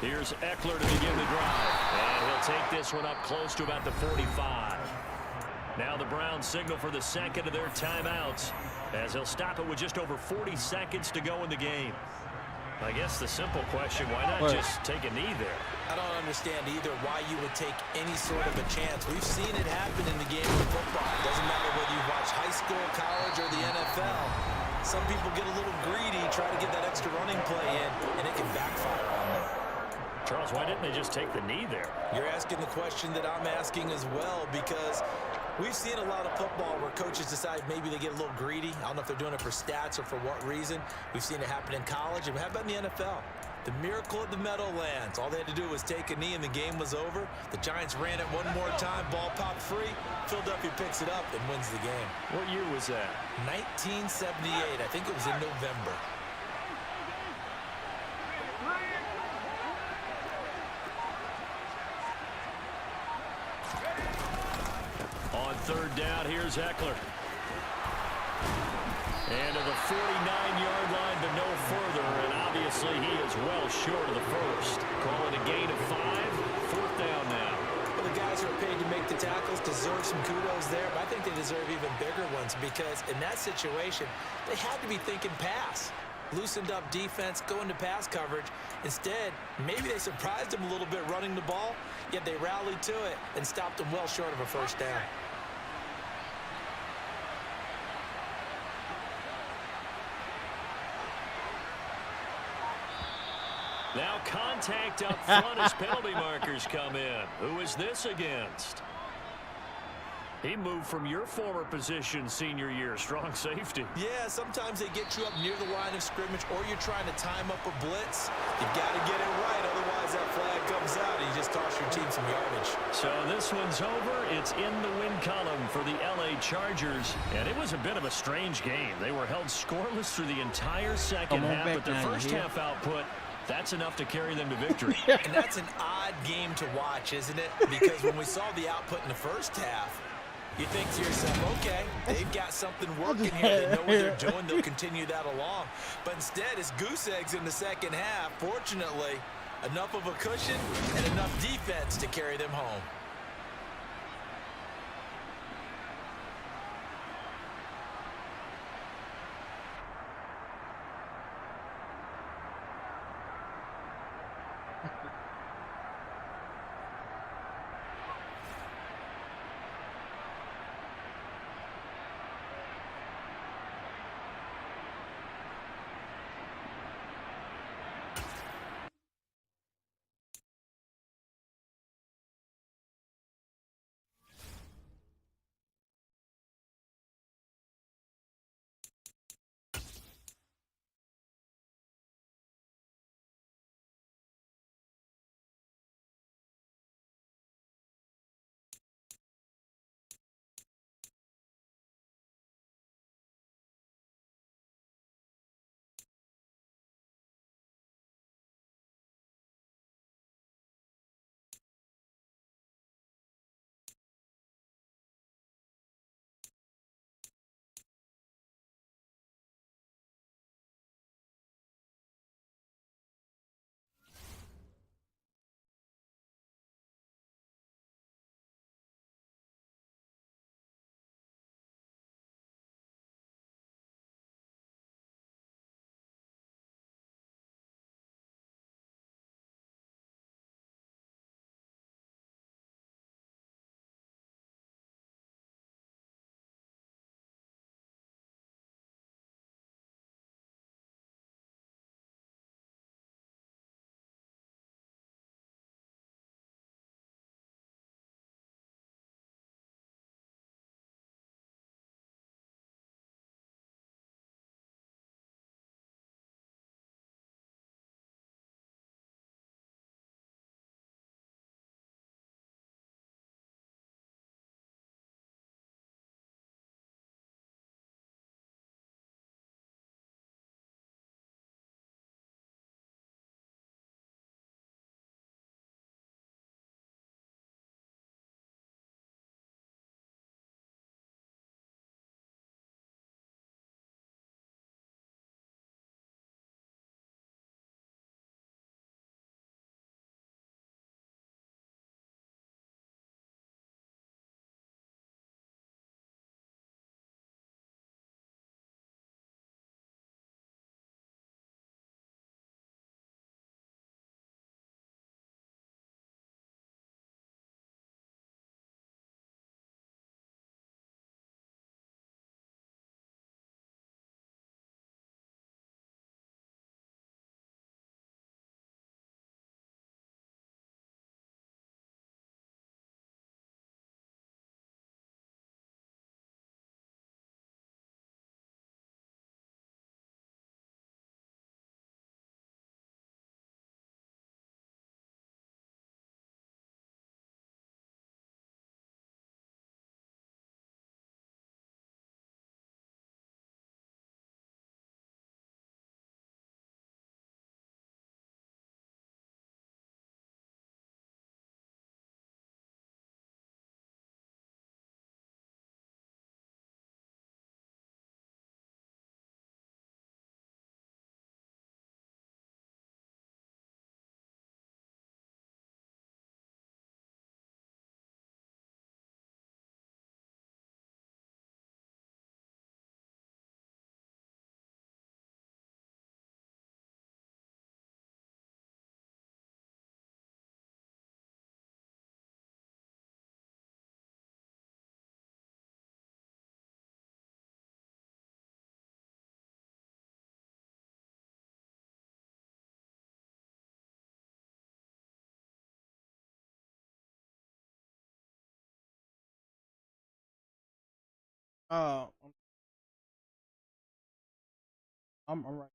Here's Eckler to begin the drive. And he'll take this one up close to about the 45. Now the Browns signal for the 2nd of their timeouts as he'll stop it with just over 40 seconds to go in the game. I guess the simple question, why not just take a knee there? I don't understand either why you would take any sort of a chance. We've seen it happen in the game of football. It doesn't matter whether you watch high school, college, or the NFL. Some people get a little greedy, try to get that extra running play in, and it can backfire on them. Charles, why didn't they just take the knee there? You're asking the question that I'm asking as well, because we've seen a lot of football where coaches decide maybe they get a little greedy. I don't know if they're doing it for stats or for what reason. We've seen it happen in college, and how about in the NFL? The miracle of the Meadowlands. All they had to do was take a knee, and the game was over. The Giants ran it one more time. Ball popped free. Philadelphia picks it up and wins the game. What year was that? 1978. I think it was in November. On 3rd down, here's Eckler. And to the 49-yard line, but no further. And obviously, he is well short of the 1st. Call it a gain of 5. 4th down now. Well, the guys who are paid to make the tackles deserve some kudos there, but I think they deserve even bigger ones because in that situation, they had to be thinking pass. Loosened up defense, going to pass coverage. Instead, maybe they surprised them a little bit running the ball, yet they rallied to it and stopped them well short of a 1st down. Now contact up front as penalty markers come in. Who is this against? He moved from your former position senior year, strong safety. Yeah, sometimes they get you up near the line of scrimmage or you're trying to time up a blitz. You've got to get it right, otherwise that flag comes out and you just cost your team some yardage. So this one's over. It's in the win column for the L.A. Chargers. And it was a bit of a strange game. They were held scoreless through the entire second half, but their first half output, that's enough to carry them to victory. And that's an odd game to watch, isn't it? Because when we saw the output in the first half, you think to yourself, okay, they've got something working here. They know what they're doing. They'll continue that along. But instead, it's goose eggs in the second half. Fortunately, enough of a cushion and enough defense to carry them home. Uh, I'm all right.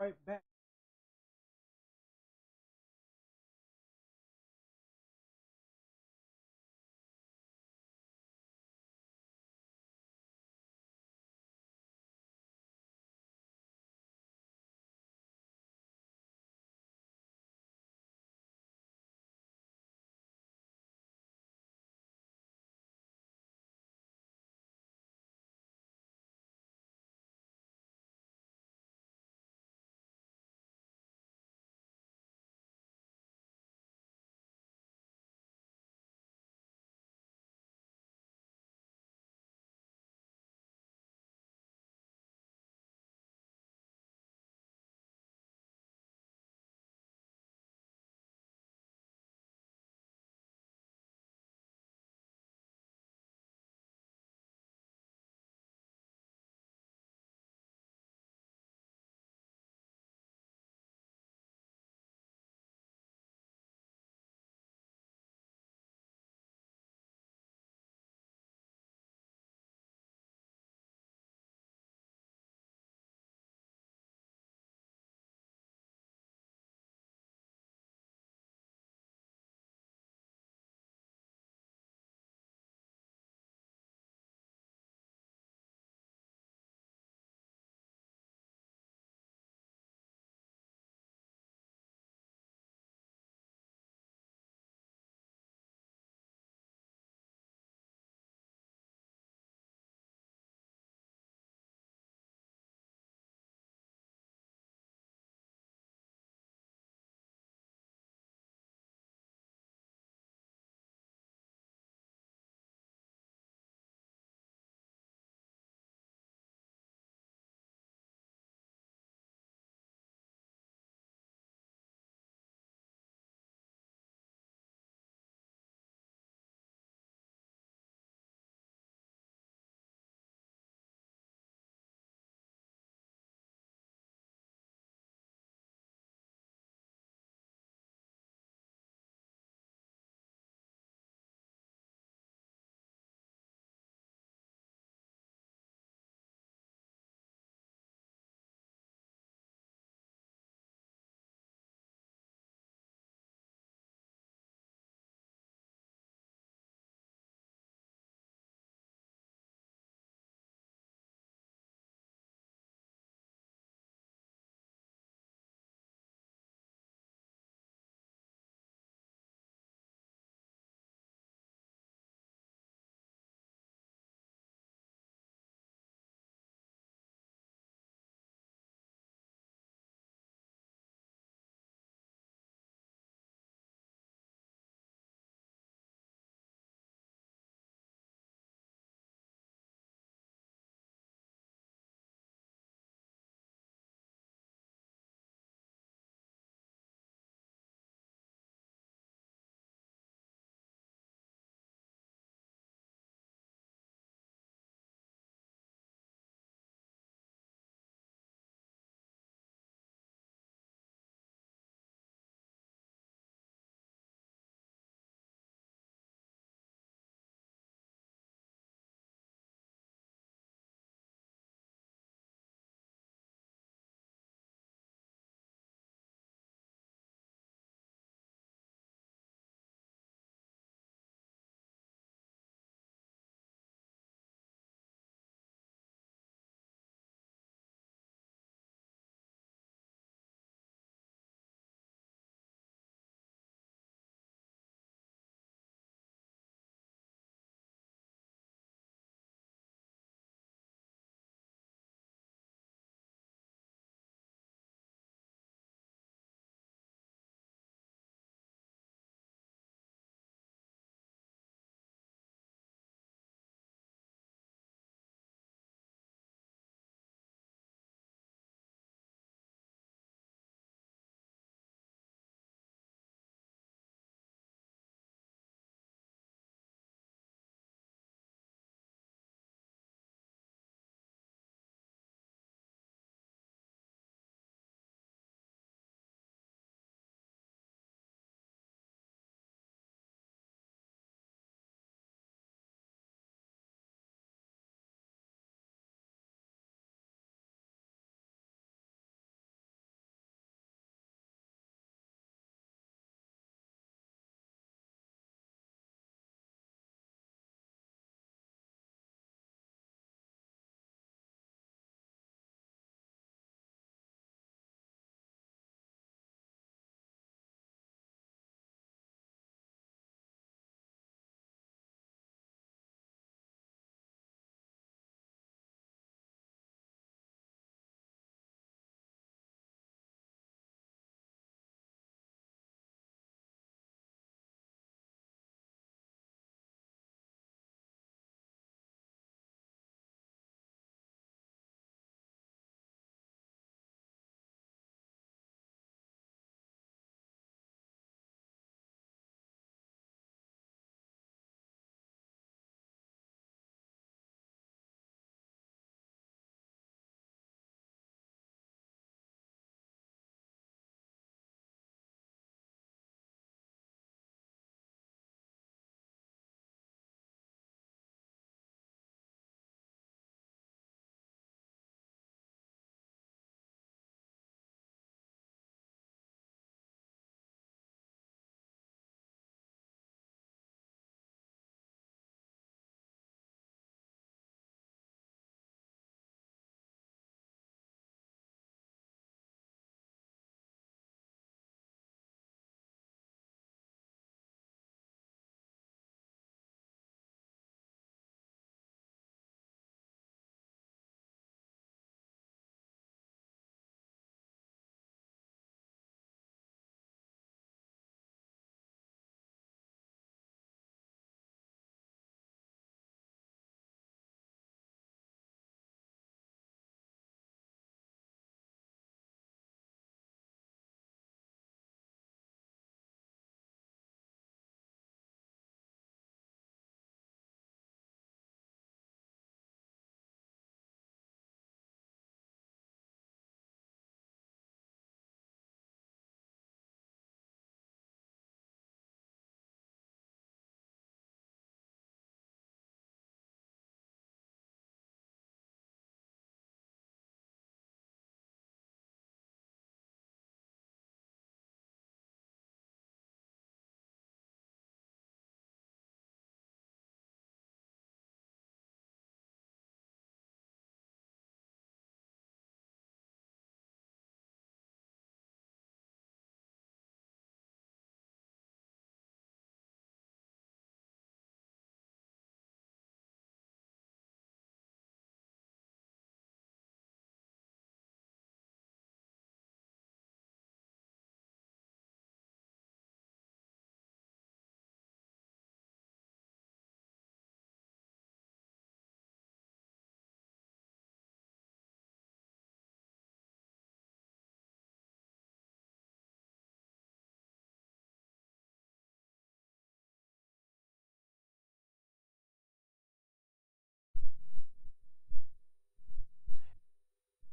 right back.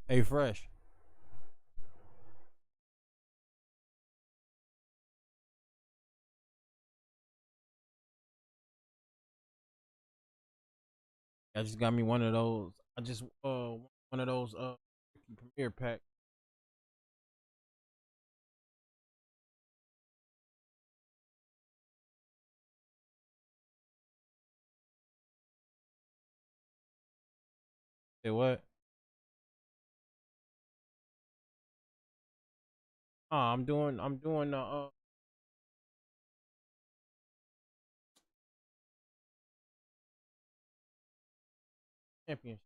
Hey, Fresh. I just got me one of those. I just one of those premiere pack. Say what? I'm doing the championship.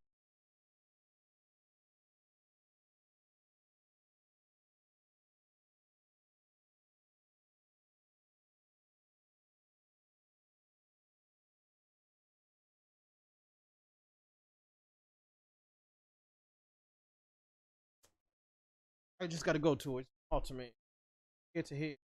I just got to go to it. Ultimate. Get to hit.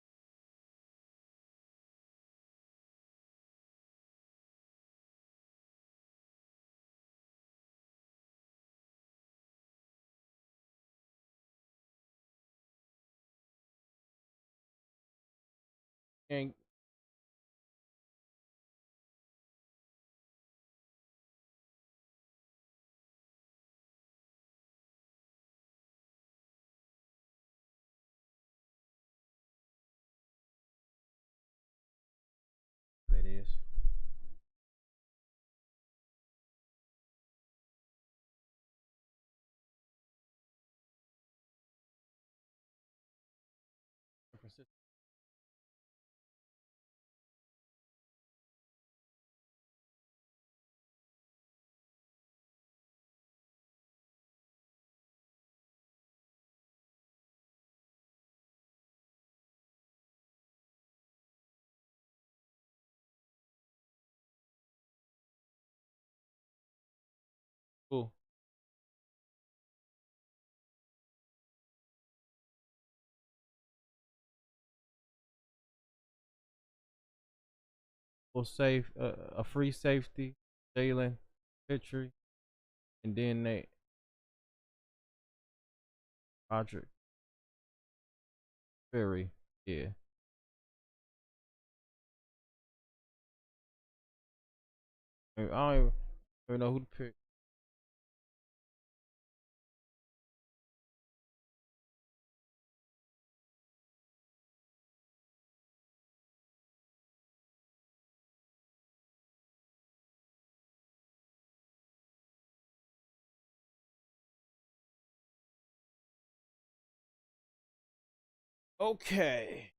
And that is. Cool. Full safe, a free safety, Jalen, Petrie, and then they Roderick Berry. Yeah. I don't even know who to pick. Okay.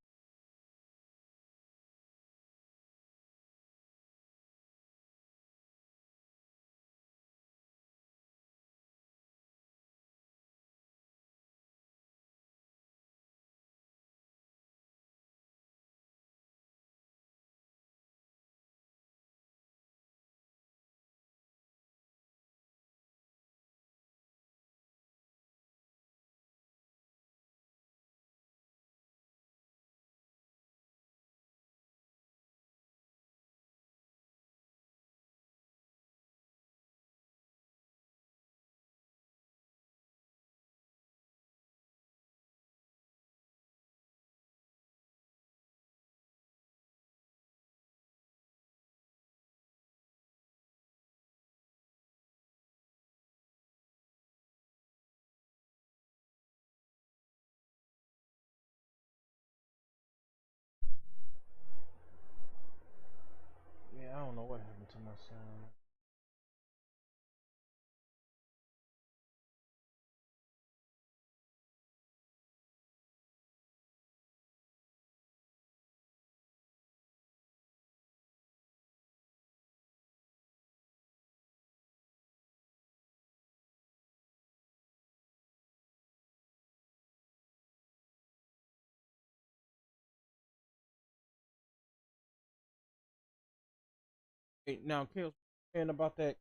Yeah, I don't know what happened to my sound. Hey, now, Kale's saying about that.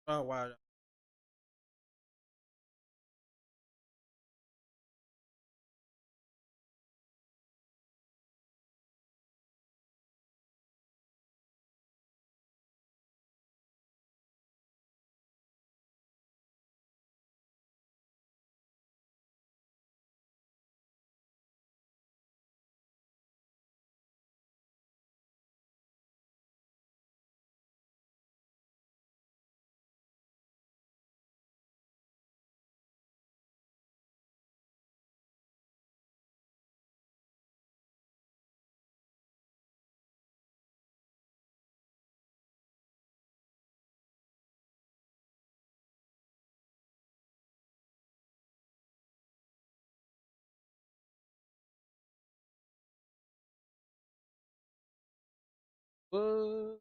Oh wow. What?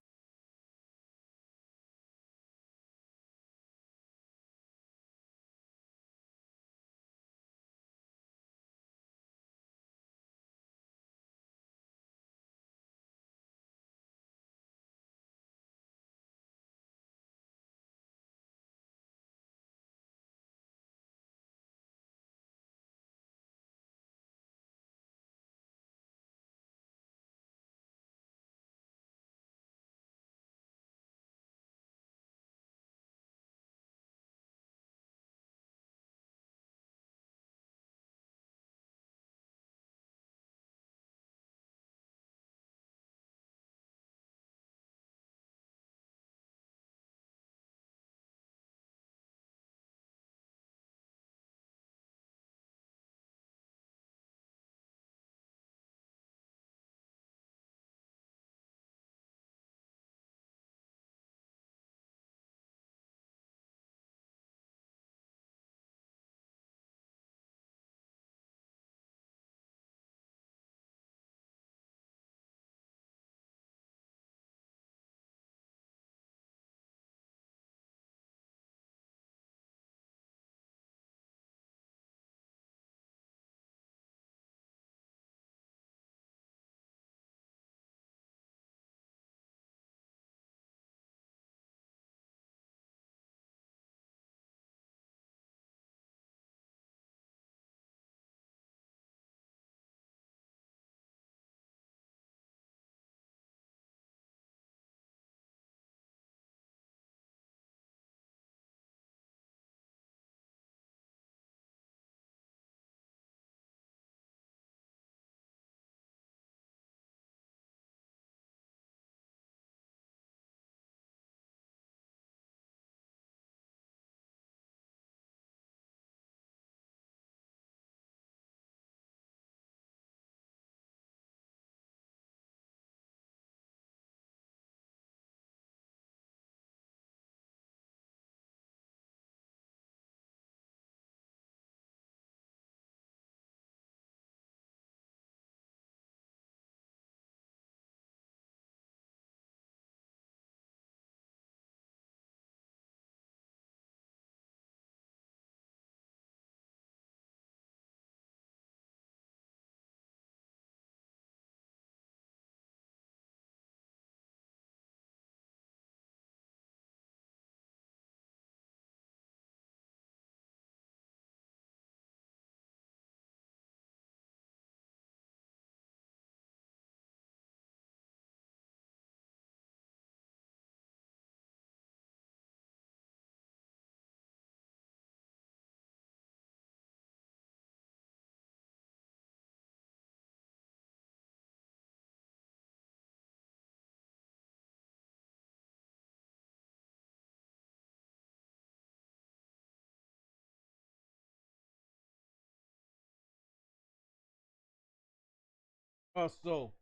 So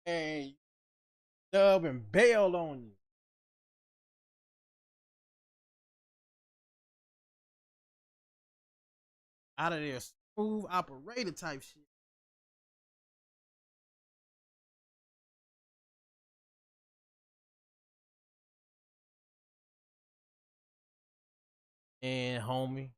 and dub and bailed on you. Out of there, smooth operator type shit. And homie.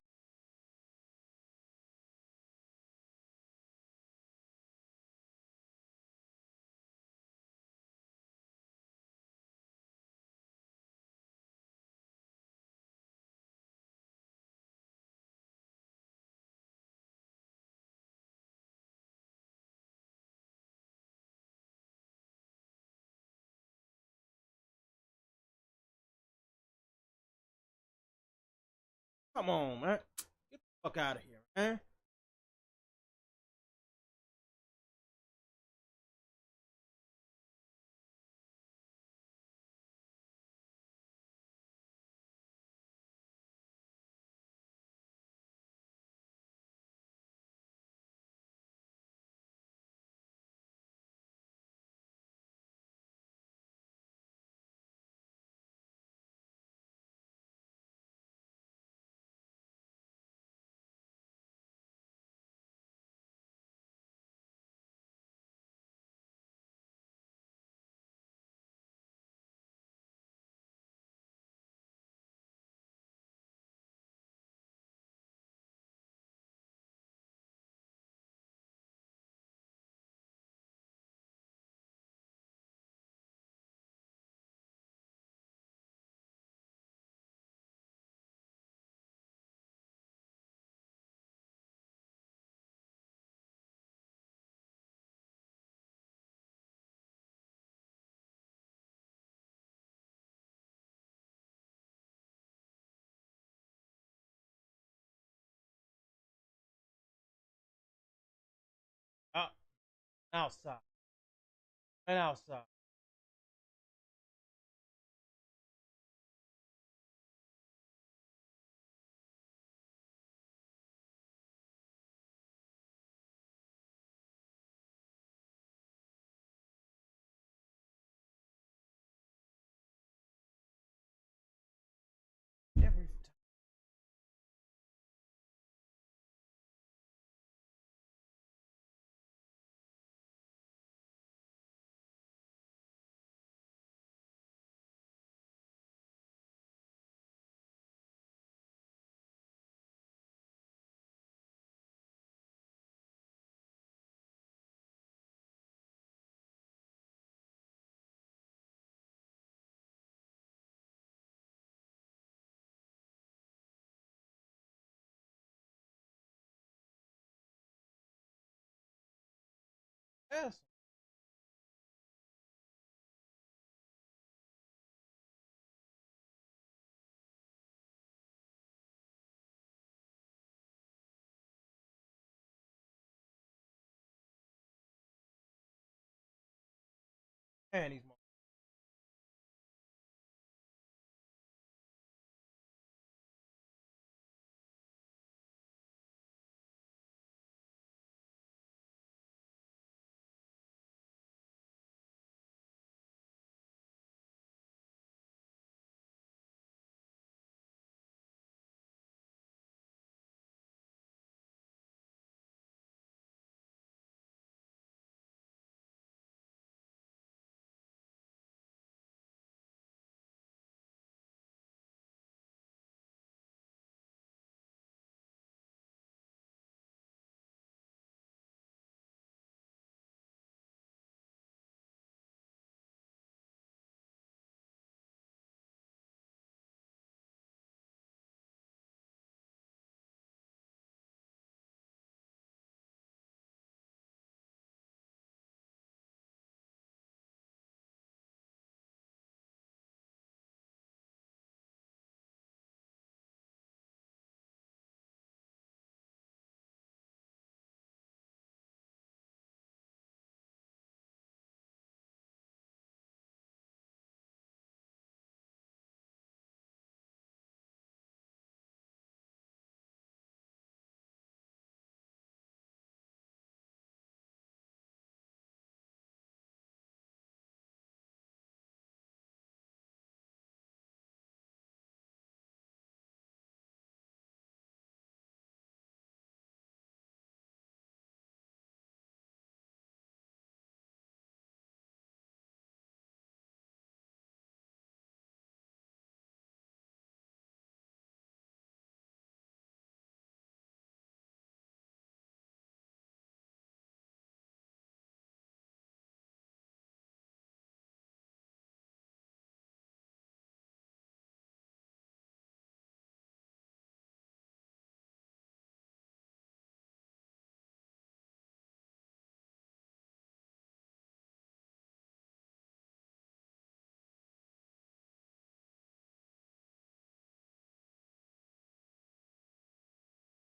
Come on, man. Get the fuck out of here, man. Out, outside. And outside. Every time. Yes. And he's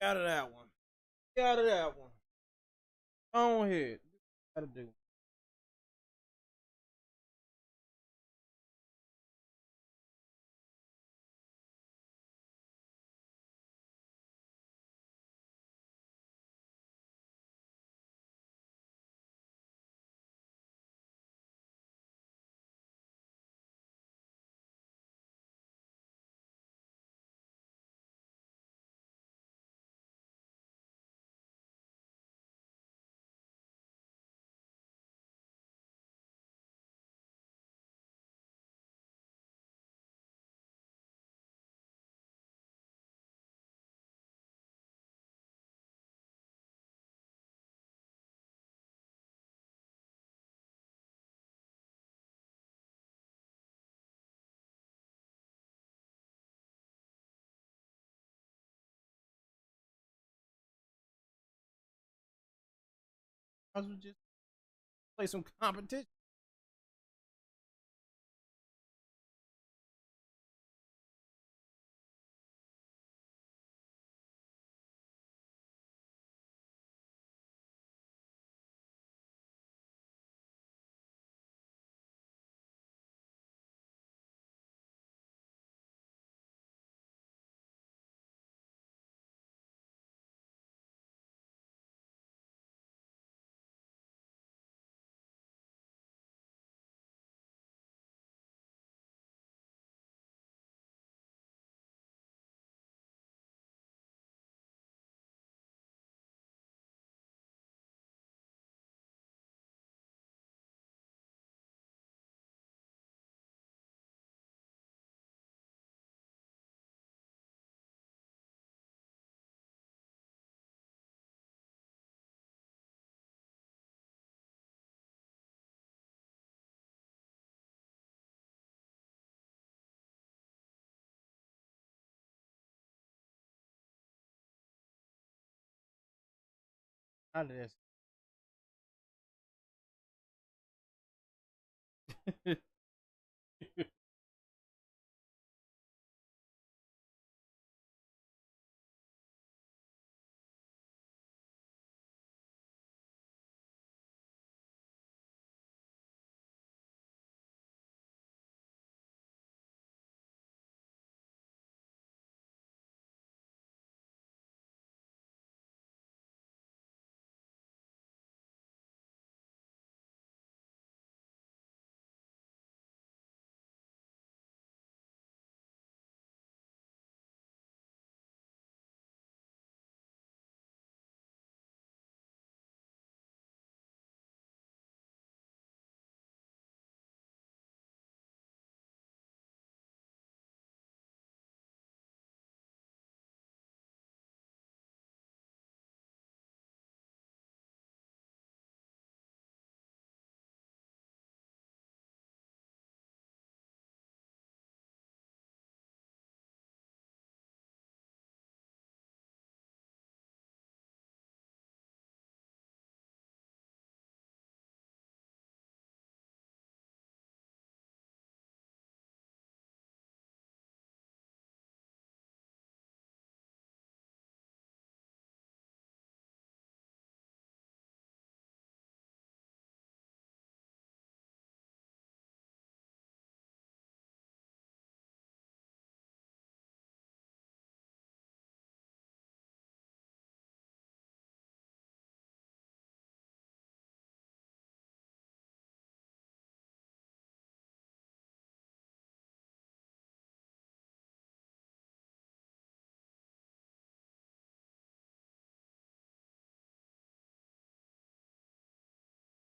Out of that one. Out of that one. Go ahead. Gotta do. I was just play some competition. Out of this.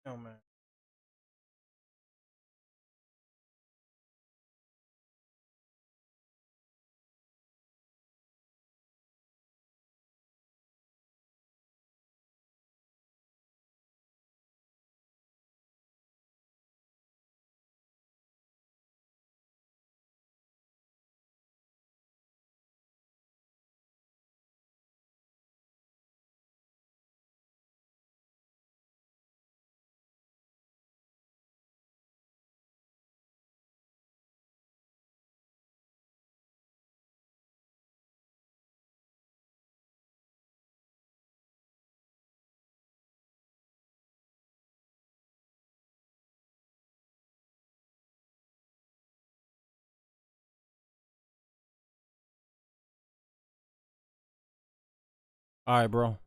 Oh man. All right, bro.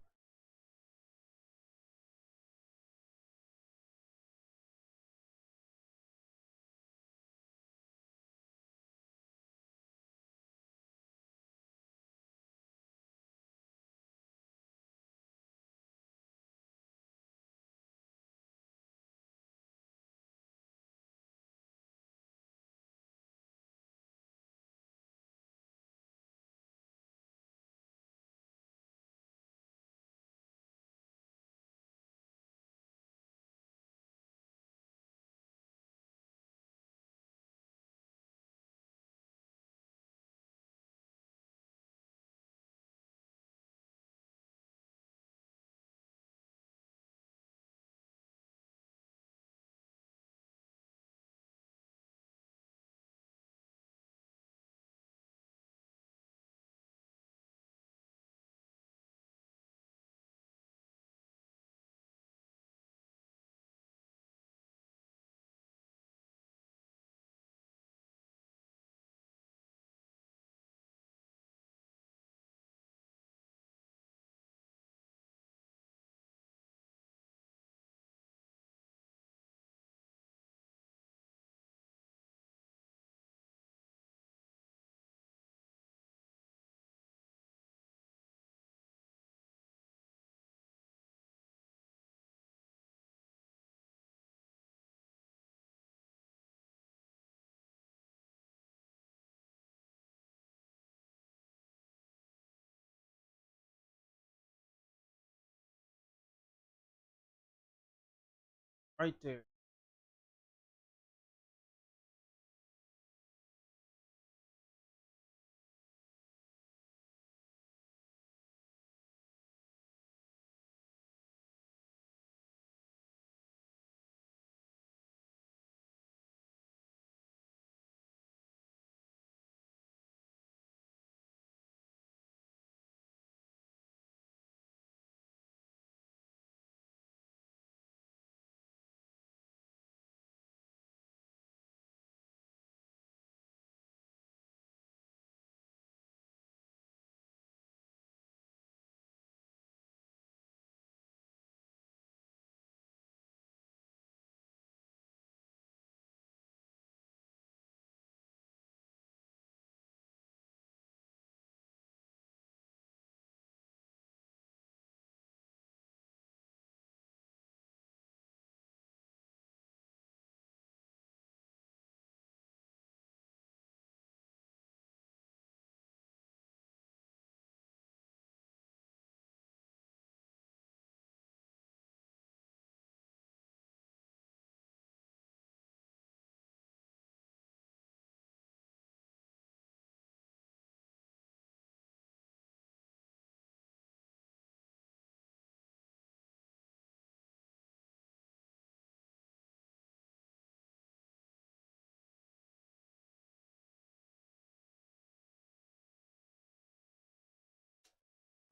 Right there.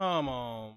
Come on.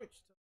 Switch to